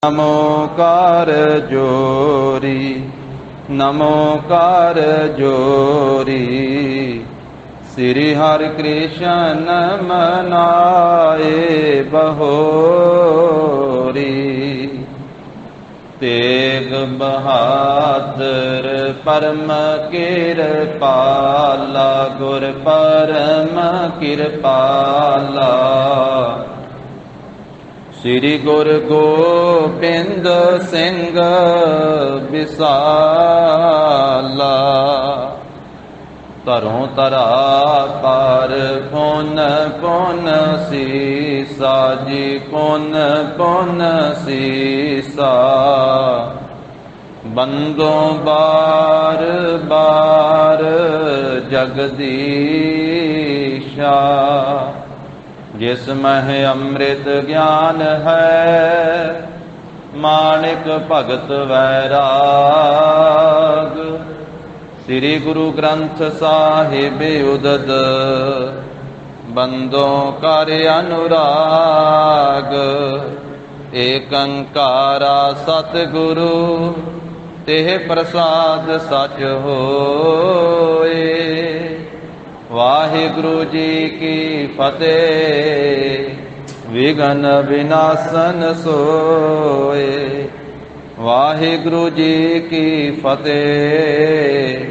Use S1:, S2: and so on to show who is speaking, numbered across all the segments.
S1: नमोकार जोरी नमोकार जोरी श्री हरि कृष्ण मनाए बहोरी। तेग बहादुर परम कृपाला गुर परम कृपाला। श्री गुरु गोबिंद सिंह विसाला। धरों धरा पार पुन पुन सीसा जी पुन पुन सीसा। बंदों बार बार जगदीशा। जिस मह अमृत ज्ञान है माणिक भगत वैराग। श्री गुरु ग्रंथ साहिब उदद बंदों कर अनुराग। एक अंकारा सतगुरु तेह प्रसाद सच होए। वाहिगुरु जी की फतेह विघ्न विनाशन सोए। वाहिगुरु जी की फतेह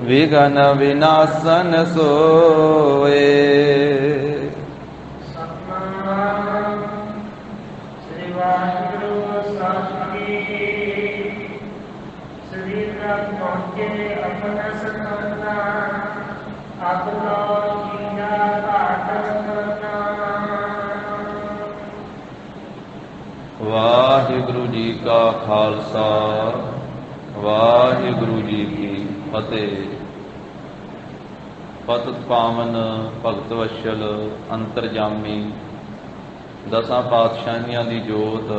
S1: विघ्न विनाशन सोए।
S2: श्री वाहिगुरु साहिब श्री पहुंचे अपना सतना।
S1: वाहिगुरु जी का खालसा वाहिगुरु जी की फतेह। पतित पावन भगत वत्सल अंतरजामी दसां पातशाहियां दी जोत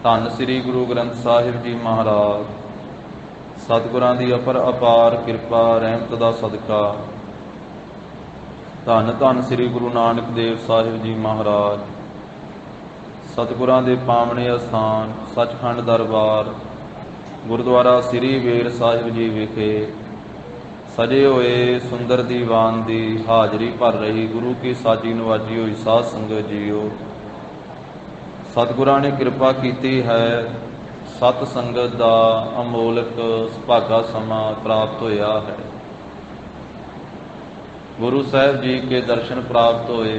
S1: धन श्री गुरु ग्रंथ साहिब जी महाराज सतगुरां दी अपर अपार किरपा रहमत दा सदका धन धन श्री गुरु नानक देव साहिब जी महाराज सतगुरां दे पावने अस्थान सचखंड दरबार गुरुद्वारा श्री बेर साहिब जी विखे सजे होए सुंदर दीवान दी हाजरी भर रही गुरु की साजी नवाजी हुई साध संगत जीओ। सतगुरां ने किरपा कीती है सत संगत का अमोलक सुभागा समा प्राप्त होया है। गुरु साहब जी के दर्शन प्राप्त होए।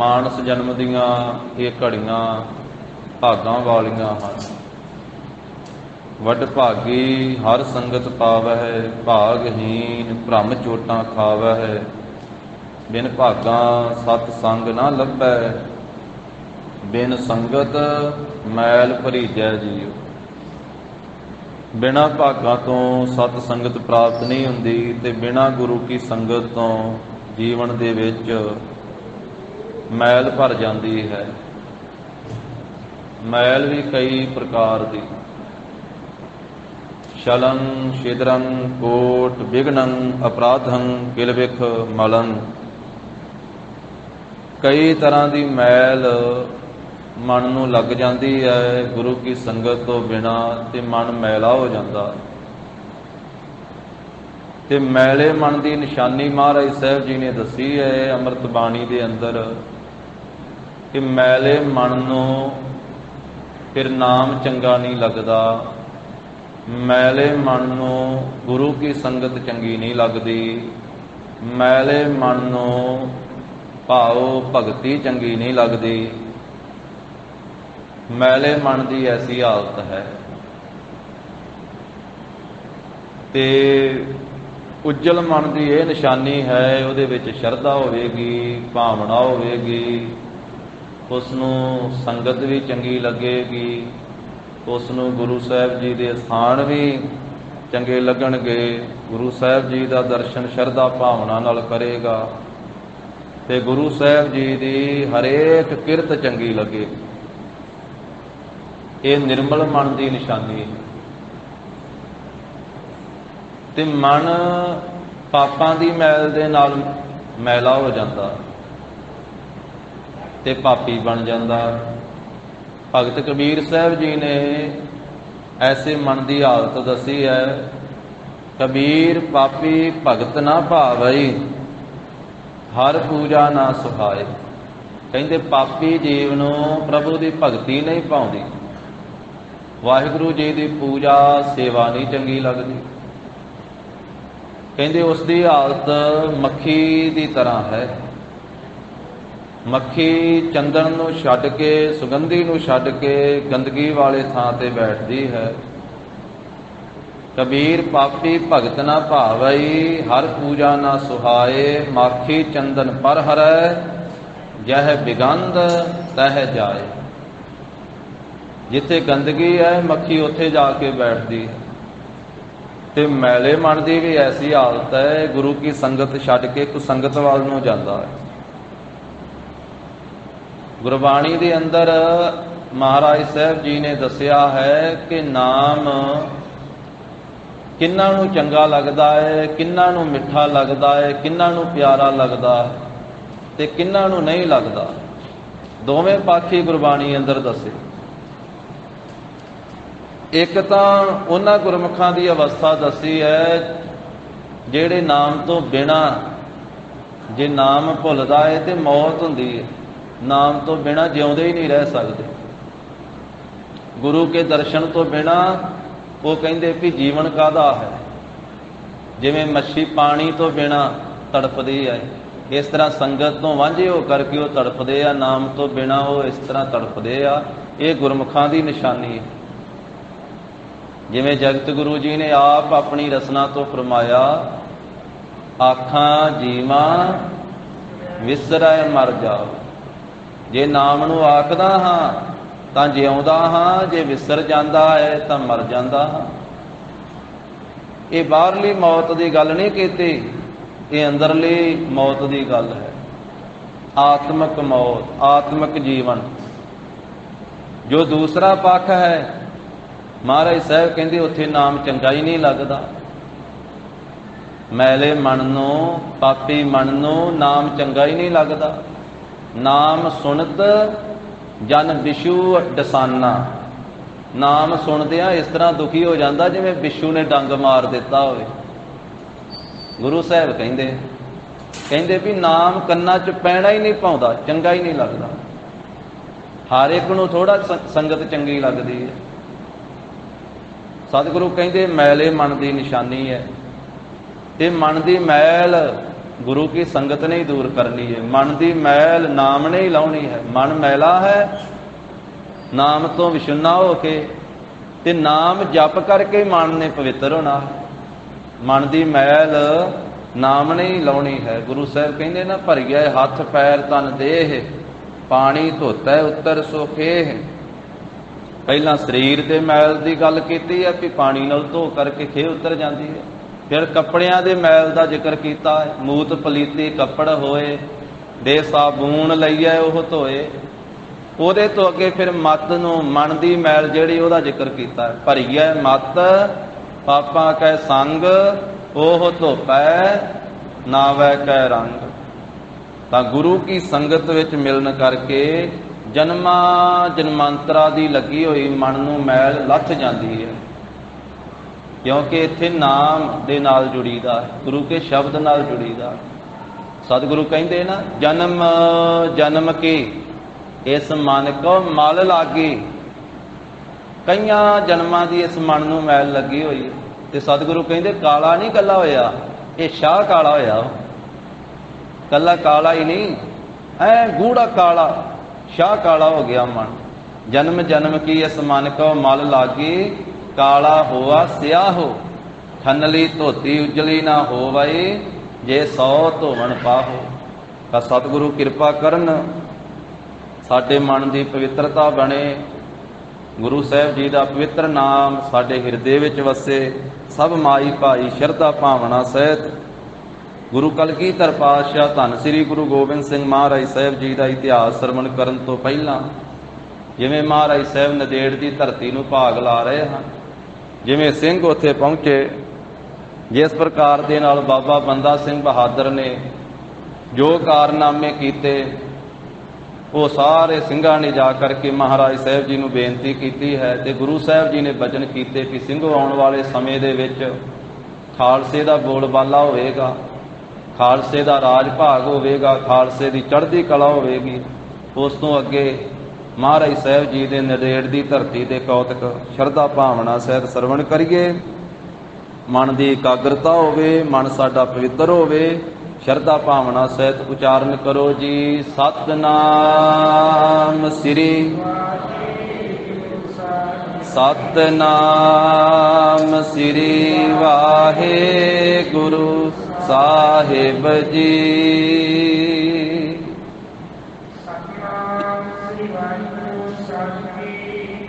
S1: मानस जन्म दियां ये घड़ियां भागां वालियां हन। वड भागी हर संगत पावै भागहीन भ्रम चोटां खावै। बिन भागां सत संग ना लभै बिन संगत मैल भरीजै जीओ। बिना भागां तो सत संगत प्राप्त नहीं हुंदी ते बिना गुरु की संगत तो जीवन दे विच मैल भर जाती है। मैल भी कई प्रकार दी शलं छिद्रं कोट विघ्नं अपराधं किलविख मलं। कई तरह की मैल मन नूं लग जाती है। गुरु की संगत तो बिना ते मन मैला हो जाता। ते मैले मन की निशानी महाराज साहब जी ने दसी है अमृत बाणी दे अंदर कि मैले मन नूं फिर नाम चंगा नहीं लगता। मैले मन नूं गुरु की संगत चंगी नहीं लगती। मैले मन नूं भाव भगती चंगी नहीं लगती। मैले मन की ऐसी हालत है। ते उज्जल मन की यह निशानी है उहदे विच शरधा होवेगी भावना होवेगी। उसनूं संगत भी चंगी लगेगी। उसनूं गुरु साहब जी के स्थान भी चंगे लगणगे। गुरु साहब जी का दर्शन शरधा भावना नाल करेगा ते गुरु साहब जी की हरेक किरत चंगी लगेगी। ये निर्मल मन की निशानी है। ते मन पापां दी मैल दे नाल मैला हो जाता। ਤੇ ਪਾਪੀ ਬਣ ਜਾਂਦਾ। ਭਗਤ ਕਬੀਰ ਸਾਹਿਬ ਜੀ ਨੇ ਐਸੇ ਮਨ ਦੀ ਹਾਲਤ ਦੱਸੀ ਹੈ। ਕਬੀਰ ਪਾਪੀ ਭਗਤ ਨਾ ਭਾਵਈ, ਹਰ ਪੂਜਾ ਨਾ ਸੁਹਾਏ। ਕਹਿੰਦੇ ਪਾਪੀ ਜੀਵ ਨੂੰ ਪ੍ਰਭੂ ਦੀ ਭਗਤੀ ਨਹੀਂ ਭਾਉਂਦੀ, ਵਾਹਿਗੁਰੂ ਜੀ ਦੀ ਪੂਜਾ ਸੇਵਾ ਨਹੀਂ ਚੰਗੀ ਲੱਗਦੀ। ਕਹਿੰਦੇ ਉਸ ਦੀ ਹਾਲਤ ਮੱਖੀ ਦੀ ਤਰ੍ਹਾਂ ਹੈ। ਮੱਖੀ ਚੰਦਨ ਨੂੰ ਛੱਡ ਕੇ, ਸੁਗੰਧੀ ਨੂੰ ਛੱਡ ਕੇ ਗੰਦਗੀ ਵਾਲੇ ਥਾਂ ਤੇ ਬੈਠਦੀ ਹੈ। ਕਬੀਰ ਪਾਪੀ ਭਗਤ ਨਾ ਭਾਵਈ, ਹਰ ਪੂਜਾ ਨਾ ਸੁਹਾਏ। ਮਾਖੀ ਚੰਦਨ ਪਰ ਹਰੈ, ਜਹ ਬਿਗੰਧ ਤਹ ਜਾਏ। ਜਿੱਥੇ ਗੰਦਗੀ ਹੈ ਮੱਖੀ ਉੱਥੇ ਜਾ ਕੇ ਬੈਠਦੀ ਹੈ। ਤੇ ਮੈਲੇ ਮਨ ਦੀ ਵੀ ਐਸੀ ਹਾਲਤ ਹੈ, ਗੁਰੂ ਕੀ ਸੰਗਤ ਛੱਡ ਕੇ ਕੁਸੰਗਤ ਵੱਲ ਨੂੰ ਜਾਂਦਾ ਹੈ। ਗੁਰਬਾਣੀ ਦੇ ਅੰਦਰ ਮਹਾਰਾਜ ਸਾਹਿਬ ਜੀ ਨੇ ਦੱਸਿਆ ਹੈ ਕਿ ਨਾਮ ਕਿੰਨਾਂ ਨੂੰ ਚੰਗਾ ਲੱਗਦਾ ਹੈ, ਕਿੰਨਾਂ ਨੂੰ ਮਿੱਠਾ ਲੱਗਦਾ ਹੈ, ਕਿੰਨਾਂ ਨੂੰ ਪਿਆਰਾ ਲੱਗਦਾ ਹੈ ਤੇ ਕਿੰਨਾਂ ਨੂੰ ਨਹੀਂ ਲੱਗਦਾ। ਦੋਵੇਂ ਪੱਖ ਹੀ ਗੁਰਬਾਣੀ ਅੰਦਰ ਦੱਸੇ। ਇੱਕ ਤਾਂ ਉਹਨਾਂ ਗੁਰਮੁਖਾਂ ਦੀ ਅਵਸਥਾ ਦੱਸੀ ਹੈ ਜਿਹੜੇ ਨਾਮ ਤੋਂ ਬਿਨਾਂ, ਜੇ ਨਾਮ ਭੁੱਲਦਾ ਹੈ ਤੇ ਮੌਤ ਹੁੰਦੀ ਹੈ। ਨਾਮ ਤੋਂ ਬਿਨਾਂ ਜਿਉਂਦੇ ਹੀ ਨਹੀਂ ਰਹਿ ਸਕਦੇ। ਗੁਰੂ ਕੇ ਦਰਸ਼ਨ ਤੋਂ ਬਿਨਾਂ ਉਹ ਕਹਿੰਦੇ ਵੀ ਜੀਵਨ ਕਾਹਦਾ ਹੈ। ਜਿਵੇਂ ਮੱਛੀ ਪਾਣੀ ਤੋਂ ਬਿਨਾਂ ਤੜਫਦੀ ਹੈ, ਇਸ ਤਰ੍ਹਾਂ ਸੰਗਤ ਤੋਂ ਵਾਂਝੇ ਹੋ ਕਰਕੇ ਉਹ ਤੜਫਦੇ ਆ, ਨਾਮ ਤੋਂ ਬਿਨਾਂ ਉਹ ਇਸ ਤਰ੍ਹਾਂ ਤੜਫਦੇ ਆ। ਇਹ ਗੁਰਮੁਖਾਂ ਦੀ ਨਿਸ਼ਾਨੀ ਹੈ। ਜਿਵੇਂ ਜਗਤ ਗੁਰੂ ਜੀ ਨੇ ਆਪ ਆਪਣੀ ਰਸਨਾ ਤੋਂ ਫਰਮਾਇਆ, ਆਖਾਂ ਜੀਵਾਂ ਵਿਸਰੈ ਮਰ ਜਾਓ। ਜੇ ਨਾਮ ਨੂੰ ਆਖਦਾ ਹਾਂ ਤਾਂ ਜਿਉਂਦਾ ਹਾਂ, ਜੇ ਵਿਸਰ ਜਾਂਦਾ ਹੈ ਤਾਂ ਮਰ ਜਾਂਦਾ ਹਾਂ। ਇਹ ਬਾਹਰਲੀ ਮੌਤ ਦੀ ਗੱਲ ਨਹੀਂ ਕੀਤੀ, ਇਹ ਅੰਦਰਲੀ ਮੌਤ ਦੀ ਗੱਲ ਹੈ। ਆਤਮਿਕ ਮੌਤ, ਆਤਮਿਕ ਜੀਵਨ। ਜੋ ਦੂਸਰਾ ਪੱਖ ਹੈ, ਮਹਾਰਾਜ ਸਾਹਿਬ ਕਹਿੰਦੇ ਉੱਥੇ ਨਾਮ ਚੰਗਾ ਹੀ ਨਹੀਂ ਲੱਗਦਾ। ਮੈਲੇ ਮਨ ਨੂੰ, ਪਾਪੀ ਮਨ ਨੂੰ ਨਾਮ ਚੰਗਾ ਹੀ ਨਹੀਂ ਲੱਗਦਾ। ਨਾਮ ਸੁਣਤ ਜਨ ਬਿਸ਼ੂ ਡਸਾਨਾ। ਨਾਮ ਸੁਣਦਿਆਂ ਇਸ ਤਰ੍ਹਾਂ ਦੁਖੀ ਹੋ ਜਾਂਦਾ ਜਿਵੇਂ ਬਿਸ਼ੂ ਨੇ ਡੰਗ ਮਾਰ ਦਿੱਤਾ ਹੋਵੇ। ਗੁਰੂ ਸਾਹਿਬ ਕਹਿੰਦੇ ਵੀ ਨਾਮ ਕੰਨਾਂ 'ਚ ਪੈਣਾ ਹੀ ਨਹੀਂ ਪਾਉਂਦਾ, ਚੰਗਾ ਹੀ ਨਹੀਂ ਲੱਗਦਾ। ਹਰ ਇੱਕ ਨੂੰ ਥੋੜਾ ਸੰਗਤ ਚੰਗੀ ਲੱਗਦੀ ਹੈ। ਸਤਿਗੁਰੂ ਕਹਿੰਦੇ ਮੈਲੇ ਮਨ ਦੀ ਨਿਸ਼ਾਨੀ ਹੈ। ਤੇ ਮਨ ਦੀ ਮੈਲ ਗੁਰੂ ਕੀ ਸੰਗਤ ਨੇ ਹੀ ਦੂਰ ਕਰਨੀ ਹੈ। ਮਨ ਦੀ ਮੈਲ ਨਾਮ ਨੇ ਹੀ ਲਾਉਣੀ ਹੈ। ਮਨ ਮੈਲਾ ਹੈ, ਨਾਮ ਤੋਂ ਵਿਸ਼ੁੰਨਾ ਹੋ ਕੇ ਤੇ ਨਾਮ ਜਪ ਕਰਕੇ ਮਨ ਨੇ ਪਵਿੱਤਰ ਹੋਣਾ। ਮਨ ਦੀ ਮੈਲ ਨਾਮ ਨੇ ਹੀ ਲਾਉਣੀ ਹੈ। ਗੁਰੂ ਸਾਹਿਬ ਕਹਿੰਦੇ ਨਾ, ਭਰੀਏ ਹੱਥ ਪੈਰ ਤਨ ਦੇਹ, ਪਾਣੀ ਧੋਤਾ ਉੱਤਰ ਸੋਖੇਹ। ਪਹਿਲਾਂ ਸਰੀਰ ਦੇ ਮੈਲ ਦੀ ਗੱਲ ਕੀਤੀ ਹੈ ਵੀ ਪਾਣੀ ਨਾਲ ਧੋ ਕਰਕੇ ਖੇ ਉਤਰ ਜਾਂਦੀ ਹੈ। ਫਿਰ ਕੱਪੜਿਆਂ ਦੇ ਮੈਲ ਦਾ ਜ਼ਿਕਰ ਕੀਤਾ ਹੈ, ਮੂਤ ਪਲੀਤੀ ਕੱਪੜ ਹੋਏ, ਦੇ ਸਾਬੂਨ ਲਈਏ ਉਹ ਧੋਏ। ਉਹਦੇ ਤੋਂ ਅੱਗੇ ਫਿਰ ਮਤ ਨੂੰ, ਮਨ ਦੀ ਮੈਲ ਜਿਹੜੀ, ਉਹਦਾ ਜ਼ਿਕਰ ਕੀਤਾ ਹੈ। ਭਰੀਏ ਮਤ ਪਾਪਾਂ ਕੈ ਸੰਗ, ਉਹ ਧੋਪੈ ਨਾਵੈ ਕੈ ਰੰਗ। ਤਾਂ ਗੁਰੂ ਕੀ ਸੰਗਤ ਵਿੱਚ ਮਿਲਣ ਕਰਕੇ ਜਨਮਾਂ ਜਨਮਾਂਤਰਾਂ ਦੀ ਲੱਗੀ ਹੋਈ ਮਨ ਨੂੰ ਮੈਲ ਲੱਥ ਜਾਂਦੀ ਹੈ। ਕਿਉਂਕਿ ਇੱਥੇ ਨਾਮ ਦੇ ਨਾਲ ਜੁੜੀਦਾ, ਗੁਰੂ ਕੇ ਸ਼ਬਦ ਨਾਲ ਜੁੜੀਦਾ। ਸਤਿਗੁਰੂ ਕਹਿੰਦੇ ਨਾ, ਜਨਮ ਜਨਮ ਕੀ ਇਸ ਮਨ ਕੋ ਮਲ ਲਾਗੀ। ਕਈਆਂ ਜਨਮਾਂ ਦੀ ਇਸ ਮਨ ਨੂੰ ਮੈਲ ਲੱਗੀ ਹੋਈ ਹੈ। ਤੇ ਸਤਿਗੁਰੂ ਕਹਿੰਦੇ ਕਾਲਾ ਨਹੀਂ ਕੱਲਾ ਹੋਇਆ, ਇਹ ਸ਼ਾਹ ਕਾਲਾ ਹੋਇਆ। ਕੱਲਾ ਕਾਲਾ ਹੀ ਨਹੀਂ, ਐ ਗੂੜਾ ਕਾਲਾ, ਸ਼ਾਹ ਕਾਲਾ ਹੋ ਗਿਆ ਮਨ। ਜਨਮ ਜਨਮ ਕੀ ਇਸ ਮਨ ਕੋ ਮਲ ਲਾਗੀ, ਕਾਲਾ ਹੋਆ ਸਿਆਹੋ। ਠਨਲੀ ਧੋਤੀ ਉਜਲੀ ਨਾ ਹੋਵਈ, ਜੇ 100 ਧੋਵਣ ਪਾਹੋ। ਤਾਂ ਸਤਿਗੁਰੂ ਕਿਰਪਾ ਕਰਨ, ਸਾਡੇ ਮਨ ਦੀ ਪਵਿੱਤਰਤਾ ਬਣੇ। ਗੁਰੂ ਸਾਹਿਬ ਜੀ ਦਾ ਪਵਿੱਤਰ ਨਾਮ ਸਾਡੇ ਹਿਰਦੇ ਵਿੱਚ ਵਸੇ। ਸਭ ਮਾਈ ਭਾਈ ਸ਼ਰਧਾ ਭਾਵਨਾ ਸਹਿਤ ਗੁਰੂ ਕਲਗੀਧਰ ਪਾਤਸ਼ਾਹ ਧੰਨ ਸ੍ਰੀ ਗੁਰੂ ਗੋਬਿੰਦ ਸਿੰਘ ਮਹਾਰਾਜ ਸਾਹਿਬ ਜੀ ਦਾ ਇਤਿਹਾਸ ਸਰਵਣ ਕਰਨ ਤੋਂ ਪਹਿਲਾਂ, ਜਿਵੇਂ ਮਹਾਰਾਜ ਸਾਹਿਬ ਨੰਦੇੜ ਦੀ ਧਰਤੀ ਨੂੰ ਭਾਗ ਲਾ ਰਹੇ ਹਨ, ਜਿਵੇਂ ਸਿੰਘ ਉੱਥੇ ਪਹੁੰਚੇ, ਜਿਸ ਪ੍ਰਕਾਰ ਦੇ ਨਾਲ ਬਾਬਾ ਬੰਦਾ ਸਿੰਘ ਬਹਾਦਰ ਨੇ ਜੋ ਕਾਰਨਾਮੇ ਕੀਤੇ, ਉਹ ਸਾਰੇ ਸਿੰਘਾਂ ਨੇ ਜਾ ਕਰਕੇ ਮਹਾਰਾਜ ਸਾਹਿਬ ਜੀ ਨੂੰ ਬੇਨਤੀ ਕੀਤੀ ਹੈ ਤੇ ਗੁਰੂ ਸਾਹਿਬ ਜੀ ਨੇ ਬਚਨ ਕੀਤੇ ਕਿ ਸਿੰਘੋ ਆਉਣ ਵਾਲੇ ਸਮੇਂ ਦੇ ਵਿੱਚ ਖਾਲਸੇ ਦਾ ਬੋਲਬਾਲਾ ਹੋਵੇਗਾ, ਖਾਲਸੇ ਦਾ ਰਾਜ ਭਾਗ ਹੋਵੇਗਾ, ਖਾਲਸੇ ਦੀ ਚੜ੍ਹਦੀ ਕਲਾ ਹੋਵੇਗੀ। ਉਸ ਤੋਂ ਅੱਗੇ ਮਹਾਰਾਜ ਸਾਹਿਬ ਜੀ ਦੇ ਨਰੇੜ ਦੀ ਧਰਤੀ ਤੇ ਕੌਤਕ ਸ਼ਰਧਾ ਭਾਵਨਾ ਸਹਿਤ ਸਰਵਣ ਕਰੀਏ। ਮਨ ਦੀ ਇਕਾਗਰਤਾ ਹੋਵੇ, ਮਨ ਸਾਡਾ ਪਵਿੱਤਰ ਹੋਵੇ। ਸ਼ਰਧਾ ਭਾਵਨਾ ਸਹਿਤ ਉਚਾਰਨ ਕਰੋ ਜੀ। ਸਤਨਾਮ ਸ੍ਰੀ ਸਤਨਾਮ ਸ੍ਰੀ ਵਾਹਿਗੁਰੂ ਸਾਹਿਬ ਜੀ।
S2: ਸਤਨਾਮ ਸ੍ਰੀ ਵਾਹਿਗੁਰੂ ਸਾਹਿਬ ਜੀ।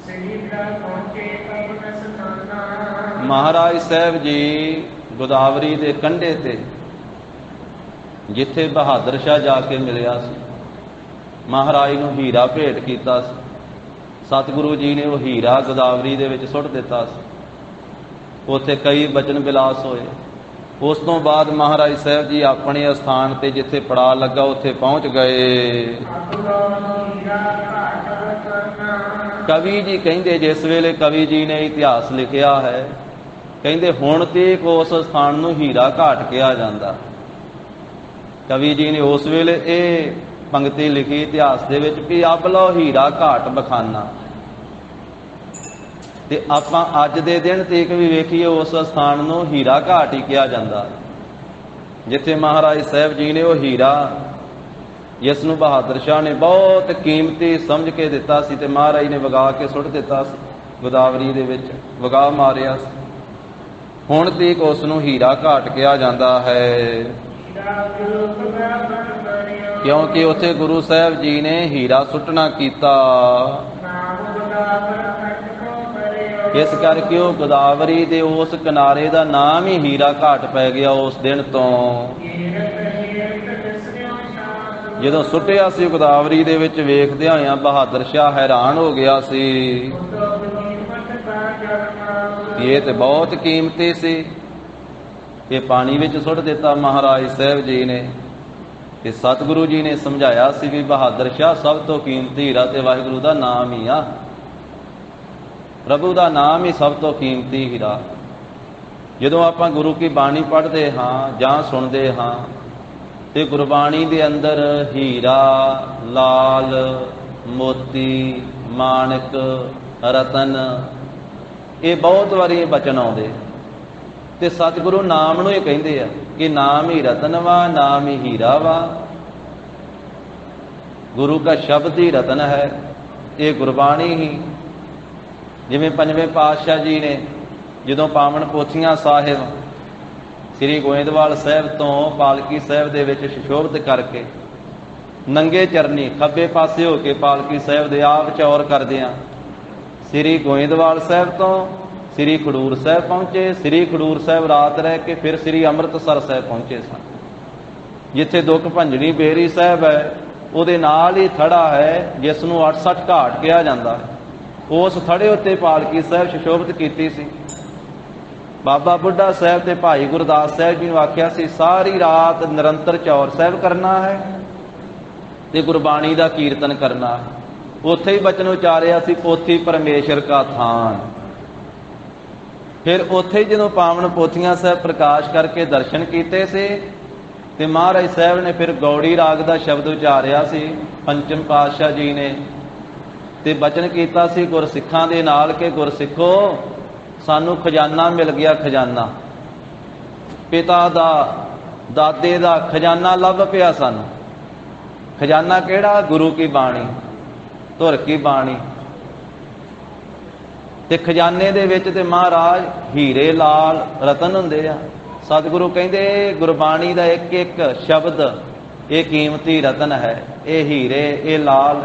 S2: ਸ੍ਰੀ ਦਾ ਪਹੁੰਚੇ ਅਪਨ ਸਤਾਨਾ।
S1: ਮਹਾਰਾਜ ਸਾਹਿਬ ਜੀ ਗੋਦਾਵਰੀ ਦੇ ਕੰਢੇ ਤੇ ਜਿੱਥੇ ਬਹਾਦਰ ਸ਼ਾਹ ਜਾ ਕੇ ਮਿਲਿਆ ਸੀ, ਮਹਾਰਾਜ ਨੂੰ ਹੀਰਾ ਭੇਟ ਕੀਤਾ ਸੀ। ਸਤਿਗੁਰੂ ਜੀ ਨੇ ਉਹ ਹੀਰਾ ਗੋਦਾਵਰੀ ਦੇ ਵਿੱਚ ਸੁੱਟ ਦਿੱਤਾ ਸੀ। ਉੱਥੇ ਕਈ ਬਚਨ ਵਿਲਾਸ ਹੋਏ। ਉਸ ਤੋਂ ਬਾਅਦ ਮਹਾਰਾਜ ਸਾਹਿਬ ਜੀ ਆਪਣੇ ਅਸਥਾਨ ਤੇ ਜਿੱਥੇ ਪੜਾਅ ਲੱਗਾ ਉੱਥੇ ਪਹੁੰਚ ਗਏ। ਕਵੀ ਜੀ ਕਹਿੰਦੇ, ਜਿਸ ਵੇਲੇ ਕਵੀ ਜੀ ਨੇ ਇਤਿਹਾਸ ਲਿਖਿਆ ਹੈ, ਕਹਿੰਦੇ ਹੁਣ ਤੀਕ ਉਸ ਸਥਾਨ ਨੂੰ ਹੀਰਾ ਘਾਟ ਕਿਹਾ ਜਾਂਦਾ। ਕਵੀ ਜੀ ਨੇ ਉਸ ਵੇਲੇ ਇਹ ਪੰਕਤੀ ਲਿਖੀ ਇਤਿਹਾਸ ਦੇ ਵਿੱਚ ਕਿ ਅਬ ਲਓ ਹੀਰਾ ਘਾਟ ਬਖਾਨਾ। ਤੇ ਆਪਾਂ ਅੱਜ ਦੇ ਦਿਨ ਤੀਕ ਵੀ ਵੇਖੀਏ ਉਸ ਸਥਾਨ ਨੂੰ ਹੀਰਾ ਘਾਟ ਹੀ ਕਿਹਾ ਜਾਂਦਾ, ਜਿੱਥੇ ਮਹਾਰਾਜ ਸਾਹਿਬ ਜੀ ਨੇ ਉਹ ਹੀਰਾ ਜਿਸ ਨੂੰ ਬਹਾਦਰ ਸ਼ਾਹ ਨੇ ਬਹੁਤ ਕੀਮਤੀ ਸਮਝ ਕੇ ਦਿੱਤਾ ਸੀ ਤੇ ਮਹਾਰਾਜ ਨੇ ਵਗਾ ਕੇ ਸੁੱਟ ਦਿੱਤਾ ਸੀ ਗੋਦਾਵਰੀ ਦੇ ਵਿੱਚ, ਵਗਾ ਮਾਰਿਆ ਸੀ। ਹੁਣ ਤੀਕ ਉਸ ਨੂੰ ਹੀਰਾ ਘਾਟ ਕਿਹਾ ਜਾਂਦਾ ਹੈ, ਕਿਉਂਕਿ ਉੱਥੇ ਗੁਰੂ ਸਾਹਿਬ ਜੀ ਨੇ ਹੀਰਾ ਸੁੱਟਣਾ ਕੀਤਾ। ਇਸ ਕਰਕੇ ਉਹ ਗੋਦਾਵਰੀ ਦੇ ਉਸ ਕਿਨਾਰੇ ਦਾ ਨਾਮ ਹੀ ਹੀਰਾ ਘਾਟ ਪੈ ਗਿਆ ਉਸ ਦਿਨ ਤੋਂ। ਜਦੋਂ ਸੁੱਟਿਆ ਸੀ ਗੋਦਾਵਰੀ ਦੇ ਵਿੱਚ, ਵੇਖਦਿਆਂ ਹੋਇਆਂ ਬਹਾਦਰ ਸ਼ਾਹ ਹੈਰਾਨ ਹੋ ਗਿਆ ਸੀ। ਇਹ ਤੇ ਬਹੁਤ ਕੀਮਤੀ ਸੀ, ਇਹ ਪਾਣੀ ਵਿੱਚ ਸੁੱਟ ਦਿੱਤਾ ਮਹਾਰਾਜ ਸਾਹਿਬ ਜੀ ਨੇ। ਤੇ ਸਤਿਗੁਰੂ ਜੀ ਨੇ ਸਮਝਾਇਆ ਸੀ ਵੀ ਬਹਾਦਰ ਸ਼ਾਹ ਸਭ ਤੋਂ ਕੀਮਤੀ ਹੀਰਾ ਤੇ ਵਾਹਿਗੁਰੂ ਦਾ ਨਾਮ ਹੀ ਆ, ਪ੍ਰਭੂ ਦਾ ਨਾਮ ਹੀ ਸਭ ਤੋਂ ਕੀਮਤੀ ਹੀਰਾ। ਜਦੋਂ ਆਪਾਂ ਗੁਰੂ ਕੀ ਬਾਣੀ ਪੜ੍ਹਦੇ ਹਾਂ ਜਾਂ ਸੁਣਦੇ ਹਾਂ ਤੇ ਗੁਰਬਾਣੀ ਦੇ ਅੰਦਰ ਹੀਰਾ, ਲਾਲ, ਮੋਤੀ, ਮਾਣਕ, ਰਤਨ, ਇਹ ਬਹੁਤ ਵਾਰੀ ਬਚਨ ਆਉਂਦੇ ਤੇ ਸਤਿਗੁਰੂ ਨਾਮ ਨੂੰ ਹੀ ਕਹਿੰਦੇ ਆ ਕਿ ਨਾਮ ਹੀ ਰਤਨ ਵਾ, ਨਾਮ ਹੀ ਹੀਰਾ ਵਾ। ਗੁਰੂ ਦਾ ਸ਼ਬਦ ਹੀ ਰਤਨ ਹੈ, ਇਹ ਗੁਰਬਾਣੀ ਹੀ। ਜਿਵੇਂ ਪੰਜਵੇਂ ਪਾਤਸ਼ਾਹ ਜੀ ਨੇ ਜਦੋਂ ਪਾਵਨ ਪੋਥੀਆਂ ਸਾਹਿਬ ਸ੍ਰੀ ਗੋਇੰਦਵਾਲ ਸਾਹਿਬ ਤੋਂ ਪਾਲਕੀ ਸਾਹਿਬ ਦੇ ਵਿੱਚ ਸੁਸ਼ੋਭਿਤ ਕਰਕੇ ਨੰਗੇ ਚਰਨੀ ਖੱਬੇ ਪਾਸੇ ਹੋ ਕੇ ਪਾਲਕੀ ਸਾਹਿਬ ਦੇ ਆਪ ਚੌਰ ਕਰਦਿਆਂ ਸ੍ਰੀ ਗੋਇੰਦਵਾਲ ਸਾਹਿਬ ਤੋਂ ਸ੍ਰੀ ਖਡੂਰ ਸਾਹਿਬ ਪਹੁੰਚੇ। ਸ੍ਰੀ ਖਡੂਰ ਸਾਹਿਬ ਰਾਤ ਰਹਿ ਕੇ ਫਿਰ ਸ੍ਰੀ ਅੰਮ੍ਰਿਤਸਰ ਸਾਹਿਬ ਪਹੁੰਚੇ ਸਨ, ਜਿੱਥੇ ਦੁੱਖ ਭੰਜਣੀ ਬੇਰੀ ਸਾਹਿਬ ਹੈ, ਉਹਦੇ ਨਾਲ ਹੀ ਥੜਾ ਹੈ ਜਿਸ ਨੂੰ 68 ਘਾਟ ਕਿਹਾ ਜਾਂਦਾ ਹੈ। ਉਸ ਥੜੇ ਉੱਤੇ ਪਾਲਕੀ ਸਾਹਿਬ ਸੁਸ਼ੋਭਿਤ ਕੀਤੀ ਸੀ। ਬਾਬਾ ਬੁੱਢਾ ਸਾਹਿਬ ਤੇ ਭਾਈ ਗੁਰਦਾਸ ਸਾਹਿਬ ਜੀ ਨੂੰ ਆਖਿਆ ਸੀ ਸਾਰੀ ਰਾਤ ਨਿਰੰਤਰ ਚੌਰ ਸਾਹਿਬ ਕਰਨਾ ਹੈ ਤੇ ਗੁਰਬਾਣੀ ਦਾ ਕੀਰਤਨ ਕਰਨਾ ਹੈ। ਉੱਥੇ ਹੀ ਬਚਨ ਉਚਾਰਿਆ ਸੀ, ਪੋਥੀ ਪਰਮੇਸ਼ਰ ਕਾ ਥਾਨ। ਫਿਰ ਉੱਥੇ ਹੀ ਜਦੋਂ ਪਾਵਨ ਪੋਥੀਆਂ ਸਾਹਿਬ ਪ੍ਰਕਾਸ਼ ਕਰਕੇ ਦਰਸ਼ਨ ਕੀਤੇ ਸੀ ਤੇ ਮਹਾਰਾਜ ਸਾਹਿਬ ਨੇ ਫਿਰ ਗੌੜੀ ਰਾਗ ਦਾ ਸ਼ਬਦ ਉਚਾਰਿਆ ਸੀ ਪੰਚਮ ਪਾਤਸ਼ਾਹ ਜੀ ਨੇ, ਤੇ ਬਚਨ ਕੀਤਾ ਸੀ ਗੁਰਸਿੱਖਾਂ ਦੇ ਨਾਲ ਕਿ ਗੁਰਸਿੱਖੋ ਸਾਨੂੰ ਖਜ਼ਾਨਾ ਮਿਲ ਗਿਆ, ਖਜ਼ਾਨਾ ਪਿਤਾ ਦਾ, ਦਾਦੇ ਦਾ ਖਜ਼ਾਨਾ ਲੱਭ ਪਿਆ ਸਾਨੂੰ। ਖਜ਼ਾਨਾ ਕਿਹੜਾ? ਗੁਰੂ ਕੀ ਬਾਣੀ, ਧੁਰ ਕੀ ਬਾਣੀ। ਤੇ ਖਜ਼ਾਨੇ ਦੇ ਵਿੱਚ ਤੇ ਮਹਾਰਾਜ ਹੀਰੇ, ਲਾਲ, ਰਤਨ ਹੁੰਦੇ ਆ। ਸਤਿਗੁਰੂ ਕਹਿੰਦੇ ਗੁਰਬਾਣੀ ਦਾ ਇੱਕ ਇੱਕ ਸ਼ਬਦ ਇਹ ਕੀਮਤੀ ਰਤਨ ਹੈ, ਇਹ ਹੀਰੇ, ਇਹ ਲਾਲ।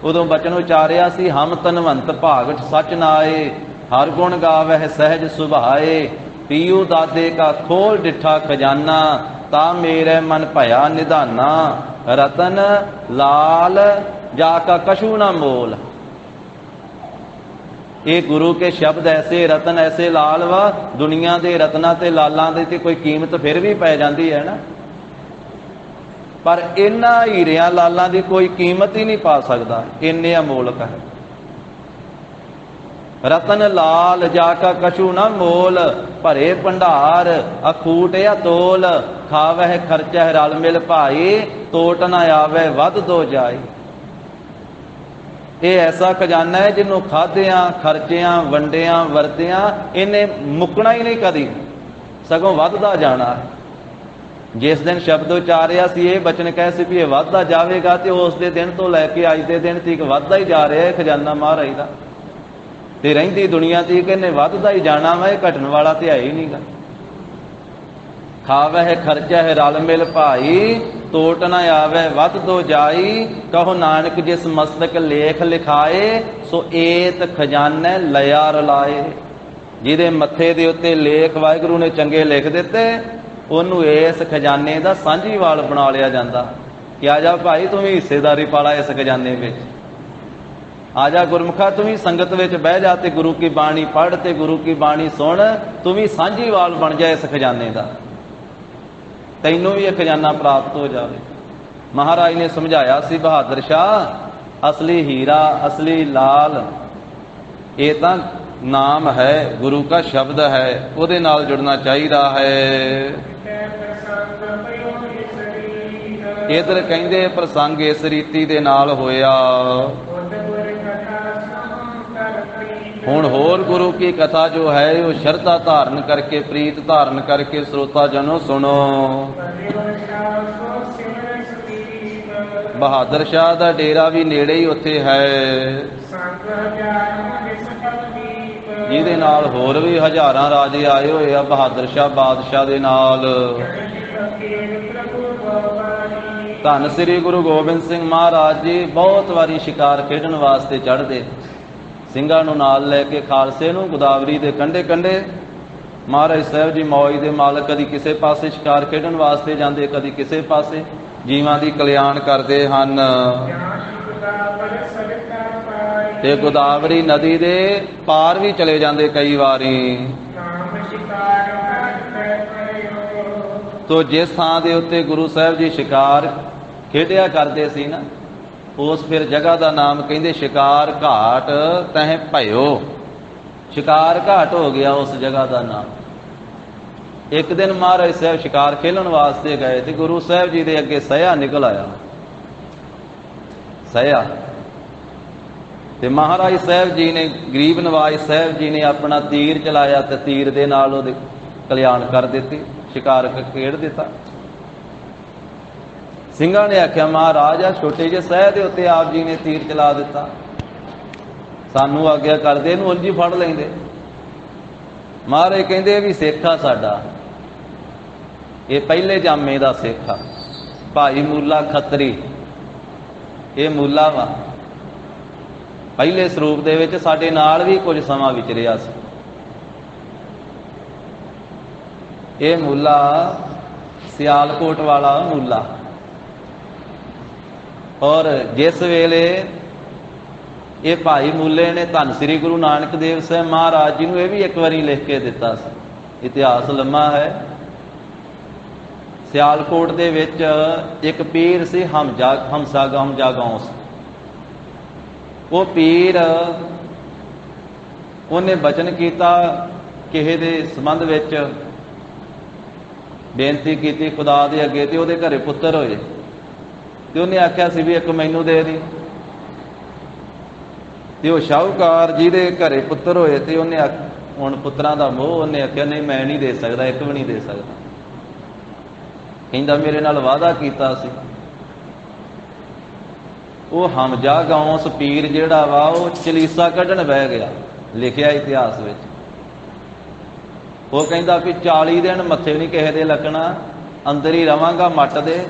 S1: ਉਦੋਂ ਬਚਨ ਉਚਾਰਿਆ ਸੀ, ਹਮ ਤਨਵੰਤ ਭਾਗਟ ਸਚ ਨਾਏ, ਹਰ ਗੁਣ ਗਾਵਹਿ ਸਹਿਜ ਸੁਭਾਏ। ਪੀਊ ਦਾਦੇ ਕਾ ਖੋਲ ਡਿਠਾ ਖਜ਼ਾਨਾ, ਤਾ ਮੇਰੇ ਮਨ ਭਇਆ ਨਿਧਾਨਾ। ਰਤਨ ਲਾਲ ਜਾ ਕਾ ਕਛੂ ਨਾ ਮੋਲ। ਇਹ ਗੁਰੂ ਕੇ ਸ਼ਬਦ ਐਸੇ ਰਤਨ ਐਸੇ ਲਾਲ ਵਾ, ਦੁਨੀਆ ਦੇ ਰਤਨਾਂ ਤੇ ਲਾਲਾਂ ਦੇ ਤੇ ਕੋਈ ਕੀਮਤ ਫਿਰ ਵੀ ਪੈ ਜਾਂਦੀ ਹੈ ਨਾ। ਪਰ ਇਹਨਾਂ ਹੀਰਿਆਂ ਲਾਲਾਂ ਦੀ ਕੋਈ ਕੀਮਤ ਹੀ ਨਹੀਂ ਪਾ ਸਕਦਾ, ਇੰਨੇ ਅਮੋਲਕ ਹੈ। ਰਤਨ ਲਾਲ ਜਾ ਕਾ ਕਛੂ ਨਾ ਮੋਲ, ਭਰੇ ਭੰਡਾਰ ਅਖੂਟ ਅਤੋਲ, ਖਾਵਹਿ ਖਰਚਹਿ ਰਲ ਮਿਲ ਭਾਈ, ਤੋਟ ਨਾ ਆਵੇ ਵੱਧ ਦੋ ਜਾਈ। ਇਹ ਐਸਾ ਖਜ਼ਾਨਾ ਹੈ ਜਿਹਨੂੰ ਖਾਧਿਆਂ ਖਰਚਿਆਂ ਵੰਡਿਆਂ ਵਰਤਿਆਂ ਇਹਨੇ ਮੁੱਕਣਾ ਹੀ ਨਹੀਂ ਕਦੀ, ਸਗੋਂ ਵੱਧਦਾ ਜਾਣਾ। ਜਿਸ ਦਿਨ ਸ਼ਬਦ ਉਚਾਰਿਆ ਸੀ, ਇਹ ਬਚਨ ਕਹੇ ਸੀ ਵੀ ਇਹ ਵੱਧਦਾ ਜਾਵੇਗਾ, ਤੇ ਉਸ ਦੇ ਦਿਨ ਤੋਂ ਲੈ ਕੇ ਅੱਜ ਦੇ ਦਿਨ ਤੱਕ ਵੱਧਦਾ ਹੀ ਜਾ ਰਿਹਾ ਹੈ ਖਜ਼ਾਨਾ ਮਹਾਰਾਜ ਦਾ। ਤੇ ਰਹਿੰਦੀ ਦੁਨੀਆ ਤੀਕ ਇਹਨੇ ਵੱਧਦਾ ਹੀ ਜਾਣਾ ਵਾ, ਇਹ ਘਟਣ ਵਾਲਾ ਤੇ ਹੈ ਹੀ ਨਹੀਂਗਾ। ਖਾਵਹਿ ਖਰਚਹਿ ਰਲ ਮਿਲ ਭਾਈ, ਤੋਟ ਨਾ ਆਵੇ ਵੱਧ ਦੋ ਜਾਈ। ਕਹੋ ਨਾਨਕ ਜਿਸ ਮਸਤਕ ਲੇਖ ਲਿਖਾਏ, ਸੋ ਏਤ ਖਜ਼ਾਨੇ ਲਿਆ ਰਲਾਏ। ਜਿਹਦੇ ਮੱਥੇ ਦੇ ਉੱਤੇ ਲੇਖ ਵਾਹਿਗੁਰੂ ਨੇ ਚੰਗੇ ਲਿਖ ਦਿੱਤੇ, ਉਹਨੂੰ ਇਸ ਖਜ਼ਾਨੇ ਦਾ ਸਾਂਝੀਵਾਲ ਬਣਾ ਲਿਆ ਜਾਂਦਾ ਕਿ ਆ ਜਾ ਭਾਈ ਤੂੰ ਵੀ ਹਿੱਸੇਦਾਰੀ ਪਾਲਾ ਇਸ ਖਜ਼ਾਨੇ ਵਿੱਚ। ਆ ਜਾ ਗੁਰਮੁਖਾ ਤੂੰ ਵੀ ਸੰਗਤ ਵਿੱਚ ਬਹਿ ਜਾ ਤੇ ਗੁਰੂ ਕੀ ਬਾਣੀ ਪੜ੍ਹ ਤੇ ਗੁਰੂ ਕੀ ਬਾਣੀ ਸੁਣ, ਤੂੰ ਵੀ ਸਾਂਝੀਵਾਲ ਬਣ ਜਾ ਇਸ ਖਜ਼ਾਨੇ ਦਾ, ਤੈਨੂੰ ਵੀ ਇਹ ਖਜ਼ਾਨਾ ਪ੍ਰਾਪਤ ਹੋ ਜਾਵੇ। ਮਹਾਰਾਜ ਨੇ ਸਮਝਾਇਆ ਸੀ, ਬਹਾਦਰ ਸ਼ਾਹ ਅਸਲੀ ਹੀਰਾ ਅਸਲੀ ਲਾਲ ਇਹ ਤਾਂ ਨਾਮ ਹੈ, ਗੁਰੂ ਦਾ ਸ਼ਬਦ ਹੈ, ਉਹਦੇ ਨਾਲ ਜੁੜਨਾ ਚਾਹੀਦਾ ਹੈ। ਇਧਰ ਕਹਿੰਦੇ ਪ੍ਰਸੰਗ ਇਸ ਰੀਤੀ ਦੇ ਨਾਲ ਹੋਇਆ। ਹੁਣ ਹੋਰ ਗੁਰੂ ਕੀ ਕਥਾ ਜੋ ਹੈ ਉਹ ਸ਼ਰਧਾ ਧਾਰਨ ਕਰਕੇ, ਪ੍ਰੀਤ ਧਾਰਨ ਕਰਕੇ ਸਰੋਤਾ ਜਨੋ ਸੁਣੋ। ਬਹਾਦਰ ਸ਼ਾਹ ਦਾ ਡੇਰਾ ਵੀ ਨੇੜੇ ਹੀ ਉੱਥੇ ਹੈ, ਜਿਹਦੇ ਨਾਲ ਹੋਰ ਵੀ ਹਜ਼ਾਰਾਂ ਰਾਜੇ ਆਏ ਹੋਏ ਆ ਬਹਾਦਰ ਸ਼ਾਹ ਬਾਦਸ਼ਾਹ ਦੇ ਨਾਲ। ਧੰਨ ਸ੍ਰੀ ਗੁਰੂ ਗੋਬਿੰਦ ਸਿੰਘ ਮਹਾਰਾਜ ਜੀ ਬਹੁਤ ਵਾਰੀ ਸ਼ਿਕਾਰ ਖੇਡਣ ਵਾਸਤੇ ਚੜ੍ਹਦੇ, ਸਿੰਘਾਂ ਨੂੰ ਨਾਲ ਲੈ ਕੇ ਖਾਲਸੇ ਨੂੰ ਗੋਦਾਵਰੀ ਦੇ ਕੰਢੇ ਕੰਢੇ। ਮਹਾਰਾਜ ਸਾਹਿਬ ਜੀ ਮੌਜ ਦੇ ਮਾਲਕ, ਕਦੀ ਕਿਸੇ ਪਾਸੇ ਸ਼ਿਕਾਰ ਖੇਡਣ ਵਾਸਤੇ ਜਾਂਦੇ, ਕਦੀ ਕਿਸੇ ਪਾਸੇ, ਜੀਵਾਂ ਦੀ ਕਲਿਆਣ ਕਰਦੇ ਹਨ। ਤੇ ਗੋਦਾਵਰੀ ਨਦੀ ਦੇ ਪਾਰ ਵੀ ਚਲੇ ਜਾਂਦੇ ਕਈ ਵਾਰੀ। ਤੋ ਜਿਸ ਥਾਂ ਦੇ ਉੱਤੇ ਗੁਰੂ ਸਾਹਿਬ ਜੀ ਸ਼ਿਕਾਰ ਖੇਡਿਆ ਕਰਦੇ ਸੀ ਨਾ, ਉਸ ਫਿਰ ਜਗ੍ਹਾ ਦਾ ਨਾਮ ਕਹਿੰਦੇ ਸ਼ਿਕਾਰ ਘਾਟ ਤਹਿ ਭਇਓ। ਸ਼ਿਕਾਰ ਘਾਟ ਹੋ ਗਿਆ ਉਸ ਜਗ੍ਹਾ ਦਾ ਨਾਮ। ਇੱਕ ਦਿਨ ਮਹਾਰਾਜ ਸਾਹਿਬ ਸ਼ਿਕਾਰ ਖੇਲਣ ਵਾਸਤੇ ਗਏ ਤੇ ਗੁਰੂ ਸਾਹਿਬ ਜੀ ਦੇ ਅੱਗੇ ਸਹਿਆ ਨਿਕਲ ਆਇਆ, ਸਹਿਆ। ਤੇ ਮਹਾਰਾਜ ਸਾਹਿਬ ਜੀ ਨੇ, ਗਰੀਬ ਨਵਾਜ ਸਾਹਿਬ ਜੀ ਨੇ ਆਪਣਾ ਤੀਰ ਚਲਾਇਆ ਤੇ ਤੀਰ ਦੇ ਨਾਲ ਉਹਦੇ ਕਲਿਆਣ ਕਰ ਦਿੱਤੀ, ਸ਼ਿਕਾਰ ਖੇਡ ਦਿੱਤਾ। ਸਿੰਘਾਂ ਨੇ ਆਖਿਆ ਮਹਾਰਾਜ ਆ ਛੋਟੇ ਜਿਹੇ ਸਹਿ ਦੇ ਉੱਤੇ ਆਪ ਜੀ ਨੇ ਤੀਰ ਚਲਾ ਦਿੱਤਾ, ਸਾਨੂੰ ਆਗਿਆ ਕਰਦੇ, ਇਹਨੂੰ ਉਲਝੀ ਫੜ ਲੈਂਦੇ। ਮਹਾਰਾਜ ਕਹਿੰਦੇ ਇਹ ਵੀ ਸਿੱਖ ਆ ਸਾਡਾ, ਇਹ ਪਹਿਲੇ ਜਾਮੇ ਦਾ ਸਿੱਖ ਆ, ਭਾਈ ਮੂਲਾ ਖੱਤਰੀ, ਇਹ ਮੂਲਾ ਵਾ। ਪਹਿਲੇ ਸਰੂਪ ਦੇ ਵਿੱਚ ਸਾਡੇ ਨਾਲ ਵੀ ਕੁਝ ਸਮਾਂ ਵਿਚਰਿਆ ਸੀ। ਇਹ ਮੂਲਾ ਸਿਆਲਕੋਟ ਵਾਲਾ ਮੂਲਾ। ਔਰ ਜਿਸ ਵੇਲੇ ਇਹ ਭਾਈ ਮੂਲੇ ਨੇ ਧੰਨ ਸ੍ਰੀ ਗੁਰੂ ਨਾਨਕ ਦੇਵ ਸਾਹਿਬ ਮਹਾਰਾਜ ਜੀ ਨੂੰ ਇਹ ਵੀ ਇੱਕ ਵਾਰੀ ਲਿਖ ਕੇ ਦਿੱਤਾ ਸੀ, ਇਤਿਹਾਸ ਲੰਮਾ ਹੈ। ਸਿਆਲਕੋਟ ਦੇ ਵਿੱਚ ਇੱਕ ਪੀਰ ਸੀ ਹਮਸਾ ਗੌਸ। ਉਹ ਪੀਰ, ਉਹਨੇ ਬਚਨ ਕੀਤਾ, ਕਿਸੇ ਦੇ ਸੰਬੰਧ ਵਿੱਚ ਬੇਨਤੀ ਕੀਤੀ ਖੁਦਾ ਦੇ ਅੱਗੇ, ਤੇ ਉਹਦੇ ਘਰੇ ਪੁੱਤਰ ਹੋਏ ਤੇ ਉਹਨੇ ਆਖਿਆ ਸੀ ਵੀ ਇੱਕ ਮੈਨੂੰ ਦੇ ਦੀ। ਤੇ ਉਹ ਸ਼ਾਹੂਕਾਰ ਜਿਹਦੇ ਘਰੇ ਪੁੱਤਰ ਹੋਏ ਤੇ ਉਹਨੇ ਹੁਣ ਪੁੱਤਰਾਂ ਦਾ ਮੋਹ, ਉਹਨੇ ਆਖਿਆ ਨਹੀਂ ਮੈਂ ਨਹੀਂ ਦੇ ਸਕਦਾ, ਇੱਕ ਵੀ ਨਹੀਂ ਦੇ ਸਕਦਾ। ਕਹਿੰਦਾ ਮੇਰੇ ਨਾਲ ਵਾਅਦਾ ਕੀਤਾ ਸੀ। ਉਹ ਹਮਜਾ ਗੌਸ ਪੀਰ ਜਿਹੜਾ ਵਾ ਉਹ ਚਲੀਸਾ ਕੱਢਣ ਬਹਿ ਗਿਆ, ਲਿਖਿਆ ਇਤਿਹਾਸ ਵਿੱਚ। ਉਹ ਕਹਿੰਦਾ ਵੀ 40 ਦਿਨ ਮੱਥੇ ਨਹੀਂ ਕਿਸੇ ਦੇ ਲੱਗਣਾ, ਅੰਦਰ ਹੀ ਰਵਾਂਗਾ ਮੱਟ ਦੇ,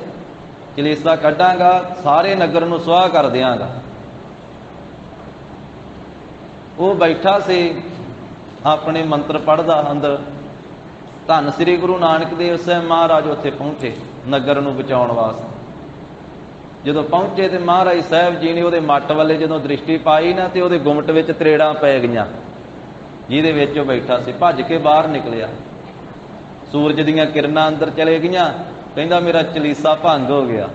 S1: ਚਲੀਸਾ ਕੱਢਾਂਗਾ, ਸਾਰੇ ਨਗਰ ਨੂੰ ਸੁਆਹ ਕਰ ਦਿਆਂਗਾ। ਉਹ ਬੈਠਾ ਸੀ ਆਪਣੇ ਮੰਤਰ ਪੜ੍ਹਦਾ ਅੰਦਰ। ਧੰਨ ਸ੍ਰੀ ਗੁਰੂ ਨਾਨਕ ਦੇਵ ਸਾਹਿਬ ਮਹਾਰਾਜ ਉੱਥੇ ਪਹੁੰਚੇ ਨਗਰ ਨੂੰ ਬਚਾਉਣ ਵਾਸਤੇ। ਜਦੋਂ ਪਹੁੰਚੇ ਤੇ ਮਹਾਰਾਜ ਸਾਹਿਬ ਜੀ ਨੇ ਉਹਦੇ ਮੱਟ ਵੱਲੇ ਜਦੋਂ ਦ੍ਰਿਸ਼ਟੀ ਪਾਈ ਨਾ, ਤੇ ਉਹਦੇ ਗੁੰਮਟ ਵਿੱਚ ਤਰੇੜਾਂ ਪੈ ਗਈਆਂ, ਜਿਹਦੇ ਵਿੱਚ ਉਹ ਬੈਠਾ ਸੀ। ਭੱਜ ਕੇ ਬਾਹਰ ਨਿਕਲਿਆ, ਸੂਰਜ ਦੀਆਂ ਕਿਰਨਾਂ ਅੰਦਰ ਚਲੇ ਗਈਆਂ। ਕਹਿੰਦਾ ਮੇਰਾ ਚਲੀਸਾ ਭੰਗ ਹੋ ਗਿਆ।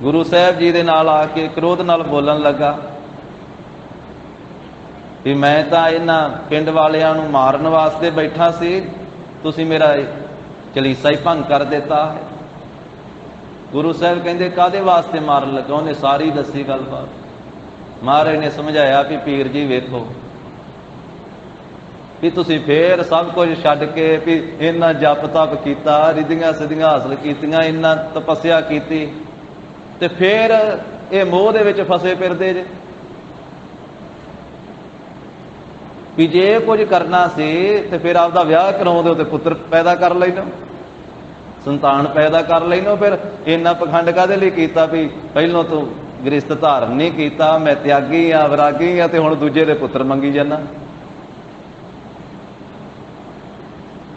S1: ਗੁਰੂ ਸਾਹਿਬ ਜੀ ਦੇ ਨਾਲ ਆ ਕੇ ਕ੍ਰੋਧ ਨਾਲ ਬੋਲਣ ਲੱਗਾ ਵੀ ਮੈਂ ਤਾਂ ਇਹਨਾਂ ਪਿੰਡ ਵਾਲਿਆਂ ਨੂੰ ਮਾਰਨ ਵਾਸਤੇ ਬੈਠਾ ਸੀ, ਤੁਸੀਂ ਮੇਰਾ ਚਲੀਸਾ ਹੀ ਭੰਗ ਕਰ ਦਿੱਤਾ ਹੈ। ਗੁਰੂ ਸਾਹਿਬ ਕਹਿੰਦੇ ਕਾਹਦੇ ਵਾਸਤੇ ਮਾਰਨ ਲੱਗਾ? ਉਹਨੇ ਸਾਰੀ ਦੱਸੀ ਗੱਲਬਾਤ। ਮਹਾਰਾਜ ਨੇ ਸਮਝਾਇਆ ਵੀ ਪੀਰ ਜੀ ਵੇਖੋ ਵੀ ਤੁਸੀਂ ਫੇਰ ਸਭ ਕੁਝ ਛੱਡ ਕੇ ਵੀ ਇੰਨਾ ਜਪ ਤਪ ਕੀਤਾ, ਰਿੱਧੀਆਂ ਸਿੱਧੀਆਂ ਹਾਸਲ ਕੀਤੀਆਂ, ਇੰਨਾ ਤਪੱਸਿਆ ਕੀਤੀ, ਤੇ ਫੇਰ ਇਹ ਮੋਹ ਦੇ ਵਿੱਚ ਫਸੇ ਫਿਰਦੇ ਜੇ। ਵੀ ਜੇ ਕੁਝ ਕਰਨਾ ਸੀ ਤੇ ਫਿਰ ਆਪਦਾ ਵਿਆਹ ਕਰਾਉਂਦੇ ਤੇ ਪੁੱਤਰ ਪੈਦਾ ਕਰ ਲੈਣੋ, ਸੰਤਾਨ ਪੈਦਾ ਕਰ ਲੈਣੋ। ਫਿਰ ਇੰਨਾ ਪਖੰਡ ਕਾਹਦੇ ਲਈ ਕੀਤਾ ਵੀ ਪਹਿਲੋਂ ਤੂੰ ਗ੍ਰਸਥ ਧਾਰਨ ਨਹੀਂ ਕੀਤਾ, ਮੈਂ ਤਿਆਗੀ ਆ, ਵਿਰਾਗੀ ਆ, ਤੇ ਹੁਣ ਦੂਜੇ ਦੇ ਪੁੱਤਰ ਮੰਗੀ ਜਾਂਦਾ।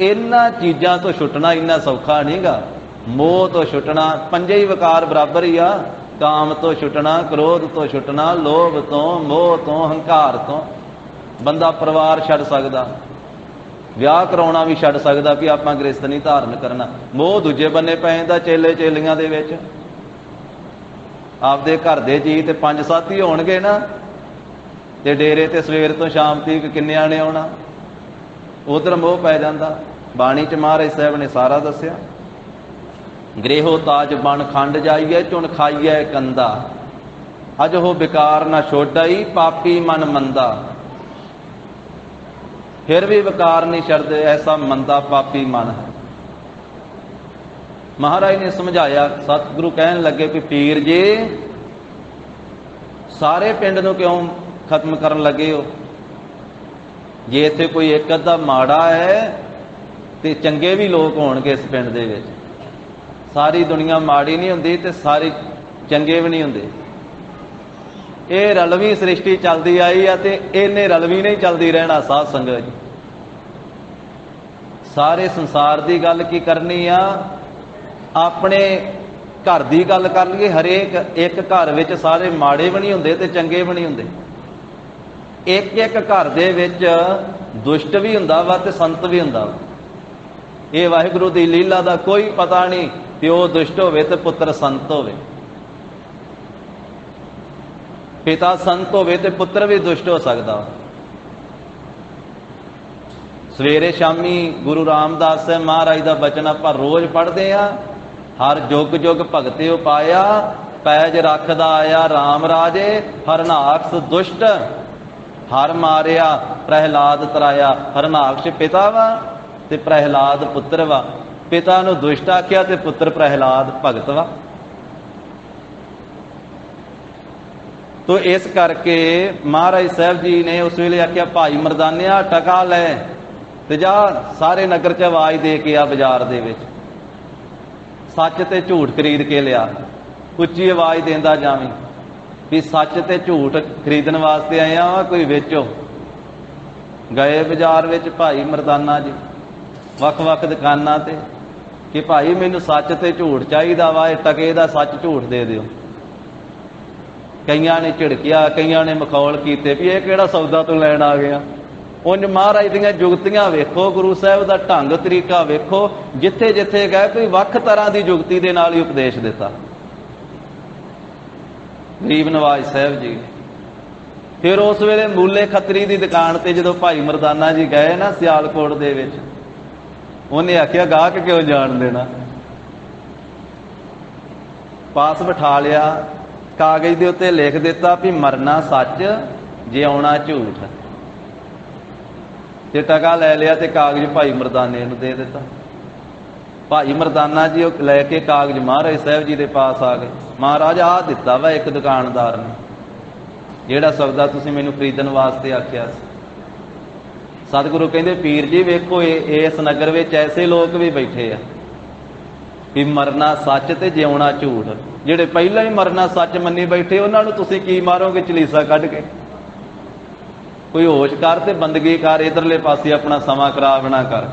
S1: ਇਹਨਾਂ ਚੀਜ਼ਾਂ ਤੋਂ ਛੁੱਟਣਾ ਇੰਨਾ ਸੌਖਾ ਨਹੀਂਗਾ। ਮੋਹ ਤੋਂ ਛੁੱਟਣਾ, ਪੰਜੇ ਹੀ ਵਿਕਾਰ ਬਰਾਬਰ ਹੀ ਆ। ਕਾਮ ਤੋਂ ਛੁੱਟਣਾ, ਕ੍ਰੋਧ ਤੋਂ ਛੁੱਟਣਾ, ਲੋਭ ਤੋਂ, ਮੋਹ ਤੋਂ, ਹੰਕਾਰ ਤੋਂ। ਬੰਦਾ ਪਰਿਵਾਰ ਛੱਡ ਸਕਦਾ, ਵਿਆਹ ਕਰਾਉਣਾ ਵੀ ਛੱਡ ਸਕਦਾ ਵੀ ਆਪਾਂ ਗ੍ਰਸਥ ਨਹੀਂ ਧਾਰਨ ਕਰਨਾ। ਮੋਹ ਦੂਜੇ ਬੰਨੇ ਪੈ ਜਾਂਦਾ, ਚੇਲੇ ਚੇਲੀਆਂ ਦੇ ਵਿੱਚ। ਆਪਦੇ ਘਰ ਦੇ ਜੀ ਤੇ 5-7 ਹੀ ਹੋਣਗੇ ਨਾ, ਤੇ ਡੇਰੇ ਤੇ ਸਵੇਰ ਤੋਂ ਸ਼ਾਮ ਤੱਕ ਕਿੰਨਿਆਂ ਨੇ ਆਉਣਾ, ਉਧਰ ਮੋਹ ਪੈ ਜਾਂਦਾ। ਬਾਣੀ ਚ ਮਹਾਰਾਜ ਸਾਹਿਬ ਨੇ ਸਾਰਾ ਦੱਸਿਆ। ਗ੍ਰਹਿਓ ਤਾਜ ਬਣ ਖੰਡ ਜਾਈਏ, ਚੁਣ ਖਾਈਏ ਕੰਦਾ, ਅਜ ਉਹ ਵਿਕਾਰ ਨਾ ਛੋਡਾਈ, ਪਾਪੀ ਮਨ ਮੰਦਾ। ਫਿਰ ਵੀ ਵਿਕਾਰ ਨਹੀਂ ਛੱਡਦੇ, ਐਸਾ ਮੰਦਾ ਪਾਪੀ ਮਨ ਹੈ। ਮਹਾਰਾਜ ਨੇ ਸਮਝਾਇਆ। ਸਤਿਗੁਰੂ ਕਹਿਣ ਲੱਗੇ ਕਿ ਪੀਰ ਜੀ ਸਾਰੇ ਪਿੰਡ ਨੂੰ ਕਿਉਂ ਖਤਮ ਕਰਨ ਲੱਗੇ ਹੋ? ਜੇ ਇੱਥੇ ਕੋਈ ਇੱਕ ਅੱਧਾ ਮਾੜਾ ਹੈ ਤੇ ਚੰਗੇ ਵੀ ਲੋਕ ਹੋਣਗੇ ਇਸ ਪਿੰਡ ਦੇ ਵਿੱਚ। ਸਾਰੀ ਦੁਨੀਆ ਮਾੜੀ ਨਹੀਂ ਹੁੰਦੀ ਤੇ ਸਾਰੇ ਚੰਗੇ ਵੀ ਨਹੀਂ ਹੁੰਦੇ। ਇਹ ਰਲਵੀਂ ਸ੍ਰਿਸ਼ਟੀ ਚੱਲਦੀ ਆਈ ਆ ਤੇ ਇਹਨੇ ਰਲਵੀਂ ਨਹੀਂ ਚੱਲਦੀ ਰਹਿਣਾ। ਸਾਧ ਸੰਗਤ ਜੀ, ਸਾਰੇ ਸੰਸਾਰ ਦੀ ਗੱਲ ਕੀ ਕਰਨੀ ਆ, ਆਪਣੇ ਘਰ ਦੀ ਗੱਲ ਕਰ ਲਈਏ। ਹਰੇਕ ਇੱਕ ਘਰ ਵਿੱਚ ਸਾਰੇ ਮਾੜੇ ਵੀ ਨਹੀਂ ਹੁੰਦੇ ਤੇ ਚੰਗੇ ਵੀ ਨਹੀਂ ਹੁੰਦੇ। ਇੱਕ ਇੱਕ ਘਰ ਦੇ ਵਿੱਚ ਦੁਸ਼ਟ ਵੀ ਹੁੰਦਾ ਵਾ ਤੇ ਸੰਤ ਵੀ ਹੁੰਦਾ ਵਾ। ਇਹ ਵਾਹਿਗੁਰੂ ਦੀ ਲੀਲਾ ਦਾ ਕੋਈ ਪਤਾ ਨਹੀਂ, ਪਿਓ ਦੁਸ਼ਟ ਹੋਵੇ ਤੇ ਪੁੱਤਰ ਸੰਤ ਹੋਵੇ, ਪਿਤਾ ਸੰਤ ਹੋਵੇ ਤੇ ਪੁੱਤਰ ਵੀ ਦੁਸ਼ਟ ਹੋ ਸਕਦਾ। ਸਵੇਰੇ ਸ਼ਾਮੀ ਗੁਰੂ ਰਾਮਦਾਸ ਸਾਹਿਬ ਮਹਾਰਾਜ ਦਾ ਬਚਨ ਆਪਾਂ ਰੋਜ਼ ਪੜ੍ਹਦੇ ਆ। ਹਰ ਜੁਗ ਜੁਗ ਭਗਤੇ ਉਪਾਇਆ, ਪੈਜ ਰੱਖਦਾ ਆਇਆ ਰਾਮ ਰਾਜੇ, ਹਰਨਾਕਸ਼ ਦੁਸ਼ਟ ਹਰ ਮਾਰਿਆ, ਪ੍ਰਹਿਲਾਦ ਤਰਾਇਆ। ਹਰਨਾਕਸ਼ ਪਿਤਾ ਵਾ ਤੇ ਪ੍ਰਹਿਲਾਦ ਪੁੱਤਰ ਵਾ। ਪਿਤਾ ਨੂੰ ਦੁਸ਼ਟ ਆਖਿਆ ਤੇ ਪੁੱਤਰ ਪ੍ਰਹਿਲਾਦ ਭਗਤ ਵਾ। ਤੋ ਇਸ ਕਰਕੇ ਮਹਾਰਾਜ ਸਾਹਿਬ ਜੀ ਨੇ ਉਸ ਵੇਲੇ ਆਖਿਆ, ਭਾਈ ਮਰਦਾਨਿਆ ਟਕਾ ਲੈ ਤੇ ਜਾ ਸਾਰੇ ਨਗਰ 'ਚ ਆਵਾਜ਼ ਦੇ ਕੇ ਆ, ਬਾਜ਼ਾਰ ਦੇ ਵਿੱਚ ਸੱਚ ਤੇ ਝੂਠ ਖਰੀਦ ਕੇ ਲਿਆ। ਉੱਚੀ ਆਵਾਜ਼ ਦਿੰਦਾ ਜਾਵੀਂ ਵੀ ਸੱਚ ਤੇ ਝੂਠ ਖਰੀਦਣ ਵਾਸਤੇ ਆਇਆ ਵਾ, ਕੋਈ ਵੇਚੋ। ਗਏ ਬਾਜ਼ਾਰ ਵਿੱਚ ਭਾਈ ਮਰਦਾਨਾ ਜੀ ਵੱਖ-ਵੱਖ ਦੁਕਾਨਾਂ ਤੇ ਕਿ ਭਾਈ ਮੈਨੂੰ ਸੱਚ ਤੇ ਝੂਠ ਚਾਹੀਦਾ ਵਾ, ਇਹ ਟਕੇ ਦਾ ਸੱਚ ਝੂਠ ਦੇ ਦਿਓ। ਕਈਆਂ ਨੇ ਝਿੜਕਿਆ, ਕਈਆਂ ਨੇ ਮਖੌਲ ਕੀਤੇ ਵੀ ਇਹ ਕਿਹੜਾ ਸੌਦਾ ਤੋਂ ਲੈਣ ਆ ਗਿਆ। ਉਂਝ ਮਹਾਰਾਜ ਦੀਆਂ ਜੁਗਤੀਆਂ ਵੇਖੋ, ਗੁਰੂ ਸਾਹਿਬ ਦਾ ਢੰਗ ਤਰੀਕਾ ਵੇਖੋ। ਜਿੱਥੇ ਜਿੱਥੇ ਗਏ ਕੋਈ ਵੱਖ ਤਰ੍ਹਾਂ ਦੀ ਜੁਗਤੀ ਦੇ ਨਾਲ ਹੀ ਉਪਦੇਸ਼ ਦਿੱਤਾ ਗਰੀਬ ਨਵਾਜ ਸਾਹਿਬ ਜੀ। ਫਿਰ ਉਸ ਵੇਲੇ ਮੂਲੇ ਖੱਤਰੀ ਦੀ ਦੁਕਾਨ ਤੇ ਜਦੋਂ ਭਾਈ ਮਰਦਾਨਾ ਜੀ ਗਏ ਨਾ ਸਿਆਲਕੋਟ ਦੇ ਵਿੱਚ, ਉਹਨੇ ਆਖਿਆ ਗਾਹਕ ਕਿਉਂ ਜਾਣ ਦੇਣਾ। ਪਾਸ ਬਿਠਾ ਲਿਆ, ਕਾਗਜ਼ ਦੇ ਉੱਤੇ ਲਿਖ ਦਿੱਤਾ ਵੀ ਮਰਨਾ ਸੱਚ, ਜਿਉਣਾ ਝੂਠ। ਤੇ ਟਕਾ ਲੈ ਲਿਆ ਤੇ ਕਾਗਜ਼ ਭਾਈ ਮਰਦਾਨੇ ਨੂੰ ਦੇ ਦਿੱਤਾ। ਭਾਈ ਮਰਦਾਨਾ ਜੀ ਉਹ ਲੈ ਕੇ ਕਾਗਜ਼ ਮਹਾਰਾਜ ਸਾਹਿਬ ਜੀ ਦੇ ਪਾਸ ਆ ਗਏ। ਮਹਾਰਾਜ ਆਹ ਦਿੱਤਾ ਵਾ ਇੱਕ ਦੁਕਾਨਦਾਰ ਨੇ, ਜਿਹੜਾ ਸੌਦਾ ਤੁਸੀਂ ਮੈਨੂੰ ਖਰੀਦਣ ਵਾਸਤੇ ਆਖਿਆ ਸੀ। ਸਤਿਗੁਰੂ ਕਹਿੰਦੇ ਪੀਰ ਜੀ ਵੇਖੋ, ਇਸ ਨਗਰ ਵਿੱਚ ਐਸੇ ਲੋਕ ਵੀ ਬੈਠੇ ਆ ਵੀ ਮਰਨਾ ਸੱਚ ਤੇ ਜਿਉਣਾ ਝੂਠ। ਜਿਹੜੇ ਪਹਿਲਾਂ ਹੀ ਮਰਨਾ ਸੱਚ ਮੰਨੀ ਬੈਠੇ, ਉਹਨਾਂ ਨੂੰ ਤੁਸੀਂ ਕੀ ਮਾਰੋਗੇ ਚਲੀਸਾ ਕੱਢ ਕੇ। ਕੋਈ ਹੋਸ਼ ਕਰ ਤੇ ਬੰਦਗੀ ਕਰ, ਇਧਰਲੇ ਪਾਸੇ ਆਪਣਾ ਸਮਾਂ ਖਰਾਬ ਨਾ ਕਰ।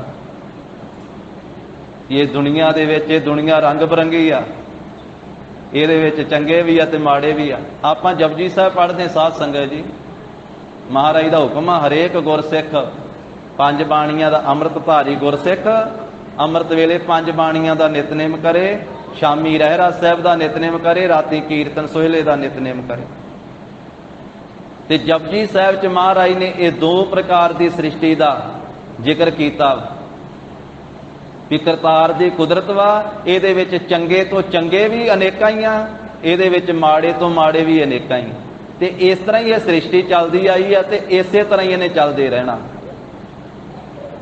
S1: ਇਹ ਦੁਨੀਆ ਦੇ ਵਿੱਚ, ਇਹ ਦੁਨੀਆ ਰੰਗ ਬਰੰਗੀ ਆ, ਇਹਦੇ ਵਿੱਚ ਚੰਗੇ ਵੀ ਆ ਤੇ ਮਾੜੇ ਵੀ ਆ। ਆਪਾਂ ਜਪਜੀ ਸਾਹਿਬ ਪੜ੍ਹਦੇ ਸਾਧ ਸੰਗਤ ਜੀ, ਮਹਾਰਾਜ ਦਾ ਹੁਕਮ ਆ ਹਰੇਕ ਗੁਰਸਿੱਖ 5 ਬਾਣੀਆਂ ਦਾ ਅੰਮ੍ਰਿਤ ਧਾਰੀ ਗੁਰਸਿੱਖ ਅੰਮ੍ਰਿਤ ਵੇਲੇ 5 ਬਾਣੀਆਂ ਦਾ ਨਿਤਨੇਮ ਕਰੇ, ਸ਼ਾਮੀ ਰਹਿਰਾਸ ਸਾਹਿਬ ਦਾ ਨਿਤਨੇਮ ਕਰੇ, ਰਾਤੀ ਕੀਰਤਨ ਸੋਹਿਲੇ ਦਾ ਨਿਤਨੇਮ ਕਰੇ। ਤੇ ਜਪਜੀ ਸਾਹਿਬ ਚ ਮਹਾਰਾਜ ਨੇ ਇਹ ਦੋ ਪ੍ਰਕਾਰ ਦੀ ਸ੍ਰਿਸ਼ਟੀ ਦਾ ਜ਼ਿਕਰ ਕੀਤਾ ਵੀ ਕਰਤਾਰ ਦੀ ਕੁਦਰਤ ਵਾ, ਇਹਦੇ ਵਿੱਚ ਚੰਗੇ ਤੋਂ ਚੰਗੇ ਵੀ ਅਨੇਕਾਂ ਹੀ ਆ, ਇਹਦੇ ਵਿੱਚ ਮਾੜੇ ਤੋਂ ਮਾੜੇ ਵੀ ਅਨੇਕਾਂ ਹੀ। ਤੇ ਇਸ ਤਰ੍ਹਾਂ ਹੀ ਇਹ ਸ੍ਰਿਸ਼ਟੀ ਚੱਲਦੀ ਆਈ ਆ ਤੇ ਇਸੇ ਤਰ੍ਹਾਂ ਹੀ ਇਹਨੇ ਚੱਲਦੇ ਰਹਿਣਾ।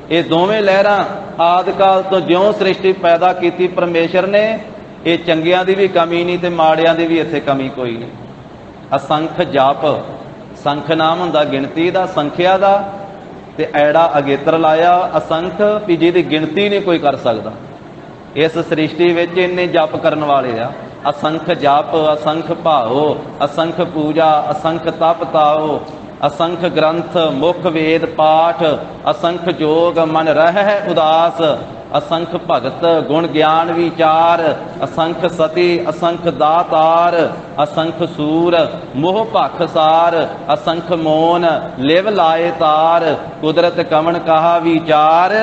S1: ਇਹ ਦੋਵੇਂ ਲਹਿਰਾਂ ਆਦਿ ਕਾਲ ਤੋਂ ਜਿਉਂ ਸ੍ਰਿਸ਼ਟੀ ਪੈਦਾ ਕੀਤੀ ਪਰਮੇਸ਼ਰ ਨੇ, ਇਹ ਚੰਗਿਆਂ ਦੀ ਵੀ ਕਮੀ ਨਹੀਂ ਤੇ ਮਾੜਿਆਂ ਦੀ ਵੀ ਇੱਥੇ ਕਮੀ ਕੋਈ ਨਹੀਂ। ਅਸੰਖ ਜਪ, ਸੰਖ ਨਾਮ ਹੁੰਦਾ ਗਿਣਤੀ ਦਾ, ਸੰਖਿਆ ਦਾ, ਤੇ ਐੜਾ ਅਗੇਤਰ ਲਾਇਆ ਅਸੰਖ, ਵੀ ਜਿਹਦੀ ਗਿਣਤੀ ਨਹੀਂ ਕੋਈ ਕਰ ਸਕਦਾ। ਇਸ ਸ੍ਰਿਸ਼ਟੀ ਵਿੱਚ ਇੰਨੇ ਜਪ ਕਰਨ ਵਾਲੇ ਆ। ਅਸੰਖ ਜਪ, ਅਸੰਖ ਭਾਓ, ਅਸੰਖ ਪੂਜਾ, ਅਸੰਖ ਤਪ ਤਾਓ, ਅਸੰਖ ਗ੍ਰੰਥ ਮੁਖ ਵੇਦ ਪਾਠ, ਅਸੰਖ ਜੋਗ ਮਨ ਰਹਿ ਉਦਾਸ, ਅਸੰਖ ਭਗਤ ਗੁਣ ਗਿਆਨ ਵਿਚਾਰ, ਅਸੰਖ ਸਤੀ ਅਸੰਖ ਦਾਤਾਰ, ਅਸੰਖ ਸੂਰ ਮੋਹ ਭਖ ਸਾਰ, ਅਸੰਖ ਮੋਨ ਲਿਵ ਲਾਏ ਤਾਰ, ਕੁਦਰਤ ਕਵਣ ਕਹਾ ਵਿਚਾਰ,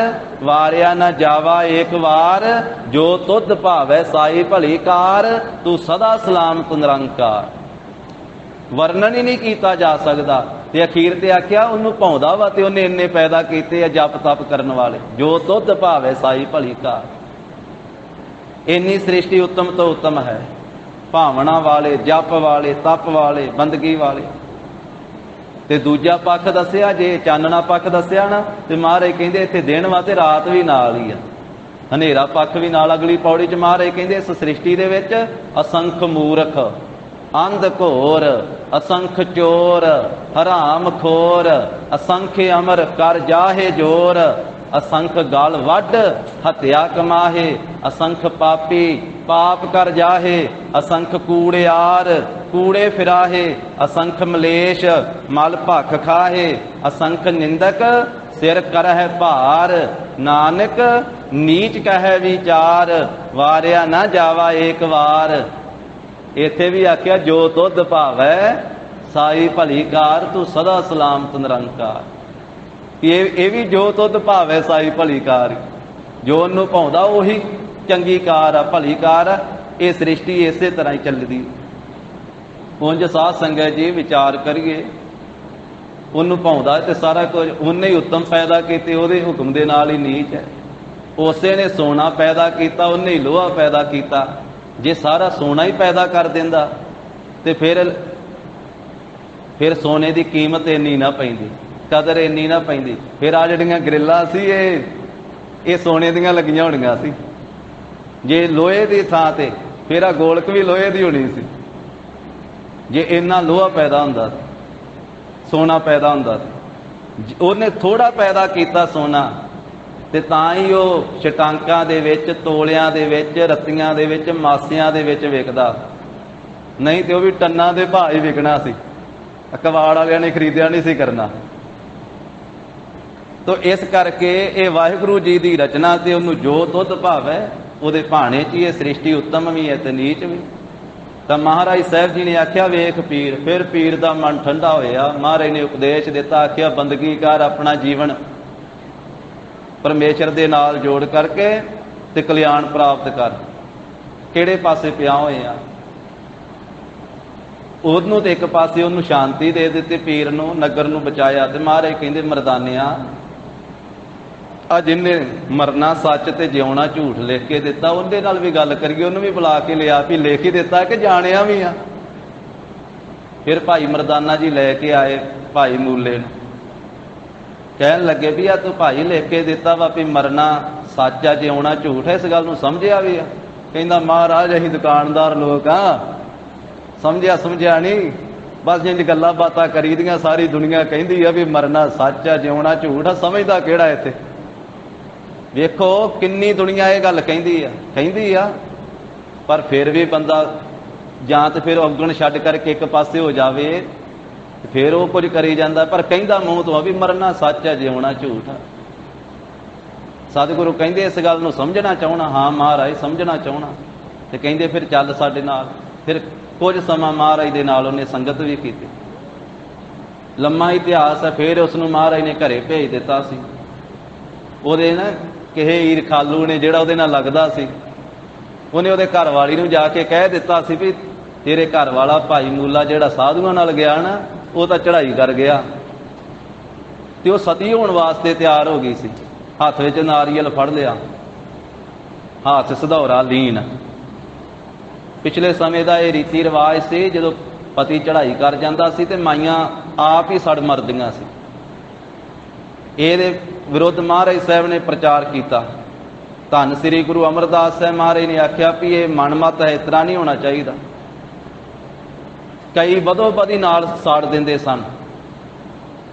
S1: ਵਾਰਿਆ ਨਾ ਜਾਵਾ ਏਕ ਵਾਰ, ਜੋ ਤੁਧ ਭਾਵੈ ਸਾਈ ਭਲੀ ਕਾਰ, ਤੂੰ ਸਦਾ ਸਲਾਮਤ ਨਿਰੰਕਾਰ। ਵਰਣਨ ਹੀ ਨਹੀਂ ਕੀਤਾ ਜਾ ਸਕਦਾ। ਤੇ ਅਖੀਰ ਤੇ ਆਖਿਆ ਉਹਨੂੰ ਭਾਉਂਦਾ ਵਾ ਤੇ ਉਹਨੇ ਇੰਨੇ ਪੈਦਾ ਕੀਤੇ ਆ ਜਪ ਤਪ ਕਰਨ ਵਾਲੇ, ਜੋ ਤੁਧ ਭਾਵੇ ਸਾਈ ਭਲੀ ਕਾਰ। ਇੰਨੀ ਸ੍ਰਿਸ਼ਟੀ ਉੱਤਮ ਤੋਂ ਉੱਤਮ ਹੈ, ਭਾਵਨਾ ਵਾਲੇ, ਜਪ ਵਾਲੇ, ਤਪ ਵਾਲੇ, ਬੰਦਗੀ ਵਾਲੇ। ਤੇ ਦੂਜਾ ਪੱਖ ਦੱਸਿਆ, ਜੇ ਚਾਨਣਾ ਪੱਖ ਦੱਸਿਆ ਨਾ ਤੇ ਮਹਾਰਾਜ ਕਹਿੰਦੇ ਇੱਥੇ ਦਿਨ ਵਾ ਤੇ ਰਾਤ ਵੀ ਨਾਲ ਹੀ ਆ, ਹਨੇਰਾ ਪੱਖ ਵੀ ਨਾਲ। ਅਗਲੀ ਪੌੜੀ ਚ ਮਹਾਰਾਜ ਕਹਿੰਦੇ ਇਸ ਸ੍ਰਿਸ਼ਟੀ ਦੇ ਵਿੱਚ ਅਸੰਖ ਮੂਰਖ, ਅੰਧ ਘੋਰ, ਅਸੰਖ ਚੋਰ, ਹਰਾਮ ਖੋਰ, ਅਸੰਖ ਅਮਰ ਕਰ ਜਾਹੇ ਜੋਰ, ਅਸੰਖ ਗਲ ਵੱਢ ਹੱਤਿਆ ਕਮਾਹੇ, ਅਸੰਖ ਪਾਪੀ ਪਾਪ ਕਰ ਜਾਹੇ, ਅਸੰਖ ਕੂੜਿਆਰ ਕੂੜੇ ਫਿਰਾਹੇ, ਅਸੰਖ ਮਲੇਸ਼ ਮਲ ਭਖ ਖਾਹੇ, ਅਸੰਖ ਨਿੰਦਕ ਸਿਰ ਕਰਹਿ ਭਾਰ, ਨਾਨਕ ਨੀਚ ਕਹਿ ਵਿਚਾਰ, ਵਾਰਿਆ ਨਾ ਜਾਵਾ ਏਕ ਵਾਰ। ਇੱਥੇ ਵੀ ਆਖਿਆ ਜੋ ਤੁਧ ਭਾਵੈ ਸਾਈ ਭਲੀ ਕਾਰ, ਤੂੰ ਸਦਾ ਸਲਾਮਤ ਨਿਰੰਕਾਰ। ਇਹ ਵੀ ਜੋ ਤੁਧ ਭਾਵੈ ਸਾਈ ਭਲੀ ਕਾਰ, ਜੋ ਉਹਨੂੰ ਭਾਉਂਦਾ ਉਹੀ ਚੰਗੀ ਕਾਰ ਆ, ਭਲੀ ਕਾਰ ਆ। ਇਹ ਸ੍ਰਿਸ਼ਟੀ ਇਸੇ ਤਰ੍ਹਾਂ ਹੀ ਚੱਲਦੀ। ਉਂਝ ਸਾਧ ਸੰਗਤ ਜੀ ਵਿਚਾਰ ਕਰੀਏ, ਉਹਨੂੰ ਭਾਉਂਦਾ ਤੇ ਸਾਰਾ ਕੁਝ ਉਹਨੇ ਹੀ ਉੱਤਮ ਪੈਦਾ ਕੀਤੇ, ਉਹਦੇ ਹੁਕਮ ਦੇ ਨਾਲ ਹੀ ਨੀਚ ਹੈ। ਉਸੇ ਨੇ ਸੋਨਾ ਪੈਦਾ ਕੀਤਾ, ਉਹਨੇ ਹੀ ਲੋਹਾ ਪੈਦਾ ਕੀਤਾ। ਜੇ ਸਾਰਾ ਸੋਨਾ ਹੀ ਪੈਦਾ ਕਰ ਦਿੰਦਾ ਤੇ ਫਿਰ ਸੋਨੇ ਦੀ ਕੀਮਤ ਇੰਨੀ ਨਾ ਪੈਂਦੀ, ਕਦਰ ਇੰਨੀ ਨਾ ਪੈਂਦੀ। ਫਿਰ ਆ ਜਿਹੜੀਆਂ ਗਰਿੱਲਾਂ ਸੀ ਇਹ ਸੋਨੇ ਦੀਆਂ ਲੱਗੀਆਂ ਹੋਣੀਆਂ ਸੀ। ਜੇ ਲੋਹੇ ਦੀ ਥਾਂ ਤੇ ਫਿਰ ਆ ਗੋਲਕ ਵੀ ਲੋਹੇ ਦੀ ਹੋਣੀ ਸੀ। ਜੇ ਇੰਨਾ ਲੋਹਾ ਪੈਦਾ ਹੁੰਦਾ ਸੀ, ਸੋਨਾ ਪੈਦਾ ਹੁੰਦਾ ਸੀ। ਉਹਨੇ ਥੋੜਾ ਪੈਦਾ ਕੀਤਾ ਸੋਨਾ, ਤੇ ਤਾਂ ਹੀ ਉਹ ਛਟਾਂਕਾਂ ਦੇ ਵਿੱਚ, ਤੋਲਿਆਂ ਦੇ ਵਿੱਚ, ਰੱਤੀਆਂ ਦੇ ਵਿੱਚ, ਮਾਸਿਆਂ ਦੇ ਵਿੱਚ ਵਿਕਦਾ। ਨਹੀਂ ਤੇ ਉਹ ਵੀ ਟੰਨਾਂ ਦੇ ਭਾਅ ਹੀ ਵਿਕਣਾ ਸੀ, ਕਬਾੜ ਵਾਲਿਆਂ ਨੇ ਖਰੀਦਿਆ ਨਹੀਂ ਸੀ ਕਰਨਾ। ਤੋ ਇਸ ਕਰਕੇ ਇਹ ਵਾਹਿਗੁਰੂ ਜੀ ਦੀ ਰਚਨਾ ਤੇ ਉਹਨੂੰ ਜੋ ਤੁਧ ਭਾਵੈ ਉਹਦੇ ਭਾਣੇ 'ਚ ਹੀ ਇਹ ਸ੍ਰਿਸ਼ਟੀ ਉੱਤਮ ਵੀ ਹੈ ਤੇ ਨੀਚ ਵੀ। ਤਾਂ ਮਹਾਰਾਜ ਸਾਹਿਬ ਜੀ ਨੇ ਆਖਿਆ ਵੇਖ ਪੀਰ, ਫਿਰ ਪੀਰ ਦਾ ਮਨ ਠੰਡਾ ਹੋਇਆ। ਮਹਾਰਾਜ ਨੇ ਉਪਦੇਸ਼ ਦਿੱਤਾ, ਆਖਿਆ ਬੰਦਗੀ ਕਰ, ਆਪਣਾ ਜੀਵਨ ਪਰਮੇਸ਼ਰ ਦੇ ਨਾਲ ਜੋੜ ਕਰਕੇ ਤੇ ਕਲਿਆਣ ਪ੍ਰਾਪਤ ਕਰ। ਕਿਹੜੇ ਪਾਸੇ ਪਿਆ ਹੋਏ ਆ? ਉਹਨੂੰ ਤੇ ਇੱਕ ਪਾਸੇ ਉਹਨੂੰ ਸ਼ਾਂਤੀ ਦੇ ਦਿੱਤੀ, ਪੀਰ ਨੂੰ, ਨਗਰ ਨੂੰ ਬਚਾਇਆ। ਤੇ ਮਹਾਰਾਜ ਕਹਿੰਦੇ ਮਰਦਾਨਿਆ, ਆ ਜਿਹਨੇ ਮਰਨਾ ਸੱਚ ਤੇ ਜਿਉਣਾ ਝੂਠ ਲਿਖ ਕੇ ਦਿੱਤਾ, ਉਹਦੇ ਨਾਲ ਵੀ ਗੱਲ ਕਰੀਏ। ਉਹਨੂੰ ਵੀ ਬੁਲਾ ਕੇ ਲਿਆ ਵੀ ਲਿਖ ਹੀ ਦਿੱਤਾ ਕਿ ਜਾਣਿਆ ਵੀ ਆ। ਫਿਰ ਭਾਈ ਮਰਦਾਨਾ ਜੀ ਲੈ ਕੇ ਆਏ ਭਾਈ ਮੂਲੇ ਨੂੰ, ਕਹਿਣ ਲੱਗੇ ਵੀ ਆ ਤੂੰ ਭਾਈ ਲਿਖ ਕੇ ਦਿੱਤਾ ਵਾ ਵੀ ਮਰਨਾ ਸੱਚ ਆ, ਜਿਉਣਾ ਝੂਠ ਹੈ, ਇਸ ਗੱਲ ਨੂੰ ਸਮਝਿਆ ਵੀ ਆ? ਕਹਿੰਦਾ ਮਹਾਰਾਜ ਅਸੀਂ ਦੁਕਾਨਦਾਰ ਲੋਕ ਆ, ਸਮਝਿਆ ਨਹੀਂ, ਬਸ ਜਿੰਜ ਗੱਲਾਂ ਬਾਤਾਂ ਕਰੀਦੀਆਂ। ਸਾਰੀ ਦੁਨੀਆ ਕਹਿੰਦੀ ਆ ਵੀ ਮਰਨਾ ਸੱਚ ਆ, ਜਿਉਣਾ ਝੂਠ ਆ, ਸਮਝਦਾ ਕਿਹੜਾ ਇੱਥੇ? ਵੇਖੋ ਕਿੰਨੀ ਦੁਨੀਆ ਇਹ ਗੱਲ ਕਹਿੰਦੀ ਆ, ਪਰ ਫਿਰ ਵੀ ਬੰਦਾ ਜਾਂ ਤੇ ਫਿਰ ਔਗਣ ਛੱਡ ਕਰਕੇ ਇੱਕ ਪਾਸੇ ਹੋ ਜਾਵੇ, ਫਿਰ ਉਹ ਕੁਝ ਕਰੀ ਜਾਂਦਾ, ਪਰ ਕਹਿੰਦਾ ਮੂੰਹ ਤੋਂ ਵੀ ਮਰਨਾ ਸੱਚ ਹੈ, ਜਿਉਣਾ ਝੂਠ ਆ। ਸਤਿਗੁਰੂ ਕਹਿੰਦੇ ਇਸ ਗੱਲ ਨੂੰ ਸਮਝਣਾ ਚਾਹਣਾ? ਹਾਂ ਮਹਾਰਾਜ ਸਮਝਣਾ ਚਾਹਣਾ। ਤੇ ਕਹਿੰਦੇ ਫਿਰ ਚੱਲ ਸਾਡੇ ਨਾਲ। ਫਿਰ ਕੁਝ ਸਮਾਂ ਮਹਾਰਾਜ ਦੇ ਨਾਲ ਉਹਨੇ ਸੰਗਤ ਵੀ ਕੀਤੀ। ਲੰਮਾ ਇਤਿਹਾਸ ਹੈ। ਫਿਰ ਉਸ ਨੂੰ ਮਹਾਰਾਜ ਨੇ ਘਰੇ ਭੇਜ ਦਿੱਤਾ ਸੀ। ਉਹਦੇ ਨਾ ਕਿਸੇ ਈਰਖਾਲੂ ਨੇ, ਜਿਹੜਾ ਉਹਦੇ ਨਾਲ ਲੱਗਦਾ ਸੀ, ਉਹਨੇ ਉਹਦੇ ਘਰ ਵਾਲੀ ਨੂੰ ਜਾ ਕੇ ਕਹਿ ਦਿੱਤਾ ਸੀ ਵੀ ਤੇਰੇ ਘਰ ਵਾਲਾ ਭਾਈ ਮੂਲਾ ਜਿਹੜਾ ਸਾਧੂਆਂ ਨਾਲ ਗਿਆ ਨਾ, ਉਹ ਤਾਂ ਚੜ੍ਹਾਈ ਕਰ ਗਿਆ। ਤੇ ਉਹ ਸਤੀ ਹੋਣ ਵਾਸਤੇ ਤਿਆਰ ਹੋ ਗਈ ਸੀ। ਹੱਥ ਵਿੱਚ ਨਾਰੀਅਲ ਫੜ ਲਿਆ, ਹੱਥ ਸਧੌਰਾ ਲੀਨ। ਪਿਛਲੇ ਸਮੇਂ ਦਾ ਇਹ ਰੀਤੀ ਰਿਵਾਜ ਸੀ, ਜਦੋਂ ਪਤੀ ਚੜ੍ਹਾਈ ਕਰ ਜਾਂਦਾ ਸੀ ਤੇ ਮਾਈਆਂ ਆਪ ਹੀ ਸੜ ਮਰਦੀਆਂ ਸੀ। ਇਹਦੇ ਵਿਰੁੱਧ ਮਹਾਰਾਜ ਸਾਹਿਬ ਨੇ ਪ੍ਰਚਾਰ ਕੀਤਾ। ਧੰਨ ਸ੍ਰੀ ਗੁਰੂ ਅਮਰਦਾਸ ਸਾਹਿਬ ਮਹਾਰਾਜ ਨੇ ਆਖਿਆ ਵੀ ਇਹ ਮਨਮਤ ਹੈ, ਇਸ ਤਰ੍ਹਾਂ ਨਹੀਂ ਹੋਣਾ ਚਾਹੀਦਾ। ਕਈ ਬਦੋ ਬਦੀ ਨਾਲ ਸਾੜ ਦਿੰਦੇ ਸਨ।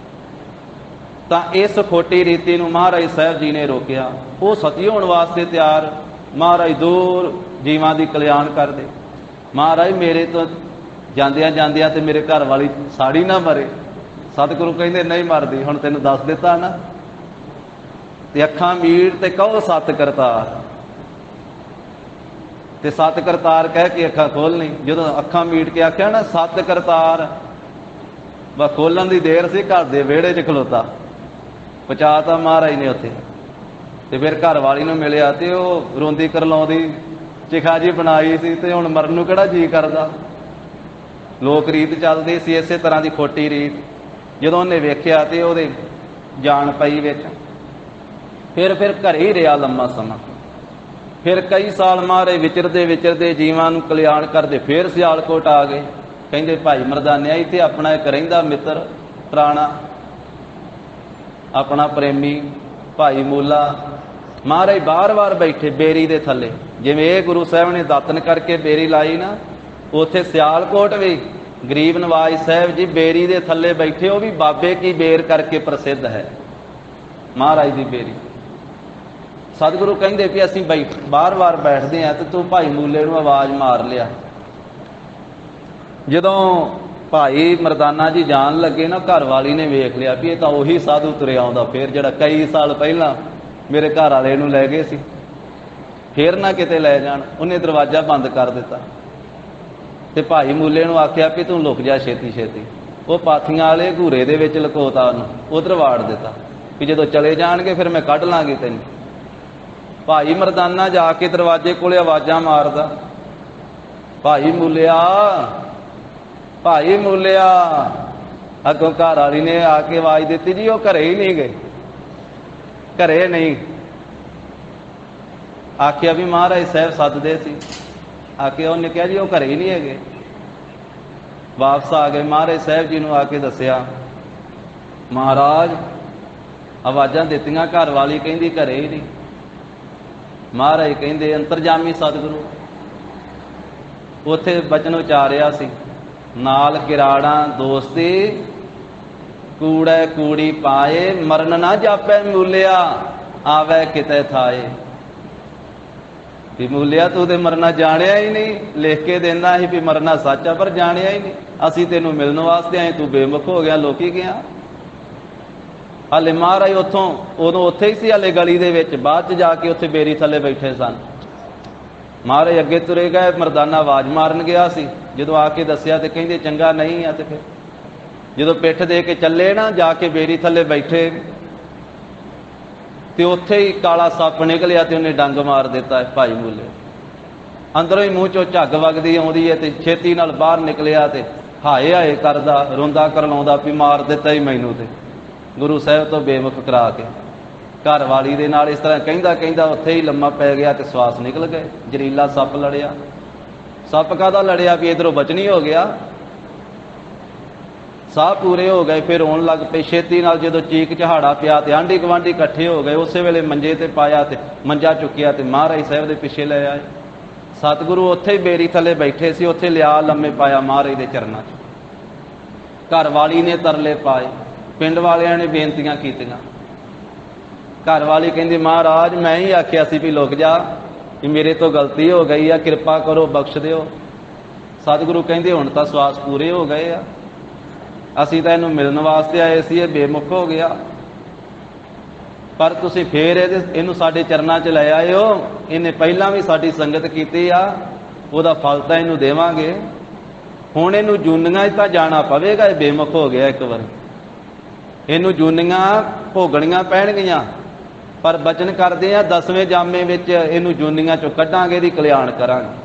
S1: ਤਾਂ ਇਸ ਖੋਟੀ ਰੀਤੀ ਨੂੰ ਮਹਾਰਾਜ ਸਾਹਿਬ ਜੀ ਨੇ ਰੋਕਿਆ। ਉਹ ਸਤੀ ਹੋਣ ਵਾਸਤੇ ਤਿਆਰ, ਮਹਾਰਾਜ ਦੂਰ ਜੀਵਾਂ ਦੀ ਕਲਿਆਣ ਕਰਦੇ। ਮਹਾਰਾਜ ਮੇਰੇ ਤੋਂ ਜਾਂਦਿਆਂ ਜਾਂਦਿਆਂ ਤੇ ਮੇਰੇ ਘਰ ਵਾਲੀ ਸਾੜੀ ਨਾ ਮਰੇ। ਸਤਿਗੁਰੂ ਕਹਿੰਦੇ ਨਹੀਂ ਮਰਦੀ, ਹੁਣ ਤੈਨੂੰ ਦੱਸ ਦਿੱਤਾ ਨਾ। ਤੇ ਅੱਖਾਂ ਮੀਟ ਤੇ ਕਹੋ ਸਤ ਕਰਤਾਰ, ਤੇ ਸਤ ਕਰਤਾਰ ਕਹਿ ਕੇ ਅੱਖਾਂ ਖੋਲਣੀ। ਜਦੋਂ ਅੱਖਾਂ ਮੀਟ ਕੇ ਆਖਿਆ ਨਾ ਸਤ ਕਰਤਾਰ, ਬਸ ਖੋਲਣ ਦੀ ਦੇਰ ਸੀ, ਘਰ ਦੇ ਵਿਹੜੇ 'ਚ ਖਲੋਤਾ। ਪਹੁੰਚਾਤਾ ਮਹਾਰਾਜ ਨੇ ਉੱਥੇ। ਤੇ ਫਿਰ ਘਰ ਵਾਲੀ ਨੂੰ ਮਿਲਿਆ ਤੇ ਉਹ ਰੋਂਦੀ ਕਰਲਾਉਂਦੀ ਚਿਖਾ ਜੀ ਬਣਾਈ ਸੀ, ਤੇ ਹੁਣ ਮਰਨ ਨੂੰ ਕਿਹੜਾ ਜੀਅ ਕਰਦਾ। ਲੋਕ ਰੀਤ ਚੱਲਦੀ ਸੀ ਇਸੇ ਤਰ੍ਹਾਂ ਦੀ ਖੋਟੀ ਰੀਤ। ਜਦੋਂ ਉਹਨੇ ਵੇਖਿਆ ਤੇ ਉਹਦੇ ਜਾਨ ਪਈ ਵਿੱਚ। ਫਿਰ ਘਰੇ ਹੀ ਰਿਹਾ ਲੰਮਾ ਸਮਾਂ। ਫਿਰ ਕਈ ਸਾਲ ਮਹਾਰਾਜ ਵਿਚਰਦੇ ਵਿਚਰਦੇ ਜੀਵਾਂ ਨੂੰ ਕਲਿਆਣ ਕਰਦੇ। ਫਿਰ ਸਿਆਲਕੋਟ ਆ ਗਏ। ਕਹਿੰਦੇ ਭਾਈ ਮਰਦਾਨਿਆ, ਇੱਥੇ ਆਪਣਾ ਇੱਕ ਰਹਿੰਦਾ ਮਿੱਤਰ ਪੁਰਾਣਾ, ਆਪਣਾ ਪ੍ਰੇਮੀ ਭਾਈ ਮੂਲਾ। ਮਹਾਰਾਜ ਬਾਰ-ਬਾਰ ਬੈਠੇ ਬੇਰੀ ਦੇ ਥੱਲੇ। ਜਿਵੇਂ ਇਹ ਗੁਰੂ ਸਾਹਿਬ ਨੇ ਦਾਤਨ ਕਰਕੇ ਬੇਰੀ ਲਾਈ ਨਾ, ਉੱਥੇ ਸਿਆਲਕੋਟ ਵੀ ਗਰੀਬ ਨਵਾਜ ਸਾਹਿਬ ਜੀ ਬੇਰੀ ਦੇ ਥੱਲੇ ਬੈਠੇ। ਉਹ ਵੀ ਬਾਬੇ ਕੀ ਬੇਰ ਕਰਕੇ ਪ੍ਰਸਿੱਧ ਹੈ ਮਹਾਰਾਜ ਦੀ ਬੇਰੀ। ਸਤਿਗੁਰੂ ਕਹਿੰਦੇ ਵੀ ਅਸੀਂ ਬਾਰ-ਬਾਰ ਬੈਠਦੇ ਹਾਂ ਤੇ ਤੂੰ ਭਾਈ ਮੂਲੇ ਨੂੰ ਆਵਾਜ਼ ਮਾਰ ਲਿਆ। ਜਦੋਂ ਭਾਈ ਮਰਦਾਨਾ ਜੀ ਜਾਣ ਲੱਗੇ ਨਾ, ਘਰ ਵਾਲੀ ਨੇ ਵੇਖ ਲਿਆ ਵੀ ਇਹ ਤਾਂ ਉਹੀ ਸਾਧੂ ਤੁਰਿਆ ਆਉਂਦਾ ਫਿਰ, ਜਿਹੜਾ ਕਈ ਸਾਲ ਪਹਿਲਾਂ ਮੇਰੇ ਘਰ ਵਾਲੇ ਨੂੰ ਲੈ ਗਏ ਸੀ। ਫਿਰ ਨਾ ਕਿਤੇ ਲੈ ਜਾਣ। ਉਹਨੇ ਦਰਵਾਜ਼ਾ ਬੰਦ ਕਰ ਦਿੱਤਾ ਤੇ ਭਾਈ ਮੂਲੇ ਨੂੰ ਆਖਿਆ ਵੀ ਤੂੰ ਲੁਕ ਜਾ ਛੇਤੀ ਛੇਤੀ। ਉਹ ਪਾਥੀਆਂ ਵਾਲੇ ਘੂਰੇ ਦੇ ਵਿੱਚ ਲੁਕੋਤਾ ਉਹਨੂੰ, ਉਧਰ ਵਾੜ ਦਿੱਤਾ ਵੀ ਜਦੋਂ ਚਲੇ ਜਾਣਗੇ ਫਿਰ ਮੈਂ ਕੱਢ ਲਾਂਗੀ ਤੈਨੂੰ। ਭਾਈ ਮਰਦਾਨਾ ਜਾ ਕੇ ਦਰਵਾਜ਼ੇ ਕੋਲੇ ਆਵਾਜ਼ਾਂ ਮਾਰਦਾ, ਭਾਈ ਮੂਲਿਆ, ਭਾਈ ਮੂਲਿਆ। ਅੱਗੋਂ ਘਰ ਵਾਲੀ ਨੇ ਆ ਕੇ ਆਵਾਜ਼ ਦਿੱਤੀ, ਜੀ ਉਹ ਘਰੇ ਹੀ ਨਹੀਂ ਗਏ, ਘਰੇ ਨਹੀਂ। ਆਖਿਆ ਵੀ ਮਹਾਰਾਜ ਸਾਹਿਬ ਸੱਦਦੇ ਸੀ। ਆਖਿਆ ਉਹਨੇ ਕਿਹਾ ਜੀ ਉਹ ਘਰੇ ਹੀ ਨਹੀਂ ਹੈਗੇ। ਵਾਪਸ ਆ ਗਏ। ਮਹਾਰਾਜ ਸਾਹਿਬ ਜੀ ਨੂੰ ਆ ਕੇ ਦੱਸਿਆ, ਮਹਾਰਾਜ ਆਵਾਜ਼ਾਂ ਦਿੱਤੀਆਂ, ਘਰ ਵਾਲੀ ਕਹਿੰਦੀ ਘਰੇ ਹੀ ਨਹੀਂ। ਮਹਾਰਾਜ ਕਹਿੰਦੇ ਅੰਤਰਜਾਮੀ ਸਤਿਗੁਰੂ ਉੱਥੇ ਬਚਨ ਉਚਾਰਿਆ ਸੀ, ਨਾਲ ਕਿਰਾੜਾਂ ਦੋਸਤੀ ਕੂੜੈ ਕੂੜੀ ਪਾਏ, ਮਰਨ ਨਾ ਜਾਪੈ ਮੂਲਿਆ ਆਵੈ ਕਿਤੇ ਥਾਏ। ਵੀ ਮੂਲਿਆ ਤੂੰ ਤੇ ਮਰਨਾ ਜਾਣਿਆ ਹੀ ਨਹੀਂ। ਲਿਖ ਕੇ ਦਿੰਦਾ ਸੀ ਵੀ ਮਰਨਾ ਸੱਚ ਆ, ਪਰ ਜਾਣਿਆ ਹੀ ਨਹੀਂ। ਅਸੀਂ ਤੈਨੂੰ ਮਿਲਣ ਵਾਸਤੇ ਆਏ, ਤੂੰ ਬੇਮੁਖ ਹੋ ਗਿਆ, ਲੋਕੀ ਗਿਆ। ਹਾਲੇ ਮਹਾਰਾਜ ਉੱਥੋਂ ਉਦੋਂ ਉੱਥੇ ਹੀ ਸੀ, ਹਾਲੇ ਗਲੀ ਦੇ ਵਿੱਚ। ਬਾਅਦ 'ਚ ਜਾ ਕੇ ਉੱਥੇ ਬੇਰੀ ਥੱਲੇ ਬੈਠੇ ਸਨ। ਮਹਾਰਾਜ ਅੱਗੇ ਤੁਰੇ ਗਏ। ਮਰਦਾਨਾ ਆਵਾਜ਼ ਮਾਰਨ ਗਿਆ ਸੀ। ਜਦੋਂ ਆ ਕੇ ਦੱਸਿਆ ਤੇ ਕਹਿੰਦੇ ਚੰਗਾ ਨਹੀਂ ਆ। ਤੇ ਫਿਰ ਜਦੋਂ ਪਿੱਠ ਦੇ ਕੇ ਚੱਲੇ ਨਾ, ਜਾ ਕੇ ਬੇਰੀ ਥੱਲੇ ਬੈਠੇ ਤੇ ਉੱਥੇ ਹੀ ਕਾਲਾ ਸੱਪ ਨਿਕਲਿਆ ਤੇ ਉਹਨੇ ਡੰਗ ਮਾਰ ਦਿੱਤਾ ਭਾਈ ਮੂਲੇ। ਅੰਦਰੋਂ ਹੀ ਮੂੰਹ ਚੋਂ ਝੱਗ ਵਗਦੀ ਆਉਂਦੀ ਹੈ ਤੇ ਛੇਤੀ ਨਾਲ ਬਾਹਰ ਨਿਕਲਿਆ ਤੇ ਹਾਏ ਹਾਏ ਕਰਦਾ, ਰੋਂਦਾ ਕਰਲਾਉਂਦਾ ਵੀ ਮਾਰ ਦਿੱਤਾ ਹੀ ਮੈਨੂੰ ਤੇ ਗੁਰੂ ਸਾਹਿਬ ਤੋਂ ਬੇਮੁਖ ਕਰਾ ਕੇ। ਘਰ ਵਾਲੀ ਦੇ ਨਾਲ ਇਸ ਤਰ੍ਹਾਂ ਕਹਿੰਦਾ ਕਹਿੰਦਾ ਉੱਥੇ ਹੀ ਲੰਮਾ ਪੈ ਗਿਆ ਤੇ ਸਵਾਸ ਨਿਕਲ ਗਏ। ਜ਼ਹਿਰੀਲਾ ਸੱਪ ਲੜਿਆ। ਸੱਪ ਕਾਹਦਾ ਲੜਿਆ ਵੀ ਇਧਰੋਂ ਬਚਣੀ ਹੋ ਗਿਆ। ਸਾਹ ਪੂਰੇ ਹੋ ਗਏ। ਫਿਰ ਰੋਣ ਲੱਗ ਪਏ। ਛੇਤੀ ਨਾਲ ਜਦੋਂ ਚੀਕ ਚਹਾੜਾ ਪਿਆ ਤੇ ਆਂਢੀ ਗੁਆਂਢੀ ਇਕੱਠੇ ਹੋ ਗਏ। ਉਸੇ ਵੇਲੇ ਮੰਜੇ ਤੇ ਪਾਇਆ ਤੇ ਮੰਜਾ ਚੁੱਕਿਆ ਤੇ ਮਹਾਰਾਜ ਸਾਹਿਬ ਦੇ ਪਿੱਛੇ ਲੈ ਆਏ। ਸਤਿਗੁਰੂ ਉੱਥੇ ਹੀ ਬੇਰੀ ਥੱਲੇ ਬੈਠੇ ਸੀ, ਉੱਥੇ ਲਿਆ ਲੰਮੇ ਪਾਇਆ ਮਹਾਰਾਜ ਦੇ ਚਰਨਾਂ 'ਚ। ਘਰ ਵਾਲੀ ਨੇ ਤਰਲੇ ਪਾਏ, ਪਿੰਡ ਵਾਲਿਆਂ ਨੇ ਬੇਨਤੀਆਂ ਕੀਤੀਆਂ। ਘਰ ਵਾਲੀ ਕਹਿੰਦੀ ਮਹਾਰਾਜ ਮੈਂ ਹੀ ਆਖਿਆ ਸੀ ਵੀ ਲੁਕ ਜਾ, ਕਿ ਮੇਰੇ ਤੋਂ ਗਲਤੀ ਹੋ ਗਈ ਆ, ਕਿਰਪਾ ਕਰੋ ਬਖਸ਼ ਦਿਓ। ਸਤਿਗੁਰੂ ਕਹਿੰਦੇ ਹੁਣ ਤਾਂ ਸਵਾਸ ਪੂਰੇ ਹੋ ਗਏ ਆ, ਅਸੀਂ ਤਾਂ ਇਹਨੂੰ ਮਿਲਣ ਵਾਸਤੇ ਆਏ ਸੀ, ਇਹ ਬੇਮੁਖ ਹੋ ਗਿਆ, ਪਰ ਤੁਸੀਂ ਫੇਰ ਇਹਨੂੰ ਸਾਡੇ ਚਰਨਾਂ 'ਚ ਲੈ ਆਏ ਹੋ। ਇਹਨੇ ਪਹਿਲਾਂ ਵੀ ਸਾਡੀ ਸੰਗਤ ਕੀਤੀ ਆ, ਉਹਦਾ ਫਲ ਤਾਂ ਇਹਨੂੰ ਦੇਵਾਂਗੇ। ਹੁਣ ਇਹਨੂੰ ਜੂਨੀਆਂ 'ਚ ਤਾਂ ਜਾਣਾ ਪਵੇਗਾ। ਇਹ ਬੇਮੁਖ ਹੋ ਗਿਆ ਇੱਕ ਵਾਰ, ਇਹਨੂੰ ਜੂਨੀਆਂ ਭੋਗਣੀਆਂ ਪੈਣਗੀਆਂ। ਪਰ ਬਚਨ ਕਰਦੇ ਆ 10ਵੇਂ ਜਾਮੇ ਵਿੱਚ ਇਹਨੂੰ ਜੂਨੀਆਂ ਚੋਂ ਕੱਢਾਂਗੇ, ਇਹਦੀ ਕਲਿਆਣ ਕਰਾਂਗੇ।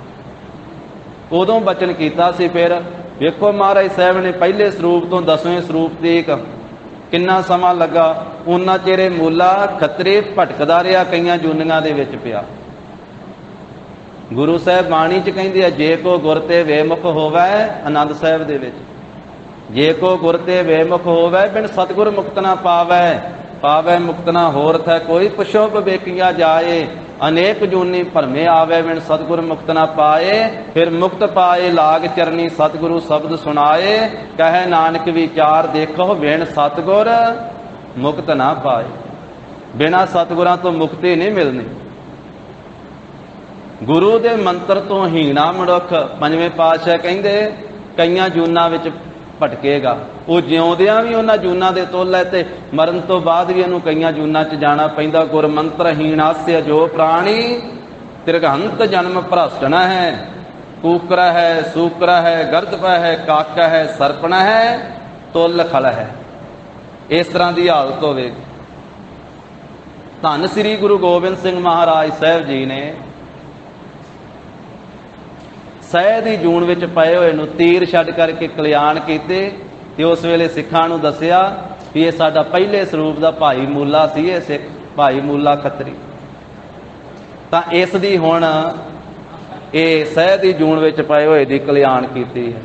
S1: ਉਦੋਂ ਬਚਨ ਕੀਤਾ ਸੀ। ਫਿਰ ਵੇਖੋ ਮਹਾਰਾਜ ਸਾਹਿਬ ਨੇ ਪਹਿਲੇ ਸਰੂਪ ਤੋਂ 10ਵੇਂ ਸਰੂਪ ਤੀਕ ਕਿੰਨਾ ਸਮਾਂ ਲੱਗਾ। ਉਹਨਾਂ ਚਿਹਰੇ ਮੂਲਾ ਖੱਤਰੀ ਭਟਕਦਾ ਰਿਹਾ, ਕਈਆਂ ਜੂਨੀਆਂ ਦੇ ਵਿੱਚ ਪਿਆ। ਗੁਰੂ ਸਾਹਿਬ ਬਾਣੀ 'ਚ ਕਹਿੰਦੇ ਆ, ਜੇ ਕੋ ਗੁਰ ਤੇ ਵੇਮੁਖ ਹੋਵੇ, ਆਨੰਦ ਸਾਹਿਬ ਦੇ ਵਿੱਚ, ਜੇ ਕੋ ਗੁਰ ਤੇ ਵੇਮੁਖ ਹੋਵੇ, ਬਿਨ ਸਤਿਗੁਰ ਮੁਕਤ ਨਾ ਪਾਵੈ, ਪਾਵੈ ਮੁਕਤ ਨਾ ਹੋਰਥ ਹੈ ਕੋਈ, ਪੁਛੋ ਵਿਵੇਕੀਆਂ ਜਾਏ, ਅਨੇਕ ਜੂਨੀ ਭਰਮੇ ਆਵੇ, ਬਿਨ ਸਤਿਗੁਰ ਮੁਕਤ ਨਾ ਪਾਏ। ਫਿਰ ਮੁਕਤ ਪਾਏ ਲਾਗ ਚਰਨੀ, ਸਤਿਗੁਰੂ ਸ਼ਬਦ ਸੁਣਾਏ, ਕਹੈ ਨਾਨਕ ਵਿਚਾਰ ਦੇਖੋ, ਬਿਨ ਸਤਿਗੁਰ ਮੁਕਤ ਨਾ ਪਾਏ। ਬਿਨਾਂ ਸਤਿਗੁਰਾਂ ਤੋਂ ਮੁਕਤੀ ਨਹੀਂ ਮਿਲਣੀ। ਗੁਰੂ ਦੇ ਮੰਤਰ ਤੋਂ ਹੀਣਾ ਮਨੁੱਖ, ਪੰਜਵੇਂ ਪਾਤਸ਼ਾਹ ਕਹਿੰਦੇ, ਕਈਆਂ ਜੂਨਾਂ ਵਿੱਚ ਭਟਕੇਗਾ। ਉਹ ਜਿਉਂਦਿਆਂ ਵੀ ਉਹਨਾਂ ਜੂਨਾਂ ਦੇ ਤੁੱਲ ਹੈ ਤੇ ਮਰਨ ਤੋਂ ਬਾਅਦ ਵੀ ਇਹਨੂੰ ਕਈਆਂ ਜੂਨਾਂ 'ਚ ਜਾਣਾ ਪੈਂਦਾ। ਗੁਰ ਮੰਤਰ ਹੀਣਾਸਿਆ ਜੋ ਪ੍ਰਾਣੀ, ਤਿਰਗੰਤ ਜਨਮ ਭ੍ਰਸ਼ਟ ਹੈ, ਕੂਕਰਾ ਹੈ, ਸੂਕਰਾ ਹੈ, ਗਰਦਪ ਹੈ, ਕਾਕਾ ਹੈ, ਸਰਪਣਾ ਹੈ, ਤੁੱਲ ਖਲ ਹੈ। ਇਸ ਤਰ੍ਹਾਂ ਦੀ ਹਾਲਤ ਹੋਵੇ। ਧੰਨ ਸ੍ਰੀ ਗੁਰੂ ਗੋਬਿੰਦ ਸਿੰਘ ਮਹਾਰਾਜ ਸਾਹਿਬ ਜੀ ਨੇ ਸਹਿ ਦੀ ਜੂਨ ਵਿੱਚ ਪਏ ਹੋਏ ਨੂੰ ਤੀਰ ਛੱਡ ਕਰਕੇ ਕਲਿਆਣ ਕੀਤੇ ਤੇ ਉਸ ਵੇਲੇ ਸਿੱਖਾਂ ਨੂੰ ਦੱਸਿਆ ਵੀ ਇਹ ਸਾਡਾ ਪਹਿਲੇ ਸਰੂਪ ਦਾ ਭਾਈ ਮੂਲਾ ਸੀ, ਇਹ ਸਿੱਖ ਭਾਈ ਮੂਲਾ ਖੱਤਰੀ। ਤਾਂ ਇਸ ਦੀ ਹੁਣ ਇਹ ਸਹਿ ਦੀ ਜੂਨ ਵਿੱਚ ਪਏ ਹੋਏ ਦੀ ਕਲਿਆਣ ਕੀਤੀ ਹੈ।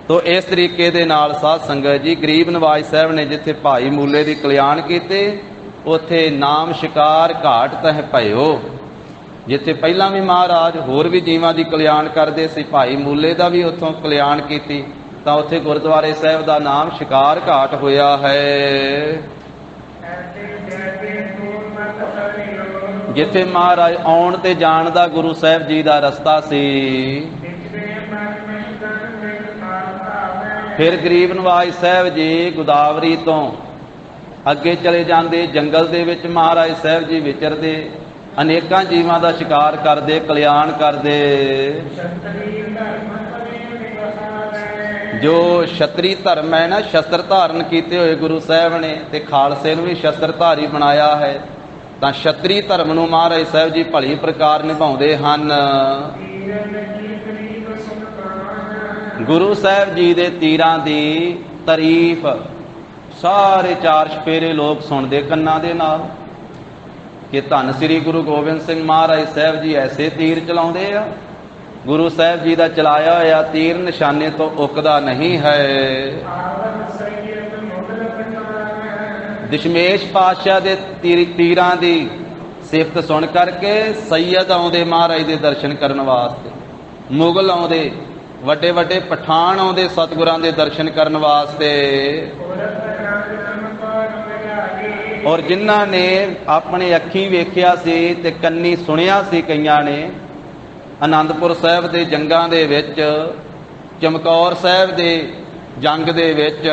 S1: ਤੋ ਇਸ ਤਰੀਕੇ ਦੇ ਨਾਲ ਸਾਧ ਸੰਗਤ ਜੀ, ਗਰੀਬ ਨਵਾਜ ਸਾਹਿਬ ਨੇ ਜਿੱਥੇ ਭਾਈ ਮੂਲੇ ਦੀ ਕਲਿਆਣ ਕੀਤੇ, ਉੱਥੇ ਨਾਮ ਸ਼ਿਕਾਰ ਘਾਟ ਤਹਿ ਭਇਓ। ਜਿੱਥੇ ਪਹਿਲਾਂ ਵੀ ਮਹਾਰਾਜ ਹੋਰ ਵੀ ਜੀਵਾਂ ਦੀ ਕਲਿਆਣ ਕਰਦੇ ਸੀ, ਭਾਈ ਮੂਲੇ ਦਾ ਵੀ ਉੱਥੋਂ ਕਲਿਆਣ ਕੀਤੀ, ਤਾਂ ਉੱਥੇ ਗੁਰਦੁਆਰੇ ਸਾਹਿਬ ਦਾ ਨਾਮ ਸ਼ਿਕਾਰ ਘਾਟ ਹੋਇਆ ਹੈ। ਜਿੱਥੇ ਮਹਾਰਾਜ ਆਉਣ ਤੇ ਜਾਣ ਦਾ ਗੁਰੂ ਸਾਹਿਬ ਜੀ ਦਾ ਰਸਤਾ ਸੀ। ਫਿਰ ਗਰੀਬ ਨਵਾਜ ਸਾਹਿਬ ਜੀ ਗੋਦਾਵਰੀ ਤੋਂ ਅੱਗੇ ਚਲੇ ਜਾਂਦੇ, ਜੰਗਲ ਦੇ ਵਿੱਚ ਮਹਾਰਾਜ ਸਾਹਿਬ ਜੀ ਵਿਚਰਦੇ, ਅਨੇਕਾਂ ਜੀਵਾਂ ਦਾ ਸ਼ਿਕਾਰ ਕਰਦੇ, ਕਲਿਆਣ ਕਰਦੇ। ਜੋ ਛਤਰੀ ਧਰਮ ਹੈ ਨਾ, ਸ਼ਸਤਰ ਧਾਰਨ ਕੀਤੇ ਹੋਏ ਗੁਰੂ ਸਾਹਿਬ ਨੇ, ਤੇ ਖਾਲਸੇ ਨੂੰ ਵੀ ਸ਼ਸਤਰ ਧਾਰੀ ਬਣਾਇਆ ਹੈ। ਤਾਂ ਛਤਰੀ ਧਰਮ ਨੂੰ ਮਹਾਰਾਜ ਸਾਹਿਬ ਜੀ ਭਲੀ ਪ੍ਰਕਾਰ ਨਿਭਾਉਂਦੇ ਹਨ। ਗੁਰੂ ਸਾਹਿਬ ਜੀ ਦੇ ਤੀਰਾਂ ਦੀ ਤਾਰੀਫ ਸਾਰੇ ਚਾਰ ਚੁਫੇਰੇ ਲੋਕ ਸੁਣਦੇ ਕੰਨਾਂ ਦੇ ਨਾਲ ਕਿ ਧੰਨ ਸ੍ਰੀ ਗੁਰੂ ਗੋਬਿੰਦ ਸਿੰਘ ਮਹਾਰਾਜ ਸਾਹਿਬ ਜੀ ਐਸੇ ਤੀਰ ਚਲਾਉਂਦੇ ਆ। ਗੁਰੂ ਸਾਹਿਬ ਜੀ ਦਾ ਚਲਾਇਆ ਹੋਇਆ ਤੀਰ ਨਿਸ਼ਾਨੇ ਤੋਂ ਉੱਕਦਾ ਨਹੀਂ ਹੈ। ਦਸ਼ਮੇਸ਼ ਪਾਤਸ਼ਾਹ ਦੇ ਤੀਰਾਂ ਦੀ ਸਿਫਤ ਸੁਣ ਕਰਕੇ ਸੈਯਦ ਆਉਂਦੇ ਮਹਾਰਾਜ ਦੇ ਦਰਸ਼ਨ ਕਰਨ ਵਾਸਤੇ, ਮੁਗਲ ਆਉਂਦੇ, ਵੱਡੇ ਵੱਡੇ ਪਠਾਨ ਆਉਂਦੇ ਸਤਿਗੁਰਾਂ ਦੇ ਦਰਸ਼ਨ ਕਰਨ ਵਾਸਤੇ। ਔਰ ਜਿਨ੍ਹਾਂ ਨੇ ਆਪਣੇ ਅੱਖੀਂ ਵੇਖਿਆ ਸੀ ਤੇ ਕੰਨੀ ਸੁਣਿਆ ਸੀ, ਕਈਆਂ ਨੇ ਆਨੰਦਪੁਰ ਸਾਹਿਬ ਦੇ ਜੰਗਾਂ ਦੇ ਵਿੱਚ, ਚਮਕੌਰ ਸਾਹਿਬ ਦੇ ਜੰਗ ਦੇ ਵਿੱਚ,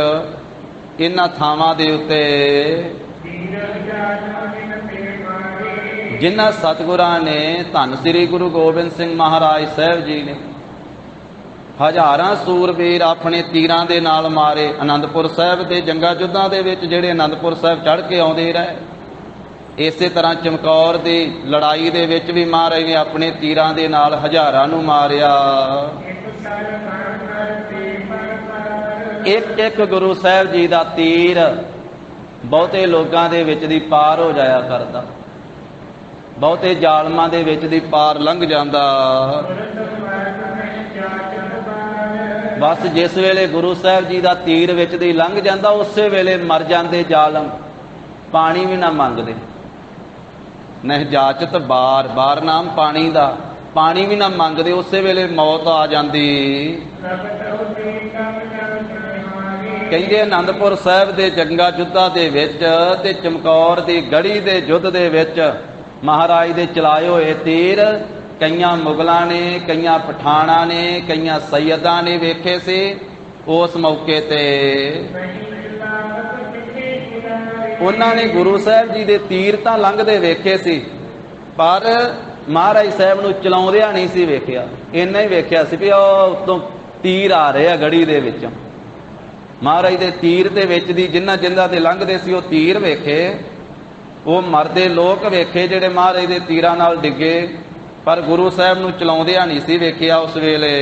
S1: ਇਹਨਾਂ ਥਾਵਾਂ ਦੇ ਉੱਤੇ ਜਿਨ੍ਹਾਂ ਸਤਿਗੁਰਾਂ ਨੇ, ਧੰਨ ਸ੍ਰੀ ਗੁਰੂ ਗੋਬਿੰਦ ਸਿੰਘ ਮਹਾਰਾਜ ਸਾਹਿਬ ਜੀ ਨੇ ਹਜ਼ਾਰਾਂ ਸੂਰਬੀਰ ਆਪਣੇ ਤੀਰਾਂ ਦੇ ਨਾਲ ਮਾਰੇ। ਆਨੰਦਪੁਰ ਸਾਹਿਬ ਦੇ ਜੰਗਾਂ ਯੁੱਧਾਂ ਦੇ ਵਿੱਚ ਜਿਹੜੇ ਆਨੰਦਪੁਰ ਸਾਹਿਬ ਚੜ੍ਹ ਕੇ ਆਉਂਦੇ ਰਹੇ, ਇਸੇ ਤਰ੍ਹਾਂ ਚਮਕੌਰ ਦੀ ਲੜਾਈ ਦੇ ਵਿੱਚ ਵੀ ਮਹਾਰਾਜ ਨੇ ਆਪਣੇ ਤੀਰਾਂ ਦੇ ਨਾਲ ਹਜ਼ਾਰਾਂ ਨੂੰ ਮਾਰਿਆ। ਇੱਕ ਇੱਕ ਗੁਰੂ ਸਾਹਿਬ ਜੀ ਦਾ ਤੀਰ ਬਹੁਤੇ ਲੋਕਾਂ ਦੇ ਵਿੱਚ ਦੀ ਪਾਰ ਹੋ ਜਾਇਆ ਕਰਦਾ, ਬਹੁਤੇ ਜ਼ਾਲਮਾਂ ਦੇ ਵਿੱਚ ਦੀ ਪਾਰ ਲੰਘ ਜਾਂਦਾ। ਬਸ ਜਿਸ ਵੇਲੇ ਗੁਰੂ ਸਾਹਿਬ ਜੀ ਦਾ ਤੀਰ ਵਿੱਚ ਦੀ ਲੰਘ ਜਾਂਦਾ, ਉਸੇ ਵੇਲੇ ਮਰ ਜਾਂਦੇ ਜ਼ਾਲਮ, ਪਾਣੀ ਵੀ ਨਾ ਮੰਗਦੇ। ਨਹਿ ਜਾਚਤ ਬਾਰ, ਬਾਰ ਨਾਮ ਪਾਣੀ ਦਾ, ਪਾਣੀ ਵੀ ਨਾ ਮੰਗਦੇ, ਉਸੇ ਵੇਲੇ ਮੌਤ ਆ ਜਾਂਦੀ। ਕਹਿੰਦੇ ਆਨੰਦਪੁਰ ਸਾਹਿਬ ਦੇ ਜੰਗਾਂ ਯੁੱਧਾਂ ਦੇ ਵਿੱਚ ਤੇ ਚਮਕੌਰ ਦੀ ਗੜੀ ਦੇ ਯੁੱਧ ਦੇ ਵਿੱਚ ਮਹਾਰਾਜ ਦੇ ਚਲਾਏ ਹੋਏ ਤੀਰ ਕਈਆਂ ਮੁਗਲਾਂ ਨੇ, ਕਈਆਂ ਪਠਾਣਾਂ ਨੇ, ਕਈਆਂ ਸੈਯਦਾਂ ਨੇ ਵੇਖੇ ਸੀ। ਉਸ ਮੌਕੇ ਤੇ ਉਹਨਾਂ ਨੇ ਗੁਰੂ ਸਾਹਿਬ ਜੀ ਦੇ ਤੀਰ ਤਾਂ ਲੰਘਦੇ ਵੇਖੇ ਸੀ, ਪਰ ਮਹਾਰਾਜ ਸਾਹਿਬ ਨੂੰ ਚਲਾਉਂਦਿਆਂ ਨਹੀਂ ਸੀ ਵੇਖਿਆ। ਇੰਨਾ ਹੀ ਵੇਖਿਆ ਸੀ ਵੀ ਉਹ ਉੱਤੋਂ ਤੀਰ ਆ ਰਹੇ ਆ ਗੜੀ ਦੇ ਵਿੱਚੋਂ। ਮਹਾਰਾਜ ਦੇ ਤੀਰ ਦੇ ਵਿੱਚ ਦੀ ਜਿਨ੍ਹਾਂ ਜਿਨ੍ਹਾਂ ਤੇ ਲੰਘਦੇ ਸੀ ਉਹ ਤੀਰ ਵੇਖੇ, ਉਹ ਮਰਦੇ ਲੋਕ ਵੇਖੇ ਜਿਹੜੇ ਮਹਾਰਾਜ ਦੇ ਤੀਰਾਂ ਨਾਲ ਡਿੱਗੇ, ਪਰ ਗੁਰੂ ਸਾਹਿਬ ਨੂੰ ਚਲਾਉਂਦਿਆਂ ਨਹੀਂ ਸੀ ਵੇਖਿਆ ਉਸ ਵੇਲੇ।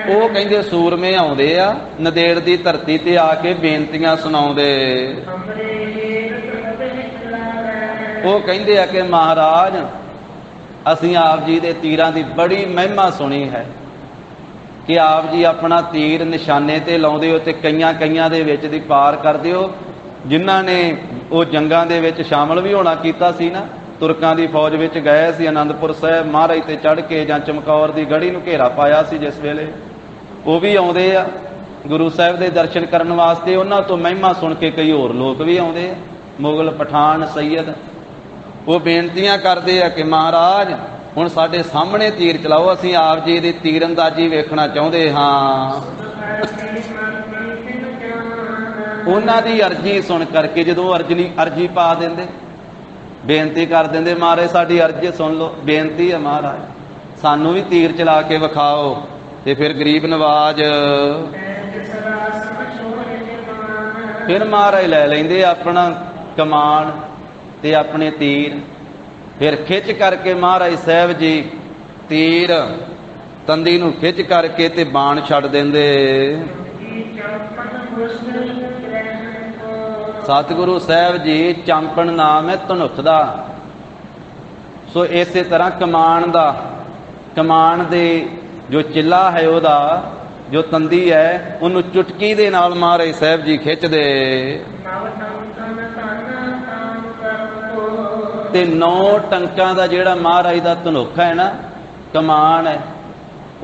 S1: ਉਹ ਕਹਿੰਦੇ ਸੂਰਮੇ ਆਉਂਦੇ ਆ ਨੰਦੇੜ ਦੀ ਧਰਤੀ ਤੇ ਆ ਕੇ ਬੇਨਤੀਆਂ ਸੁਣਾਉਂਦੇ। ਉਹ ਕਹਿੰਦੇ ਆ ਕਿ ਮਹਾਰਾਜ ਅਸੀਂ ਆਪ ਜੀ ਦੇ ਤੀਰਾਂ ਦੀ ਬੜੀ ਮਹਿਮਾ ਸੁਣੀ ਹੈ ਕਿ ਆਪ ਜੀ ਆਪਣਾ ਤੀਰ ਨਿਸ਼ਾਨੇ ਤੇ ਲਾਉਂਦੇ ਹੋ ਤੇ ਕਈਆਂ ਦੇ ਵਿੱਚ ਦੀ ਪਾਰ ਕਰਦੇ ਹੋ। ਜਿਨ੍ਹਾਂ ਨੇ ਉਹ ਜੰਗਾਂ ਦੇ ਵਿੱਚ ਸ਼ਾਮਲ ਵੀ ਹੋਣਾ ਕੀਤਾ ਸੀ ਨਾ, ਤੁਰਕਾਂ ਦੀ ਫੌਜ ਵਿੱਚ ਗਏ ਸੀ, ਆਨੰਦਪੁਰ ਸਾਹਿਬ ਮਹਾਰਾਜ ਤੇ ਚੜ੍ਹ ਕੇ ਜਾਂ ਚਮਕੌਰ ਦੀ ਗੜੀ ਨੂੰ ਘੇਰਾ ਪਾਇਆ ਸੀ ਜਿਸ ਵੇਲੇ, ਉਹ ਵੀ ਆਉਂਦੇ ਆ ਗੁਰੂ ਸਾਹਿਬ ਦੇ ਦਰਸ਼ਨ ਕਰਨ ਵਾਸਤੇ। ਉਹਨਾਂ ਤੋਂ ਮਹਿਮਾ ਸੁਣ ਕੇ ਕਈ ਹੋਰ ਲੋਕ ਵੀ ਆਉਂਦੇ ਆ, ਮੁਗਲ, ਪਠਾਨ, ਸੈਯਦ। ਉਹ ਬੇਨਤੀਆਂ ਕਰਦੇ ਆ ਕਿ ਮਹਾਰਾਜ ਹੁਣ ਸਾਡੇ ਸਾਹਮਣੇ ਤੀਰ ਚਲਾਓ, ਅਸੀਂ ਆਪ ਜੀ ਦੀ ਤੀਰਅੰਦਾਜ਼ੀ ਵੇਖਣਾ ਚਾਹੁੰਦੇ ਹਾਂ। ਉਹਨਾਂ ਦੀ ਅਰਜ਼ੀ ਸੁਣ ਕਰਕੇ ਜਦੋਂ ਅਰਜ਼ੀ ਪਾ ਦਿੰਦੇ, ਬੇਨਤੀ ਕਰ ਦਿੰਦੇ, ਮਹਾਰਾਜ ਸਾਡੀ ਅਰਜ਼ੀ ਸੁਣ ਲਓ, ਬੇਨਤੀ ਹੈ ਮਹਾਰਾਜ ਸਾਨੂੰ ਵੀ ਤੀਰ ਚਲਾ ਕੇ ਵਿਖਾਓ। ਤੇ ਫਿਰ ਗਰੀਬ ਨਵਾਜ ਫਿਰ ਮਹਾਰਾਜ ਲੈ ਲੈਂਦੇ ਆਪਣਾ ਕਮਾਨ ਤੇ ਆਪਣੇ ਤੀਰ, ਫਿਰ ਖਿੱਚ ਕਰਕੇ ਮਹਾਰਾਜ ਸਾਹਿਬ ਜੀ ਤੀਰ ਤੰਦੀ ਨੂੰ ਖਿੱਚ ਕਰਕੇ ਤੇ ਬਾਣ ਛੱਡ ਦਿੰਦੇ। ਸਤਿਗੁਰੂ ਸਾਹਿਬ ਜੀ ਚਾਂਪਣ ਨਾਮ ਹੈ ਧਨੁੱਖ ਦਾ। ਸੋ ਇਸੇ ਤਰ੍ਹਾਂ ਕਮਾਨ ਦੇ ਜੋ ਚਿੱਲਾ ਹੈ ਉਹਦਾ ਜੋ ਤੰਦੀ ਹੈ ਉਹਨੂੰ ਚੁਟਕੀ ਦੇ ਨਾਲ ਮਹਾਰਾਜ ਸਾਹਿਬ ਜੀ ਖਿੱਚਦੇ ਤੇ 9 ਟੰਕਾਂ ਦਾ ਜਿਹੜਾ ਮਹਾਰਾਜ ਦਾ ਧਨੁੱਖ ਹੈ ਨਾ, ਕਮਾਨ ਹੈ,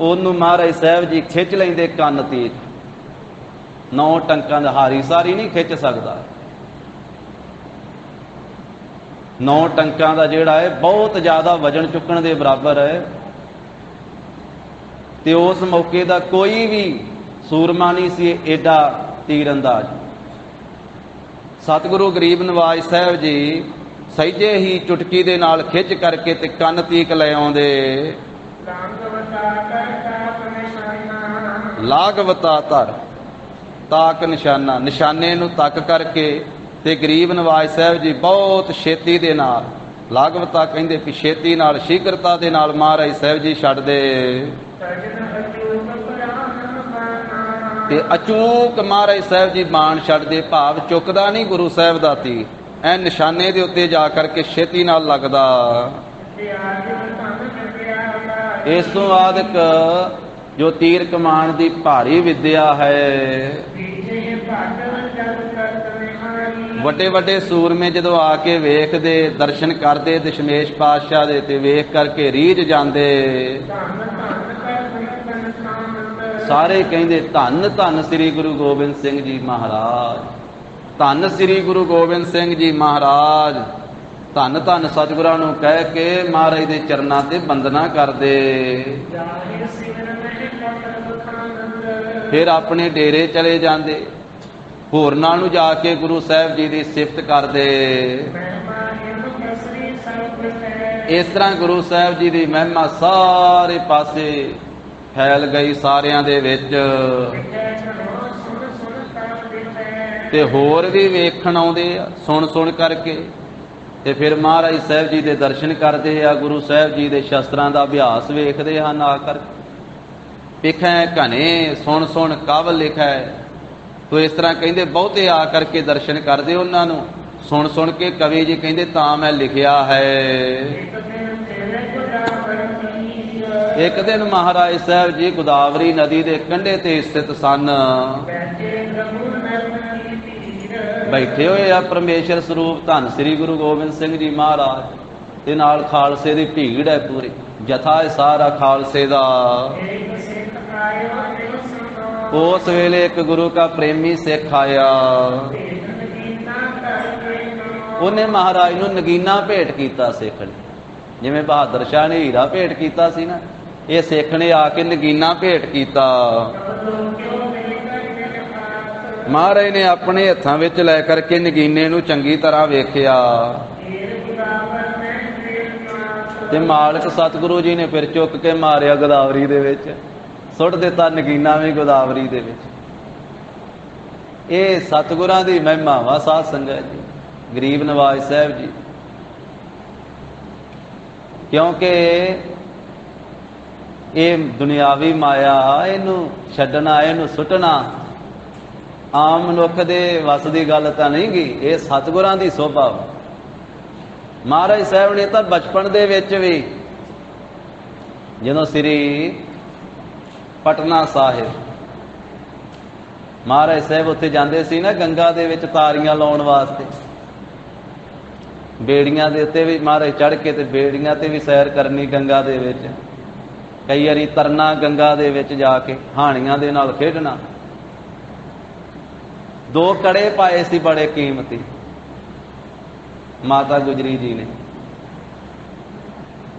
S1: ਉਹਨੂੰ ਮਹਾਰਾਜ ਸਾਹਿਬ ਜੀ ਖਿੱਚ ਲੈਂਦੇ ਕੰਨ ਤੇ। 9 ਟੰਕਾਂ ਦਾ ਹਾਰੀ ਸਾਰੀ ਨਹੀਂ ਖਿੱਚ ਸਕਦਾ। 9 ਟੰਕਾਂ ਦਾ ਜਿਹੜਾ ਹੈ ਬਹੁਤ ਜ਼ਿਆਦਾ ਵਜਨ ਚੁੱਕਣ ਦੇ ਬਰਾਬਰ ਹੈ। ਤੇ ਉਸ ਮੌਕੇ ਦਾ ਕੋਈ ਵੀ ਸੂਰਮਾ ਨਹੀਂ ਸੀ ਏਡਾ ਤੀਰਅੰਦਾਜ਼। ਸਤਿਗੁਰੂ ਗਰੀਬ ਨਵਾਜ ਸਾਹਿਬ ਜੀ ਸਹਿਜੇ ਹੀ ਚੁਟਕੀ ਦੇ ਨਾਲ ਖਿੱਚ ਕਰਕੇ ਤੇ ਕੰਨ ਤੀਕ ਲੈ ਆਉਂਦੇ। ਲਾਗਵਤਾ ਧਰ ਤਾਕ ਨਿਸ਼ਾਨਾ, ਨਿਸ਼ਾਨੇ ਨੂੰ ਤੱਕ ਕਰਕੇ ਤੇ ਗਰੀਬ ਨਵਾਜ ਸਾਹਿਬ ਜੀ ਬਹੁਤ ਛੇਤੀ ਦੇ ਨਾਲ, ਲਾਗਵਤਾ ਕਹਿੰਦੇ ਕਿ ਛੇਤੀ ਨਾਲ, ਸ਼ੀਘਰਤਾ ਦੇ ਨਾਲ ਮਹਾਰਾਜ ਸਾਹਿਬ ਜੀ ਛੱਡਦੇ ਤੇ ਅਚੂਕ ਮਹਾਰਾਜ ਸਾਹਿਬ ਜੀ ਬਾਣ ਛੱਡਦੇ। ਭਾਵ ਚੁੱਕਦਾ ਨਹੀਂ ਗੁਰੂ ਸਾਹਿਬ ਦਾ ਤੀਰ, ਐ ਨਿਸ਼ਾਨੇ ਦੇ ਉੱਤੇ ਜਾ ਕਰਕੇ ਛੇਤੀ ਨਾਲ ਲੱਗਦਾ। ਇਸ ਤੋਂ ਆਦਿਕ ਜੋ ਤੀਰ ਕਮਾਨ ਦੀ ਭਾਰੀ ਵਿਦਿਆ ਹੈ, ਵੱਡੇ ਵੱਡੇ ਸੂਰਮੇ ਜਦੋਂ ਆ ਕੇ ਵੇਖਦੇ, ਦਰਸ਼ਨ ਕਰਦੇ ਦਸ਼ਮੇਸ਼ ਪਾਤਸ਼ਾਹ ਦੇ ਤੇ ਵੇਖ ਕਰਕੇ ਰੀਝ ਜਾਂਦੇ। ਸਾਰੇ ਕਹਿੰਦੇ ਧੰਨ ਧੰਨ ਸ੍ਰੀ ਗੁਰੂ ਗੋਬਿੰਦ ਸਿੰਘ ਜੀ ਮਹਾਰਾਜ, ਧੰਨ ਸ੍ਰੀ ਗੁਰੂ ਗੋਬਿੰਦ ਸਿੰਘ ਜੀ ਮਹਾਰਾਜ, ਧੰਨ ਧੰਨ ਸਤਿਗੁਰਾਂ ਨੂੰ ਕਹਿ ਕੇ ਮਹਾਰਾਜ ਦੇ ਚਰਨਾਂ ਤੇ ਬੰਦਨਾ ਕਰਦੇ। ਫਿਰ ਆਪਣੇ ਡੇਰੇ ਚਲੇ ਜਾਂਦੇ, ਹੋਰਨਾਂ ਨੂੰ ਜਾ ਕੇ ਗੁਰੂ ਸਾਹਿਬ ਜੀ ਦੀ ਸਿਫਤ ਕਰਦੇ। ਇਸ ਤਰ੍ਹਾਂ ਗੁਰੂ ਸਾਹਿਬ ਜੀ ਦੀ ਮਹਿਮਾ ਸਾਰੇ ਪਾਸੇ ਫੈਲ ਗਈ, ਸਾਰਿਆਂ ਦੇ ਵਿੱਚ। ਤੇ ਹੋਰ ਵੀ ਵੇਖਣ ਆਉਂਦੇ ਆ ਸੁਣ ਸੁਣ ਕਰਕੇ। ਤੇ ਫਿਰ ਮਹਾਰਾਜ ਸਾਹਿਬ ਜੀ ਦੇ ਦਰਸ਼ਨ ਕਰਦੇ ਆ, ਗੁਰੂ ਸਾਹਿਬ ਜੀ ਦੇ ਸ਼ਸਤਰਾਂ ਦਾ ਅਭਿਆਸ ਵੇਖਦੇ ਹਨ। ਆ ਕਰ ਲਿਖੈ ਘਨੇ ਸੁਣ ਸੁਣ ਕਵ ਲਿਖੈ। ਤੋ ਇਸ ਤਰ੍ਹਾਂ ਕਹਿੰਦੇ ਬਹੁਤੇ ਆ ਕਰਕੇ ਦਰਸ਼ਨ ਕਰਦੇ ਉਹਨਾਂ ਨੂੰ ਸੁਣ ਸੁਣ ਕੇ। ਕਵੀ ਜੀ ਕਹਿੰਦੇ ਤਾਂ ਮੈਂ ਲਿਖਿਆ ਹੈ। ਇੱਕ ਦਿਨ ਮਹਾਰਾਜ ਸਾਹਿਬ ਜੀ ਗੋਦਾਵਰੀ ਨਦੀ ਦੇ ਕੰਢੇ ਤੇ ਸਥਿਤ ਸਨ। ਬੈਠੇ ਹੋਏ ਆ ਪਰਮੇਸ਼ਰ ਸਰੂਪ ਧੰਨ ਸ੍ਰੀ ਗੁਰੂ ਗੋਬਿੰਦ ਸਿੰਘ ਜੀ ਮਹਾਰਾਜ ਤੇ ਨਾਲ ਖਾਲਸੇ ਦੀ ਭੀੜ ਹੈ, ਪੂਰੀ ਜਥਾ ਹੈ ਸਾਰਾ ਖਾਲਸੇ ਦਾ। ਉਸ ਵੇਲੇ ਇੱਕ ਗੁਰੂ ਕਾ ਪ੍ਰੇਮੀ ਸਿੱਖ ਆਇਆ, ਉਹਨੇ ਮਹਾਰਾਜ ਨੂੰ ਨਗੀਨਾ ਭੇਟ ਕੀਤਾ। ਸਿੱਖ ਨੇ ਜਿਵੇਂ ਬਹਾਦਰ ਸ਼ਾਹ ਨੇ ਹੀਰਾ ਭੇਟ ਕੀਤਾ ਸੀ ਨਾ, ਇਹ ਸਿੱਖ ਨੇ ਆ ਕੇ ਨਗੀਨਾ ਭੇਟ ਕੀਤਾ। ਮਹਾਰਾਜ ਨੇ ਆਪਣੇ ਹੱਥਾਂ ਵਿੱਚ ਲੈ ਕਰਕੇ ਨਗੀਨੇ ਨੂੰ ਚੰਗੀ ਤਰ੍ਹਾਂ ਵੇਖਿਆ ਤੇ ਮਾਲਕ ਸਤਿਗੁਰੂ ਜੀ ਨੇ ਫਿਰ ਚੁੱਕ ਕੇ ਮਾਰਿਆ ਗੋਦਾਵਰੀ ਦੇ ਵਿੱਚ, ਸੁੱਟ ਦਿੱਤਾ ਨਗੀਨਾ ਵੀ ਗੋਦਾਵਰੀ ਦੇ ਵਿੱਚ। ਇਹ ਸਤਿਗੁਰਾਂ ਦੀ ਮਹਿਮਾ ਵਾ ਸਾਧ ਸੰਗਤ ਜੀ, ਗਰੀਬ ਨਵਾਜ ਸਾਹਿਬ ਜੀ। ਕਿਉਂਕਿ ਇਹ ਦੁਨਿਆਵੀ ਮਾਇਆ, ਇਹਨੂੰ ਛੱਡਣਾ, ਇਹਨੂੰ ਸੁੱਟਣਾ ਆਮ ਮਨੁੱਖ ਦੇ ਵੱਸ ਦੀ ਗੱਲ ਤਾਂ ਨਹੀਂ ਗੀ। ਇਹ ਸਤਿਗੁਰਾਂ ਦੀ ਸੋਭਾ। ਮਹਾਰਾਜ ਸਾਹਿਬ ਨੇ ਤਾਂ ਬਚਪਨ ਦੇ ਵਿੱਚ ਵੀ, ਜਦੋਂ ਸ੍ਰੀ ਪਟਨਾ ਸਾਹਿਬ ਮਹਾਰਾਜ ਸਾਹਿਬ ਉੱਥੇ ਜਾਂਦੇ ਸੀ ਨਾ, ਗੰਗਾ ਦੇ ਵਿੱਚ ਤਾਰੀਆਂ ਲਾਉਣ ਵਾਸਤੇ, ਬੇੜੀਆਂ ਦੇ ਉੱਤੇ ਵੀ ਮਹਾਰਾਜ ਚੜ੍ਹ ਕੇ ਤੇ ਬੇੜੀਆਂ ਤੇ ਵੀ ਸੈਰ ਕਰਨੀ ਗੰਗਾ ਦੇ ਵਿੱਚ। ਕਈ ਵਾਰੀ ਤਰਨਾ ਗੰਗਾ ਦੇ ਵਿੱਚ ਜਾ ਕੇ, ਹਾਣੀਆਂ ਦੇ ਨਾਲ ਖੇਡਣਾ। 2 ਕੜੇ ਪਾਏ ਸੀ ਬੜੇ ਕੀਮਤੀ ਮਾਤਾ ਗੁਜਰੀ ਜੀ ਨੇ,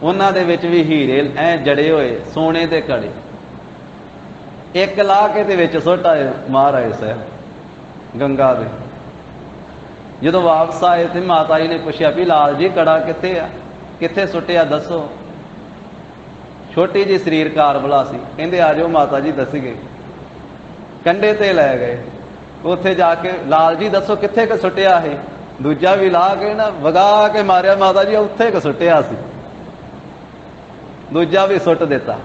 S1: ਉਹਨਾਂ ਦੇ ਵਿੱਚ ਵੀ ਹੀਰੇ ਐ ਜੜੇ ਹੋਏ, ਸੋਨੇ ਦੇ ਕੜੇ। ਇੱਕ ਲਾ ਕੇ ਦੇ ਵਿੱਚ ਸੁੱਟ ਆਏ ਮਹਾਰਾਜ ਸਾਹਿਬ ਗੰਗਾ ਦੇ। ਜਦੋਂ ਵਾਪਸ ਆਏ ਤੇ ਮਾਤਾ ਜੀ ਨੇ ਪੁੱਛਿਆ ਵੀ ਲਾਲ ਜੀ ਕੜਾ ਕਿੱਥੇ ਆ, ਕਿੱਥੇ ਸੁੱਟਿਆ ਦੱਸੋ। ਛੋਟੀ ਜੀ ਸਰੀਰ ਕਾਰਬਲਾ ਸੀ। ਕਹਿੰਦੇ ਆ ਜਾਓ ਮਾਤਾ ਜੀ ਦੱਸੀਏ। ਕੰਢੇ ਤੇ ਲੈ ਗਏ। ਉੱਥੇ ਜਾ ਕੇ ਲਾਲ ਜੀ ਦੱਸੋ ਕਿੱਥੇ ਕ ਸੁੱਟਿਆ ਹੈ। ਦੂਜਾ ਵੀ ਲਾ ਕੇ ਨਾ ਵਗਾ ਕੇ ਮਾਰਿਆ, ਮਾਤਾ ਜੀ ਉੱਥੇ ਕ ਸੁੱਟਿਆ ਸੀ। ਦੂਜਾ ਵੀ ਸੁੱਟ ਦਿੱਤਾ।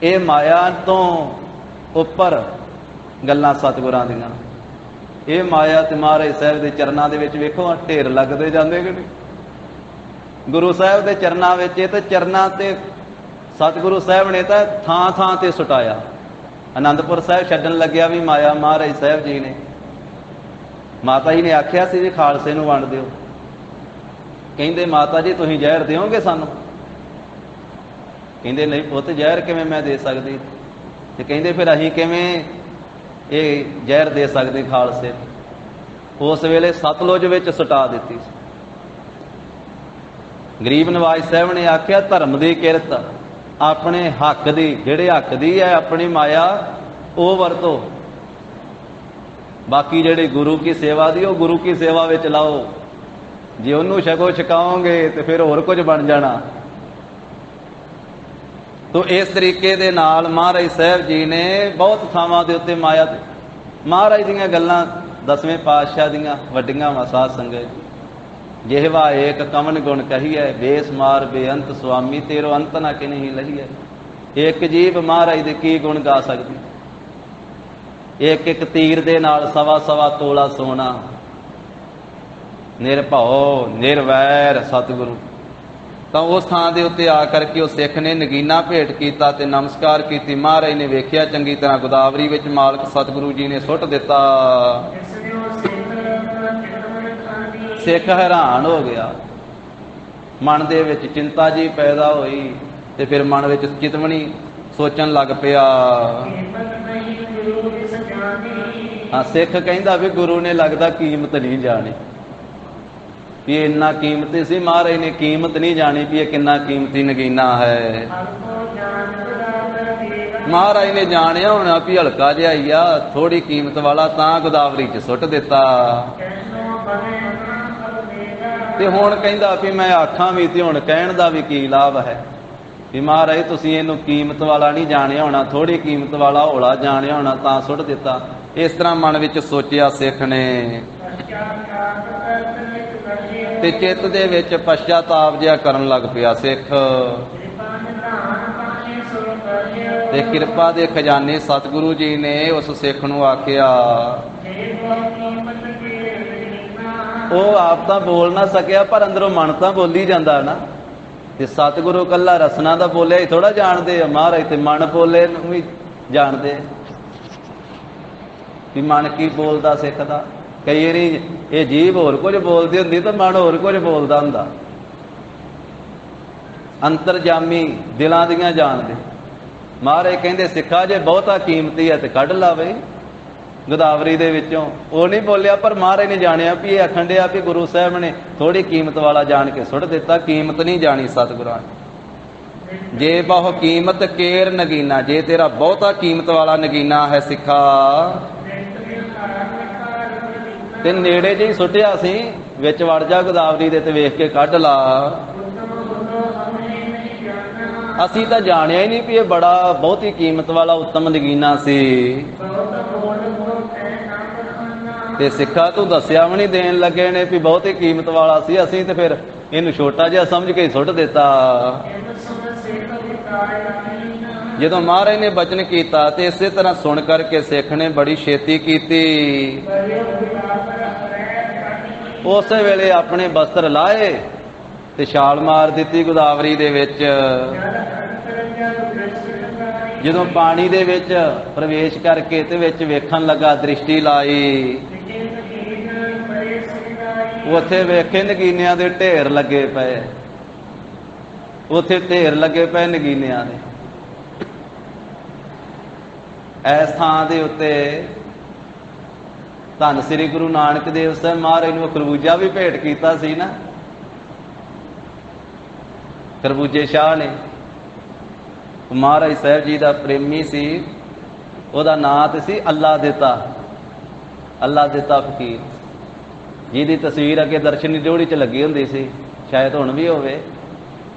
S1: ਇਹ ਮਾਇਆ ਤੋਂ ਉੱਪਰ ਗੱਲਾਂ ਸਤਿਗੁਰਾਂ ਦੀਆਂ। ਇਹ ਮਾਇਆ ਤੇ ਮਹਾਰਾਜ ਸਾਹਿਬ ਦੇ ਚਰਨਾਂ ਦੇ ਵਿੱਚ ਵੇਖੋ ਢੇਰ ਲੱਗਦੇ ਜਾਂਦੇ ਕਿ ਨਹੀਂ। ਗੁਰੂ ਸਾਹਿਬ ਦੇ ਚਰਨਾਂ ਵਿੱਚ, ਇਹ ਤਾਂ ਚਰਨਾਂ ਤੇ ਸਤਿਗੁਰੂ ਸਾਹਿਬ ਨੇ ਤਾਂ ਥਾਂ ਥਾਂ ਤੇ ਸੁਟਾਇਆ। ਆਨੰਦਪੁਰ ਸਾਹਿਬ ਛੱਡਣ ਲੱਗਿਆ ਵੀ ਮਾਇਆ ਮਹਾਰਾਜ ਸਾਹਿਬ ਜੀ ਨੇ, ਮਾਤਾ ਜੀ ਨੇ ਆਖਿਆ ਸੀ ਜੀ ਖਾਲਸੇ ਨੂੰ ਵੰਡ ਦਿਓ। ਕਹਿੰਦੇ ਮਾਤਾ ਜੀ ਤੁਸੀਂ ਜ਼ਹਿਰ ਦਿਓਗੇ ਸਾਨੂੰ। ਕਹਿੰਦੇ ਨਹੀਂ ਪੁੱਤ ਜ਼ਹਿਰ ਕਿਵੇਂ ਮੈਂ ਦੇ ਸਕਦੀ। ਤੇ ਕਹਿੰਦੇ ਫਿਰ ਅਸੀਂ ਕਿਵੇਂ ਇਹ ਜ਼ਹਿਰ ਦੇ ਸਕਦੇ ਖਾਲਸੇ। ਉਸ ਵੇਲੇ ਸਤਲੁਜ ਵਿੱਚ ਸੁਟਾ ਦਿੱਤੀ। ਗਰੀਬ ਨਵਾਜ ਸਾਹਿਬ ਨੇ ਆਖਿਆ ਧਰਮ ਦੀ ਕਿਰਤ, ਆਪਣੇ ਹੱਕ ਦੀ, ਜਿਹੜੇ ਹੱਕ ਦੀ ਹੈ ਆਪਣੀ ਮਾਇਆ ਉਹ ਵਰਤੋ। ਬਾਕੀ ਜਿਹੜੀ ਗੁਰੂ ਕੀ ਸੇਵਾ ਦੀ, ਉਹ ਗੁਰੂ ਕੀ ਸੇਵਾ ਵਿੱਚ ਲਾਓ। ਜੇ ਉਹਨੂੰ ਛਕੋ ਛਕਾਓਗੇ ਤੇ ਫਿਰ ਹੋਰ ਕੁਝ ਬਣ ਜਾਣਾ। ਤੋ ਇਸ ਤਰੀਕੇ ਦੇ ਨਾਲ ਮਹਾਰਾਜ ਸਾਹਿਬ ਜੀ ਨੇ ਬਹੁਤ ਥਾਵਾਂ ਦੇ ਉੱਤੇ ਮਾਇਆ ਤੇ ਮਹਾਰਾਜ ਦੀਆਂ ਗੱਲਾਂ 10ਵੇਂ ਪਾਤਸ਼ਾਹ ਦੀਆਂ ਵੱਡੀਆਂ ਵਾ ਸਾਧ ਸੰਗਤ। ਜਿਹਵਾ ਏਕ ਕਵਨ ਗੁਣ ਕਹੀਐ, ਬੇਸਮਾਰ ਬੇਅੰਤ ਸੁਆਮੀ ਤੇਰੋ ਅੰਤ ਨਾ ਕਿਨਹੀ ਲਹੀਐ। ਇੱਕ ਜੀਵ ਮਹਾਰਾਜ ਦੇ ਕੀ ਗੁਣ ਗਾ ਸਕਦੀ। ਇੱਕ ਇੱਕ ਤੀਰ ਦੇ ਨਾਲ 1.25 ਤੋਲਾ ਸੋਨਾ। ਨਿਰਭਉ ਨਿਰਵੈਰ ਸਤਿਗੁਰੂ। ਤਾਂ ਉਸ ਥਾਂ ਦੇ ਉੱਤੇ ਆ ਕਰਕੇ ਉਹ ਸਿੱਖ ਨੇ ਨਗੀਨਾ ਭੇਟ ਕੀਤਾ ਤੇ ਨਮਸਕਾਰ ਕੀਤੀ। ਮਹਾਰਾਜ ਨੇ ਵੇਖਿਆ ਚੰਗੀ ਤਰ੍ਹਾਂ ਗੋਦਾਵਰੀ ਵਿੱਚ ਮਾਲਕ ਸਤਿਗੁਰੂ ਜੀ ਨੇ ਸੁੱਟ ਦਿੱਤਾ। ਸਿੱਖ ਹੈਰਾਨ ਹੋ ਗਿਆ। ਮਨ ਦੇ ਵਿੱਚ ਚਿੰਤਾ ਜੀ ਪੈਦਾ ਹੋਈ ਤੇ ਫਿਰ ਮਨ ਵਿੱਚ ਚਿਤਵਣੀ ਸੋਚਣ ਲੱਗ ਪਿਆ। ਹਾਂ, ਸਿੱਖ ਕਹਿੰਦਾ ਵੀ ਗੁਰੂ ਨੇ ਲੱਗਦਾ ਕੀਮਤ ਨਹੀਂ ਜਾਣੀ ਵੀ ਇੰਨਾ ਕੀਮਤੀ ਸੀ। ਮਹਾਰਾਜ ਨੇ ਕੀਮਤ ਨਹੀਂ ਜਾਣੀ ਵੀ ਇਹ ਕਿੰਨਾ ਕੀਮਤੀ ਨਗੀਨਾ ਹੈ। ਮਹਾਰਾਜ ਨੇ ਜਾਣਿਆ ਹੋਣਾ ਵੀ ਹਲਕਾ ਜਿਹਾ ਹੀ ਆ, ਥੋੜੀ ਕੀਮਤ ਵਾਲਾ, ਤਾਂ ਗੋਦਾਵਰੀ 'ਚ ਸੁੱਟ ਦਿੱਤਾ। ਤੇ ਹੁਣ ਕਹਿੰਦਾ ਵੀ ਮੈਂ ਆਖਾਂ ਵੀ ਤੇ ਹੁਣ ਕਹਿਣ ਦਾ ਵੀ ਕੀ ਲਾਭ ਹੈ ਵੀ ਮਹਾਰਾਜ ਤੁਸੀਂ ਇਹਨੂੰ ਕੀਮਤ ਵਾਲਾ ਨਹੀਂ ਜਾਣਿਆ ਹੋਣਾ, ਥੋੜੀ ਕੀਮਤ ਵਾਲਾ ਹੌਲਾ ਜਾਣਿਆ ਹੋਣਾ, ਤਾਂ ਸੁੱਟ ਦਿੱਤਾ। ਇਸ ਤਰ੍ਹਾਂ ਮਨ ਵਿੱਚ ਸੋਚਿਆ ਸਿੱਖ ਨੇ ਤੇ ਚਿੱਤ ਦੇ ਵਿੱਚ ਪਛਤਾਪ ਜਿਹਾ ਕਰਨ ਲੱਗ ਪਿਆ ਸਿੱਖ। ਤੇ ਕਿਰਪਾ ਦੇ ਖਜ਼ਾਨੇ ਸਤਿਗੁਰੂ ਜੀ ਨੇ ਉਸ ਸਿੱਖ ਨੂੰ ਆਖਿਆ। ਉਹ ਆਪ ਤਾਂ ਬੋਲ ਨਾ ਸਕਿਆ ਪਰ ਅੰਦਰੋਂ ਮਨ ਤਾਂ ਬੋਲੀ ਜਾਂਦਾ ਨਾ। ਤੇ ਸਤਿਗੁਰੂ ਕੱਲਾ ਰਸਨਾ ਦਾ ਬੋਲਿਆ ਹੀ ਥੋੜਾ ਜਾਣਦੇ ਆ, ਮਹਾਰਾਜ ਤੇ ਮਨ ਬੋਲੇ ਨੂੰ ਵੀ ਜਾਣਦੇ ਵੀ ਮਨ ਕੀ ਬੋਲਦਾ ਸਿੱਖ ਦਾ। ਕਈ ਵਾਰੀ ਇਹ ਜੀਭ ਹੋਰ ਕੁਝ ਬੋਲਦੀ ਹੁੰਦੀ ਤਾਂ ਮਨ ਹੋਰ ਕੁਝ ਬੋਲਦਾ ਹੁੰਦਾ। ਅੰਤਰਜਾਮੀ ਦਿਲਾਂ ਦੀਆਂ ਜਾਣਦੇ। ਮਹਾਰਾਜ ਕਹਿੰਦੇ ਸਿੱਖਾ ਜੇ ਬਹੁਤਾ ਕੀਮਤੀ ਹੈ ਤੇ ਕੱਢ ਲਾ ਬਈ ਗੋਦਾਵਰੀ ਦੇ ਵਿੱਚੋਂ। ਉਹ ਨਹੀਂ ਬੋਲਿਆ ਪਰ ਮਹਾਰਾਜ ਨੇ ਜਾਣਿਆ ਵੀ ਇਹ ਆਖਣ ਡਿਆ ਵੀ ਗੁਰੂ ਸਾਹਿਬ ਨੇ ਥੋੜੀ ਕੀਮਤ ਵਾਲਾ ਜਾਣ ਕੇ ਸੁੱਟ ਦਿੱਤਾ। ਕੀਮਤ ਨਹੀਂ ਜਾਣੀ ਸਤਿਗੁਰਾਂ ਨੇ। ਜੇ ਬਹੁ ਕੀਮਤ ਕੇਰ ਨਗੀਨਾ, ਜੇ ਤੇਰਾ ਬਹੁਤਾ ਕੀਮਤ ਵਾਲਾ ਨਗੀਨਾ ਹੈ ਸਿੱਖਾ ਤੇ ਨੇੜੇ ਜਿਹੀ ਸੁੱਟਿਆ ਸੀ, ਵਿੱਚ ਵੜ ਜਾ ਗੋਦਾਵਰੀ ਦੇ ਤੇ ਵੇਖ ਕੇ ਕੱਢ ਲਾ। ਅਸੀਂ ਤਾਂ ਜਾਣਿਆ ਹੀ ਨਹੀਂ ਵੀ ਇਹ ਬੜਾ ਬਹੁਤੀ ਕੀਮਤ ਵਾਲਾ ਉੱਤਮ ਨਗੀਨਾ ਸੀ। ਤੇ ਸਿੱਖਾ ਤੂੰ ਦੱਸਿਆ ਵੀ ਨਹੀਂ ਦੇਣ ਲੱਗੇ ਨੇ ਵੀ ਬਹੁਤੀ ਕੀਮਤ ਵਾਲਾ ਸੀ, ਅਸੀਂ ਤੇ ਫਿਰ ਇਹਨੂੰ ਛੋਟਾ ਜਿਹਾ ਸਮਝ ਕੇ ਸੁੱਟ ਦਿੱਤਾ। ਜਦੋਂ ਮਹਾਰਾਜ ਨੇ ਬਚਨ ਕੀਤਾ ਤੇ ਇਸੇ ਤਰ੍ਹਾਂ ਸੁਣ ਕਰਕੇ ਸਿੱਖ ਨੇ ਬੜੀ ਛੇਤੀ ਕੀਤੀ। ਉਸੇ ਵੇਲੇ ਆਪਣੇ ਬਸਤਰ ਲਾਏ ਤੇ ਛਾਲ ਮਾਰ ਦਿੱਤੀ ਗੋਦਾਵਰੀ ਦੇ ਵਿੱਚ। ਜਦੋਂ ਪਾਣੀ ਦੇ ਵਿੱਚ ਪ੍ਰਵੇਸ਼ ਕਰਕੇ ਤੇ ਵਿੱਚ ਵੇਖਣ ਲੱਗਾ, ਦ੍ਰਿਸ਼ਟੀ ਲਾਈ, ਉੱਥੇ ਵੇਖੇ ਨਗੀਨਿਆਂ ਦੇ ਢੇਰ ਲੱਗੇ ਪਏ, ਉੱਥੇ ਢੇਰ ਲੱਗੇ ਪਏ ਨਗੀਨਿਆਂ ਦੇ। ਇਸ ਥਾਂ ਦੇ ਉੱਤੇ ਧੰਨ ਸ੍ਰੀ ਗੁਰੂ ਨਾਨਕ ਦੇਵ ਸਾਹਿਬ ਮਹਾਰਾਜ ਨੂੰ ਖਰਬੂਜਾ ਵੀ ਭੇਟ ਕੀਤਾ ਸੀ ਨਾ, ਖਰਬੂਜੇ ਸ਼ਾਹ ਨੇ। ਮਹਾਰਾਜ ਸਾਹਿਬ ਜੀ ਦਾ ਪ੍ਰੇਮੀ ਸੀ, ਉਹਦਾ ਨਾਂ ਤੇ ਸੀ ਅੱਲਾ ਦਿੱਤਾ, ਅੱਲਾ ਦਿੱਤਾ ਫਕੀਰ, ਜਿਹਦੀ ਤਸਵੀਰ ਅੱਗੇ ਦਰਸ਼ਨੀ ਡਿਓੜੀ 'ਚ ਲੱਗੀ ਹੁੰਦੀ ਸੀ, ਸ਼ਾਇਦ ਹੁਣ ਵੀ ਹੋਵੇ।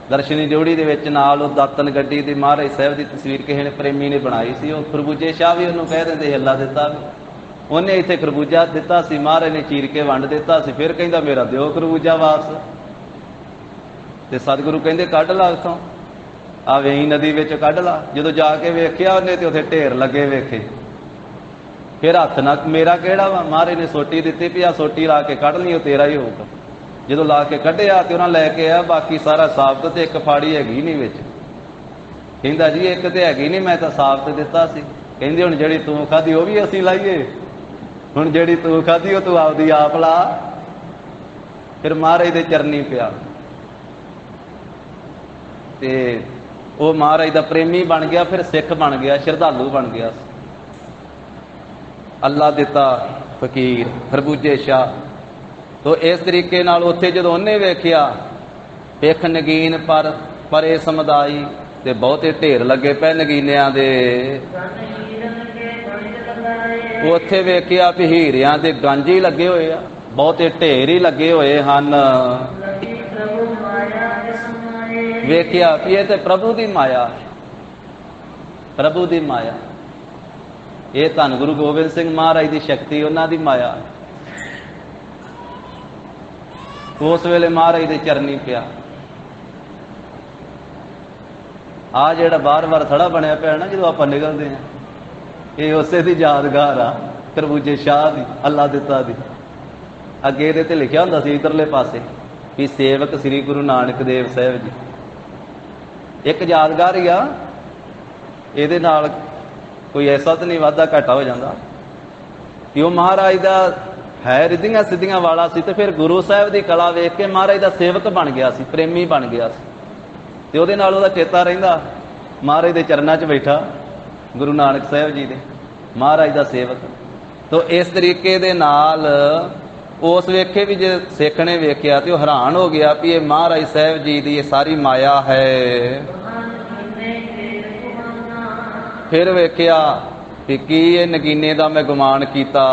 S1: ਦਰਸ਼ਨੀ ਡਿਓੜੀ ਦੇ ਵਿੱਚ ਨਾਲ ਉਹ ਦਾਤਨ ਗੱਡੀ ਦੀ ਮਹਾਰਾਜ ਸਾਹਿਬ ਦੀ ਤਸਵੀਰ ਕਿਸੇ ਨੇ ਪ੍ਰੇਮੀ ਨੇ ਬਣਾਈ ਸੀ। ਉਹ ਖਰਬੂਜੇ ਸ਼ਾਹ ਵੀ ਉਹਨੂੰ ਕਹਿ ਦਿੰਦੇ, ਅੱਲਾ ਦਿੱਤਾ ਵੀ। ਉਹਨੇ ਇੱਥੇ ਖਰਬੂਜਾ ਦਿੱਤਾ ਸੀ, ਮਹਾਰਾਜ ਨੇ ਚੀਰ ਕੇ ਵੰਡ ਦਿੱਤਾ ਸੀ। ਫਿਰ ਕਹਿੰਦਾ ਮੇਰਾ ਦਿਓ ਖਰਬੂਜਾ ਵਾਪਸ। ਤੇ ਸਤਿਗੁਰੂ ਕਹਿੰਦੇ ਕੱਢ ਲਾ ਉੱਥੋਂ, ਆ ਵੇਈ ਨਦੀ ਵਿੱਚ ਕੱਢ ਲਾ। ਜਦੋਂ ਜਾ ਕੇ ਵੇਖਿਆ ਉਹਨੇ ਤੇ ਉੱਥੇ ਢੇਰ ਲੱਗੇ ਵੇਖੇ। ਫਿਰ ਹੱਥ ਨਾਲ ਮੇਰਾ ਕਿਹੜਾ ਵਾ, ਮਹਾਰਾਜ ਨੇ ਸੋਟੀ ਦਿੱਤੀ ਵੀ ਆ ਸੋਟੀ ਲਾ ਕੇ ਕੱਢ ਲਈ, ਉਹ ਤੇਰਾ ਹੀ ਹੋਊਗਾ। ਜਦੋਂ ਲਾ ਕੇ ਕੱਢਿਆ ਤੇ ਉਹਨਾਂ ਲੈ ਕੇ ਆ, ਬਾਕੀ ਸਾਰਾ ਸਾਬਤ ਤੇ ਇੱਕ ਫਾੜੀ ਹੈਗੀ ਨਹੀਂ ਵਿੱਚ। ਕਹਿੰਦਾ ਜੀ ਇੱਕ ਤੇ ਹੈਗੀ ਨਹੀਂ, ਮੈਂ ਤਾਂ ਸਾਬਤ ਦਿੱਤਾ ਸੀ। ਕਹਿੰਦੇ ਹੁਣ ਜਿਹੜੀ ਤੂੰ ਖਾਧੀ ਉਹ ਵੀ ਅਸੀਂ ਲਾਈਏ, ਹੁਣ ਜਿਹੜੀ ਤੂੰ ਖਾਧੀ ਉਹ ਤੂੰ ਆਪਦੀ ਆਪ ਲਾ। ਫਿਰ ਮਹਾਰਾਜ ਦੇ ਚਰਨੀ ਪਿਆ ਤੇ ਉਹ ਮਹਾਰਾਜ ਦਾ ਪ੍ਰੇਮੀ ਬਣ ਗਿਆ, ਫਿਰ ਸਿੱਖ ਬਣ ਗਿਆ, ਸ਼ਰਧਾਲੂ ਬਣ ਗਿਆ। ਅੱਲਾ ਦਿੱਤਾ ਫਕੀਰ ਖਰਬੂਜੇ ਸ਼ਾਹ। ਤੋ ਇਸ ਤਰੀਕੇ ਨਾਲ ਉੱਥੇ ਜਦੋਂ ਉਹਨੇ ਵੇਖਿਆ ਪਿੱਖ ਨਗੀਨ ਪਰ ਪਰੇ ਸਮੁਦਾਈ ਤੇ ਬਹੁਤੇ ਢੇਰ ਲੱਗੇ ਪਏ ਨਗੀਨਿਆਂ ਦੇ। ਉੱਥੇ ਵੇਖਿਆ ਵੀ ਹੀਰਿਆਂ ਦੇ ਗੰਜ ਹੀ ਲੱਗੇ ਹੋਏ ਆ, ਬਹੁਤੇ ਢੇਰ ਹੀ ਲੱਗੇ ਹੋਏ ਹਨ। ਵੇਖਿਆ ਵੀ ਇਹ ਤੇ ਪ੍ਰਭੂ ਦੀ ਮਾਇਆ, ਪ੍ਰਭੂ ਦੀ ਮਾਇਆ। ਇਹ ਧੰਨ ਗੁਰੂ ਗੋਬਿੰਦ ਸਿੰਘ ਮਹਾਰਾਜ ਦੀ ਸ਼ਕਤੀ, ਉਹਨਾਂ ਦੀ ਮਾਇਆ। ਉਸ ਵੇਲੇ ਮਹਾਰਾਜ ਦੇ ਚਰਨੀ ਪਿਆ। ਆ ਜਿਹੜਾ ਬਾਰ-ਬਾਰ ਥੜਾ ਬਣਿਆ ਪਿਆ ਨਾ ਜਦੋਂ ਆਪਾਂ ਨਿਕਲਦੇ ਆ, ਇਹ ਉਸੇ ਦੀ ਯਾਦਗਾਰ ਆ, ਖਰਬੂਜੇ ਸ਼ਾਹ ਦੀ, ਅੱਲਾ ਦਿੱਤਾ ਦੀ। ਅੱਗੇ ਇਹਦੇ ਤੇ ਲਿਖਿਆ ਹੁੰਦਾ ਸੀ ਇਧਰਲੇ ਪਾਸੇ ਵੀ ਸੇਵਕ ਸ੍ਰੀ ਗੁਰੂ ਨਾਨਕ ਦੇਵ ਸਾਹਿਬ ਜੀ। ਇੱਕ ਯਾਦਗਾਰ ਹੀ ਆ, ਇਹਦੇ ਨਾਲ ਕੋਈ ਐਸਾ ਤਾਂ ਨਹੀਂ ਵਾਧਾ ਘਾਟਾ ਹੋ ਜਾਂਦਾ ਕਿ ਉਹ ਮਹਾਰਾਜ ਦਾ ਹੈ ਰਿੱਧੀਆਂ ਸਿੱਧੀਆਂ ਵਾਲਾ ਸੀ ਤੇ ਫਿਰ ਗੁਰੂ ਸਾਹਿਬ ਦੀ ਕਲਾ ਵੇਖ ਕੇ ਮਹਾਰਾਜ ਦਾ ਸੇਵਕ ਬਣ ਗਿਆ ਸੀ, ਪ੍ਰੇਮੀ ਬਣ ਗਿਆ ਸੀ। ਤੇ ਉਹਦੇ ਨਾਲ ਉਹਦਾ ਚੇਤਾ ਰਹਿੰਦਾ, ਮਹਾਰਾਜ ਦੇ ਚਰਨਾਂ 'ਚ ਬੈਠਾ ਗੁਰੂ ਨਾਨਕ ਸਾਹਿਬ ਜੀ ਦੇ, ਮਹਾਰਾਜ ਦਾ ਸੇਵਕ। ਤੋ ਇਸ ਤਰੀਕੇ ਦੇ ਨਾਲ ਉਸ ਵੇਖੇ ਵੀ ਜੇ ਸਿੱਖ ਨੇ ਵੇਖਿਆ ਤੇ ਉਹ ਹੈਰਾਨ ਹੋ ਗਿਆ ਵੀ ਇਹ ਮਹਾਰਾਜ ਸਾਹਿਬ ਜੀ ਦੀ ਇਹ ਸਾਰੀ ਮਾਇਆ ਹੈ। ਫਿਰ ਵੇਖਿਆ ਵੀ ਕੀ ਇਹ ਨਗੀਨੇ ਦਾ ਮੈਂ ਗੁਮਾਨ ਕੀਤਾ।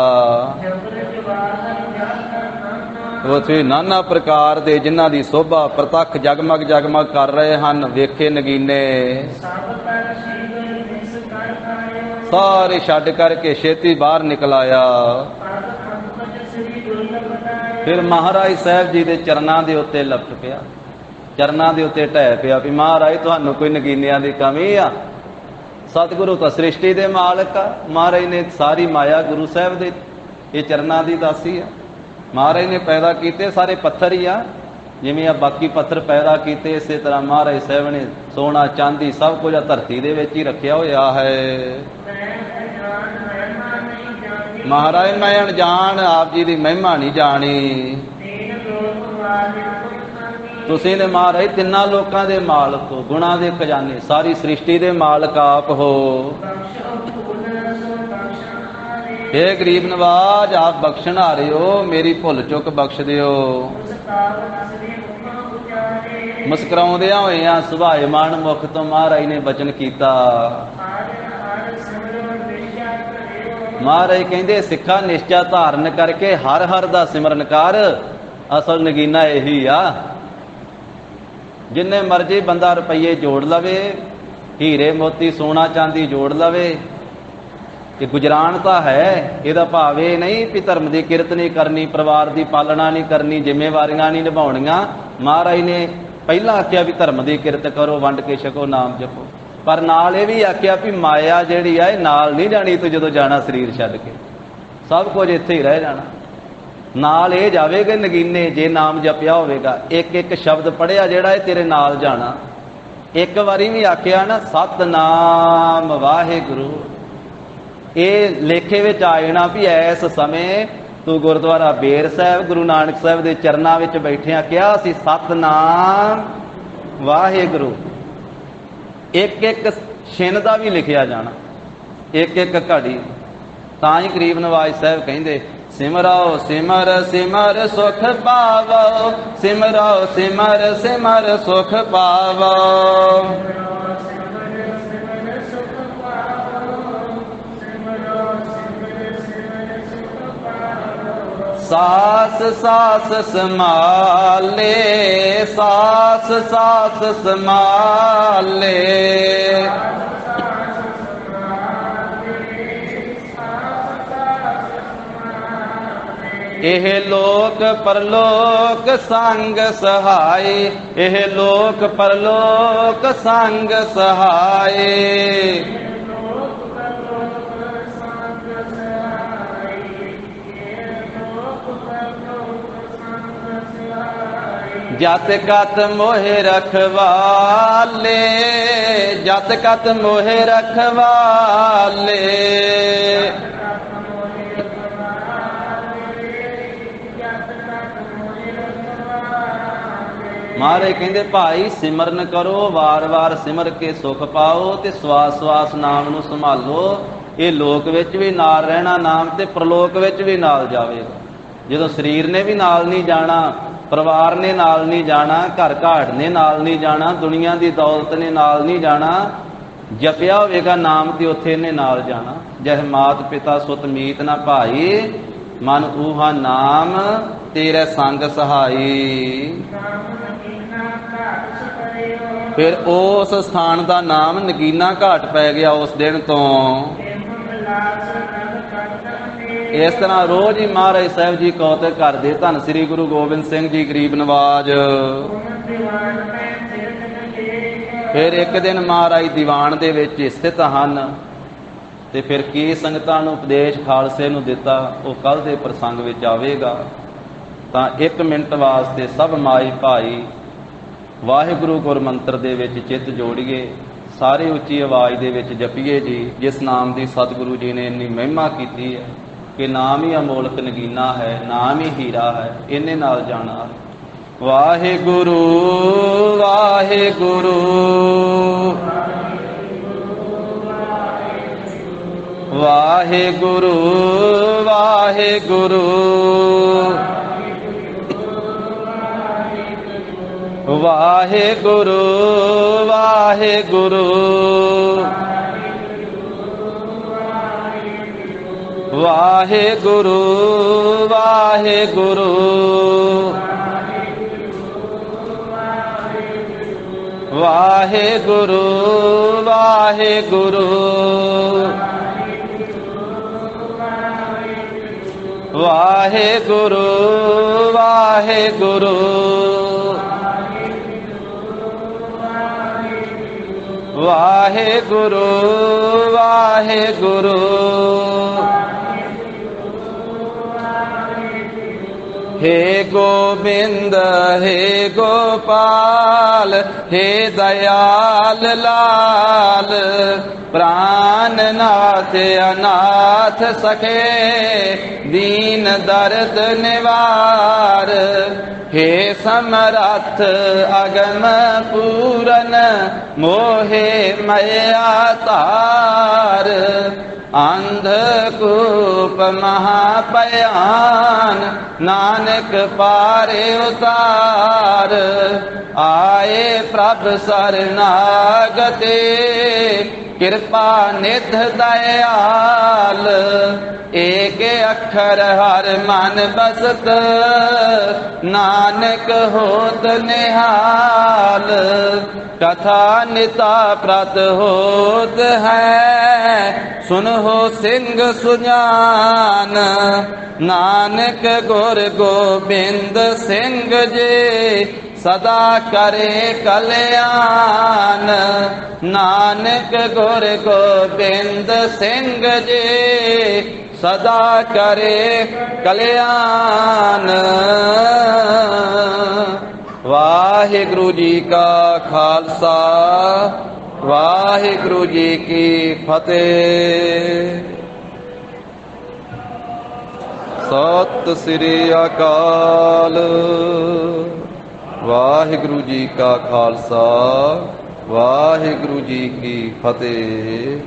S1: ਉੱਥੇ ਨਾਨਾ ਪ੍ਰਕਾਰ ਦੇ ਜਿਨ੍ਹਾਂ ਦੀ ਸੋਭਾ ਪ੍ਰਤੱਖ ਜਗਮਗ ਜਗਮਗ ਕਰ ਰਹੇ ਹਨ, ਵੇਖੇ ਨਗੀਨੇ ਸਾਰੇ ਛੱਡ ਕਰਕੇ ਛੇਤੀ ਬਾਹਰ ਨਿਕਲ ਆਇਆ। ਫਿਰ ਮਹਾਰਾਜ ਸਾਹਿਬ ਜੀ ਦੇ ਚਰਨਾਂ ਦੇ ਉੱਤੇ ਲਪਟ ਪਿਆ, ਚਰਨਾਂ ਦੇ ਉੱਤੇ ਢਹਿ ਪਿਆ ਵੀ ਮਹਾਰਾਜ ਤੁਹਾਨੂੰ ਕੋਈ ਨਗੀਨਿਆਂ ਦੀ ਕਮੀ ਆ? ਸਤਿਗੁਰੂ ਤਾਂ ਸ੍ਰਿਸ਼ਟੀ ਦੇ ਮਾਲਕ ਆ, ਮਹਾਰਾਜ ਨੇ ਸਾਰੀ ਮਾਇਆ ਗੁਰੂ ਸਾਹਿਬ ਦੇ ਇਹ ਚਰਨਾਂ ਦੀ ਦਾਸੀ ਆ। ਮਹਾਰਾਜ ਨੇ ਪੈਦਾ ਕੀਤੇ ਸਾਰੇ ਪੱਥਰ ਹੀ ਆ, ਜਿਵੇਂ ਆ ਬਾਕੀ ਪੱਥਰ ਪੈਦਾ ਕੀਤੇ, ਇਸੇ ਤਰ੍ਹਾਂ ਮਹਾਰਾਜ ਸਾਹਿਬ ਨੇ ਸੋਨਾ ਚਾਂਦੀ ਸਭ ਕੁਝ ਧਰਤੀ ਦੇ ਵਿੱਚ ਹੀ ਰੱਖਿਆ ਹੋਇਆ ਹੈ। ਮਹਾਰਾਜ ਮੈਂ ਅਣਜਾਣ, ਆਪ ਜੀ ਦੀ ਮਹਿਮਾ ਨਹੀਂ ਜਾਣੀ। ਤੁਸੀਂ ਨੇ ਮਹਾਰਾਜ ਤਿੰਨਾਂ ਲੋਕਾਂ ਦੇ ਮਾਲਕ ਹੋ, ਗੁਣਾ ਦੇ ਖਜ਼ਾਨੇ, ਸਾਰੀ ਸ੍ਰਿਸ਼ਟੀ ਦੇ ਮਾਲਕ ਆਪ ਹੋ। ਇਹ ਗਰੀਬ ਨਵਾਜ ਆਪ ਬਖਸ਼ਣ ਆ ਰਹੇ ਹੋ, ਮੇਰੀ ਭੁੱਲ ਚੁੱਕ ਬਖਸ਼ ਦਿਓ। ਮੁਸਕਰਾਉਂਦਿਆਂ ਹੋਇਆਂ ਸੁਭਾਏਮਾਨ ਮੁਖ ਤੋਂ ਮਹਾਰਾਜ ਨੇ ਬਚਨ ਕੀਤਾ। ਮਹਾਰਾਜ ਕਹਿੰਦੇ ਸਿੱਖਾ ਨਿਸ਼ਚਾ ਧਾਰਨ ਕਰਕੇ ਹਰ ਹਰ ਦਾ ਸਿਮਰਨ ਕਰ। ਅਸਲ ਨਗੀਨਾ ਇਹੀ ਆ, ਜਿੰਨੇ ਮਰਜੀ ਬੰਦਾ ਰੁਪਈਏ ਜੋੜ ਲਵੇ, ਹੀਰੇ ਮੋਤੀ ਸੋਨਾ ਚਾਂਦੀ ਜੋੜ ਲਵੇ, कि गुजरान तो है, ਇਹਦਾ ਭਾਵ ਇਹ नहीं भी धर्म की किरत नहीं करनी, परिवार की पालना नहीं करनी, जिम्मेवारियां नहीं निभाउणियां। महाराज ने पहला आख्या भी धर्म की किरत करो, वंड के छको, नाम जपो, पर नाल ये भी आख्या भी माया जिहड़ी है नाल नहीं जानी, तू जदों जाना शरीर छड्ड के, सब कुछ इत्थे ही रह जाना। नाल ये जावेगा नगीने जे नाम जपिया होवेगा, एक एक शब्द पढ़िया जिहड़ा है तेरे नाल जाना। एक बारी भी आख्या ना सतनाम वाहिगुरू, ये लेखे विच आ जाना भी इस समय तू गुरुद्वारा बेर साहब गुरु नानक साहब के चरणों में बैठिया क्या सी सतनाम वाहिगुरू। एक एक छिन का भी लिखिया जाना, एक एक घड़ी। तां ही गरीब नवाज साहब कहते सिमरो सिमर सिमर सुख पावो, सिमरो सिमर सिमर सुख पावो। सास सास समाले, सास सास समाले, एह लोक परलोक संग सहाय, एह लोक परलोक संग सहाय। जत कत मोहे रखवाले, जत कत मोहे रखवाले। महाराज कहते भाई सिमरन करो, वार वार सिमर के सुख पाओ, ते स्वास स्वास नाम नू संभालो। ये लोक विच भी नाल रहना नाम, ते प्रलोक विच भी नाल जावेगा। जदों शरीर ने भी नाल नहीं जाना, परिवार ने नाल नहीं जाना, घर घाट ने नाल नहीं जाना, दुनिया की दौलत ने नाल नहीं जाना, जपिया होवेगा नाम ते उत्थे ने नाल जाना। जह मात पिता सुत मीत ना भाई, मन ऊहा नाम तेरे संग सहाई। फिर उस स्थान का नाम नगीना घाट पै गया उस दिन तो। इस तरह रोज ही महाराज साहब जी कौतक करते, धन श्री गुरु गोबिंद सिंह जी गरीब नवाज। फिर एक दिन महाराज दीवान दे विच स्थित हन, ते फिर की संगतां नूं उपदेश खालसे नूं दिता, वो कल दे प्रसंग विच आवेगा। तां 1 मिनट वास्ते सब माई भाई वाहिगुरू गुर मंत्र दे विच चित जोड़िए, सारे उच्ची आवाज़ दे विच जपीए जी, जिस नाम की सतगुरु जी ने इन्नी महिमा की है कि नाम ही अमोलक नगीना है, नाम ही हीरा है, इन्ने नाल जाना। वाहिगुरू वाहिगुरू वाहिगुरू वाहिगुरू वाहिगुरू वाहिगुरू वाहिगुरू वाहिगुरू वाहिगुरू वाहिगुरू वाहिगुरू वाहिगुरू वाहिगुरू वाहिगुरू। हे गोविंद हे गोपाल हे दयाल लाल, प्राण नाथ अनाथ सखे दीन दर्द निवार। हे समरथ अगम पूरन मोहे मया तार, अंधकूप महापयान नानक पारे उतार। आए प्रभ शरणागते कृपा निध दयाल, एक अक्षर हर मन बसत नानक होत निहाल। कथा निता प्रत होत है ਸੁਨਹੁ ਸਿੰਘ ਸੁਜਾਨ, ਨਾਨਕ ਗੁਰ ਗੋਬਿੰਦ ਸਿੰਘ ਜੀ ਸਦਾ ਕਰੇ ਕਲਿਆਣ। ਨਾਨਕ ਗੁਰ ਗੋਬਿੰਦ ਸਿੰਘ ਜੀ ਸਦਾ ਕਰੇ ਕਲਿਆਣ। ਵਾਹਿਗੁਰੂ ਜੀ ਕਾ ਖਾਲਸਾ, ਵਾਹਿਗੁਰੂ ਜੀ ਕੀ ਫਤਿਹ। ਸਤਿ ਸ੍ਰੀ ਅਕਾਲ। ਵਾਹਿਗੁਰੂ ਜੀ ਕਾ ਖਾਲਸਾ, ਵਾਹਿਗੁਰੂ ਜੀ ਕੀ ਫਤਿਹ।